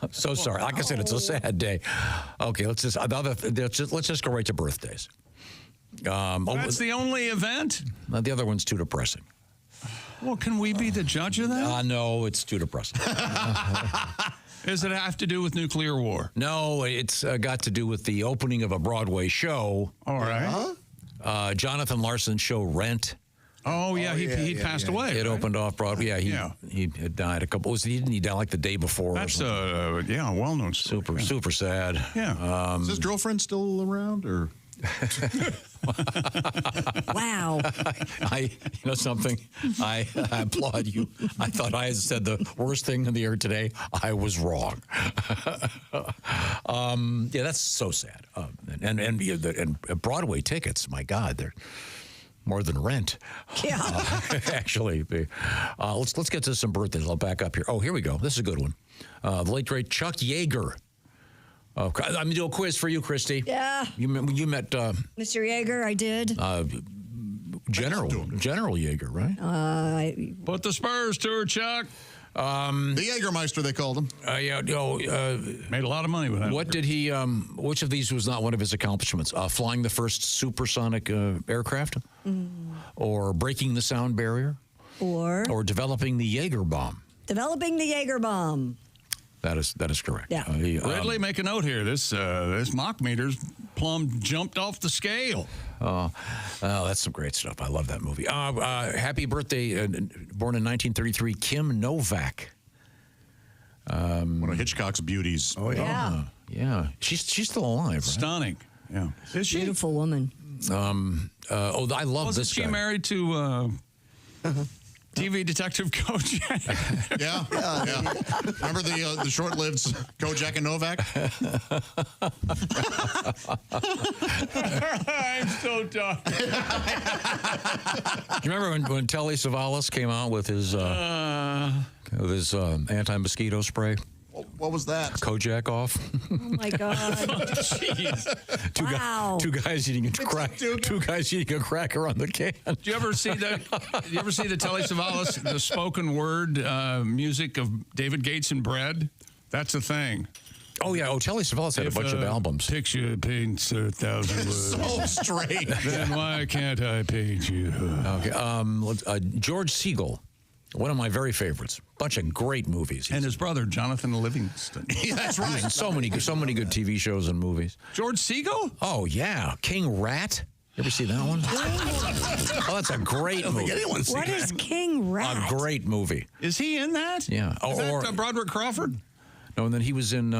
I'm so sorry. Like I said, it's a sad day. Okay, let's just go right to birthdays. That's the only event? The other one's too depressing. Well, can we be the judge of that? No, it's too depressing. Does it have to do with nuclear war? No, it's got to do with the opening of a Broadway show. All right. Jonathan Larson's show Rent. Oh, yeah, he passed away. It opened off Broadway. Yeah, he had died a couple. Didn't he die like the day before? That's a well-known story. Super sad. Yeah. Is his girlfriend still around, or? Wow. You know something? I applaud you. I thought I had said the worst thing in the air today. I was wrong. Yeah, that's so sad. And Broadway tickets, my God, they're more than rent. Yeah. Actually, let's get to some birthdays. I'll back up here. Oh, here we go. This is a good one. The late great Chuck Yeager. I'm going to do a quiz for you, Christy. Yeah. You met Mr. Yeager, I did. General Yeager, right? Put the spurs to her, Chuck. The Jägermeister, they called him. Made a lot of money with that. What did he? Which of these was not one of his accomplishments? Flying the first supersonic aircraft, or breaking the sound barrier, or developing the Jaeger bomb. Developing the Jaeger bomb. That is correct. Yeah. Ridley, make a note here. This mock meter's plumb jumped off the scale. Oh, that's some great stuff. I love that movie. Happy birthday, born in 1933, Kim Novak. One of Hitchcock's beauties. Oh, yeah. Yeah. She's still alive, right? Stunning. Yeah. Is she? Beautiful woman. I love this guy. Wasn't she married to TV detective Kojak? Yeah. Remember the short-lived Kojak and Novak? I'm so done. Do you remember when Telly Savalas came out with his anti-mosquito spray? What was that? Kojak off. Oh my God! Jeez. Two guys eating a crack. Two guys eating a cracker on the can. Do you ever see that? You ever see the Telly Savalas, the spoken word music of David Gates and Bread? That's a thing. Oh yeah. Telly Savalas had a bunch of albums. Picture paints 1,000 words. So straight. Then why can't I paint you? Okay. George Segal. One of my very favorites. Bunch of great movies. And his brother, Jonathan Livingston. Yeah, that's right. He's in so many good TV shows and movies. George Segal? Oh, yeah. King Rat. You ever see that one? Oh, that's a great movie. What is King Rat? A great movie. Is he in that? Yeah. Is that Broderick Crawford? No, and then he was in...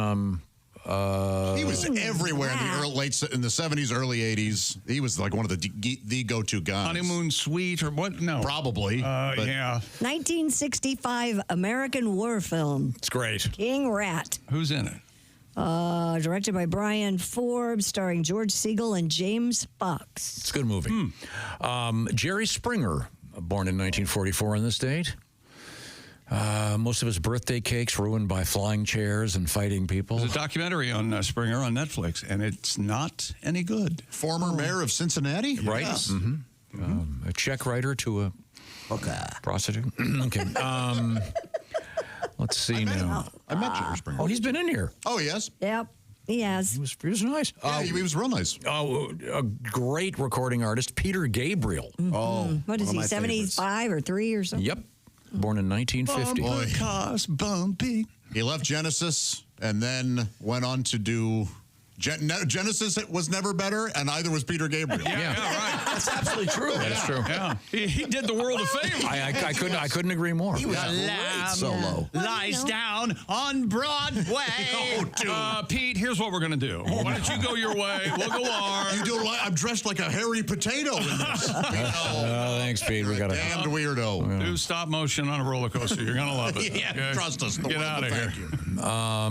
he was everywhere in the 70s, early 80s. He was like one of the go-to guys. Honeymoon Suite or what? No. Probably. Yeah. 1965 American war film. It's great. King Rat. Who's in it? Directed by Brian Forbes, starring George Segal and James Fox. It's a good movie. Jerry Springer, born in 1944 on this date. Most of his birthday cakes ruined by flying chairs and fighting people. There's a documentary on Springer on Netflix, and it's not any good. Former mayor of Cincinnati? Right. Yes. A check writer to a prostitute. Okay. Let's see now. I met Jerry Springer. Oh, he's been in here. Oh, yes. Yep, he has. He was nice. Yeah, he was real nice. Oh, a great recording artist, Peter Gabriel. Oh, what is he, 75 or 3 or something? Yep. Born in 1950. Cars bumpy. He left Genesis and then went on to do... Genesis was never better, and either was Peter Gabriel. Yeah, right. That's absolutely true. That's true. Yeah, he did the world a favor. I couldn't agree more. He was great solo. Lies down on Broadway. Pete, here's what we're going to do. Why don't you go your way? We'll go ours. You do. I'm dressed like a hairy potato in this. Thanks, Pete. We got a damned weirdo. Do stop motion on a roller coaster. You're going to love it. Yeah, okay? trust us. Get out of here. I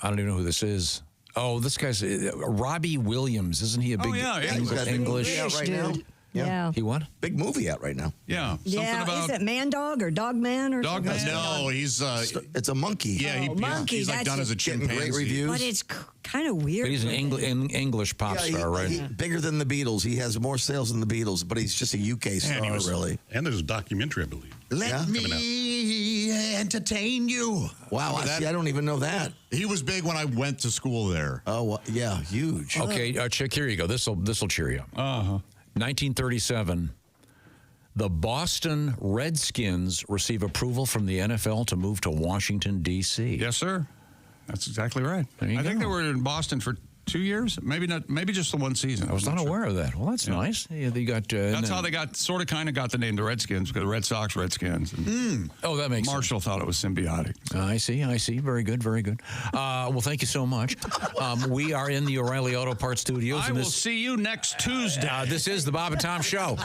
don't even know who this is. Oh, this guy's Robbie Williams. Isn't he a big English right now? Yeah. He what? Big movie out right now. Yeah. Yeah, about is it Man Dog or Dog Man or Dog something? Man? No, he's... it's a monkey. Yeah, monkey. he's like done as a chimpanzee. Great reviews. But it's kind of weird. But he's an English pop star, right? Bigger than the Beatles. He has more sales than the Beatles, but he's just a UK star, really. And there's a documentary, I believe. Let me entertain you. Wow, I don't even know that. He was big when I went to school there. Oh, yeah, huge. Okay, Chick, here you go. This'll cheer you up. 1937. The Boston Redskins receive approval from the NFL to move to Washington, D.C. Yes, sir. That's exactly right. I think they were in Boston for 2 years, maybe not, maybe just the one season. I was not aware of that. Well, that's nice. Yeah, they got. That's how they got kind of got the name the Redskins, because the Red Sox, Redskins. And Oh, that makes Marshall thought it was symbiotic. I see. Very good. Well, thank you so much. We are in the O'Reilly Auto Parts Studios. I will see you next Tuesday. This is the Bob and Tom Show.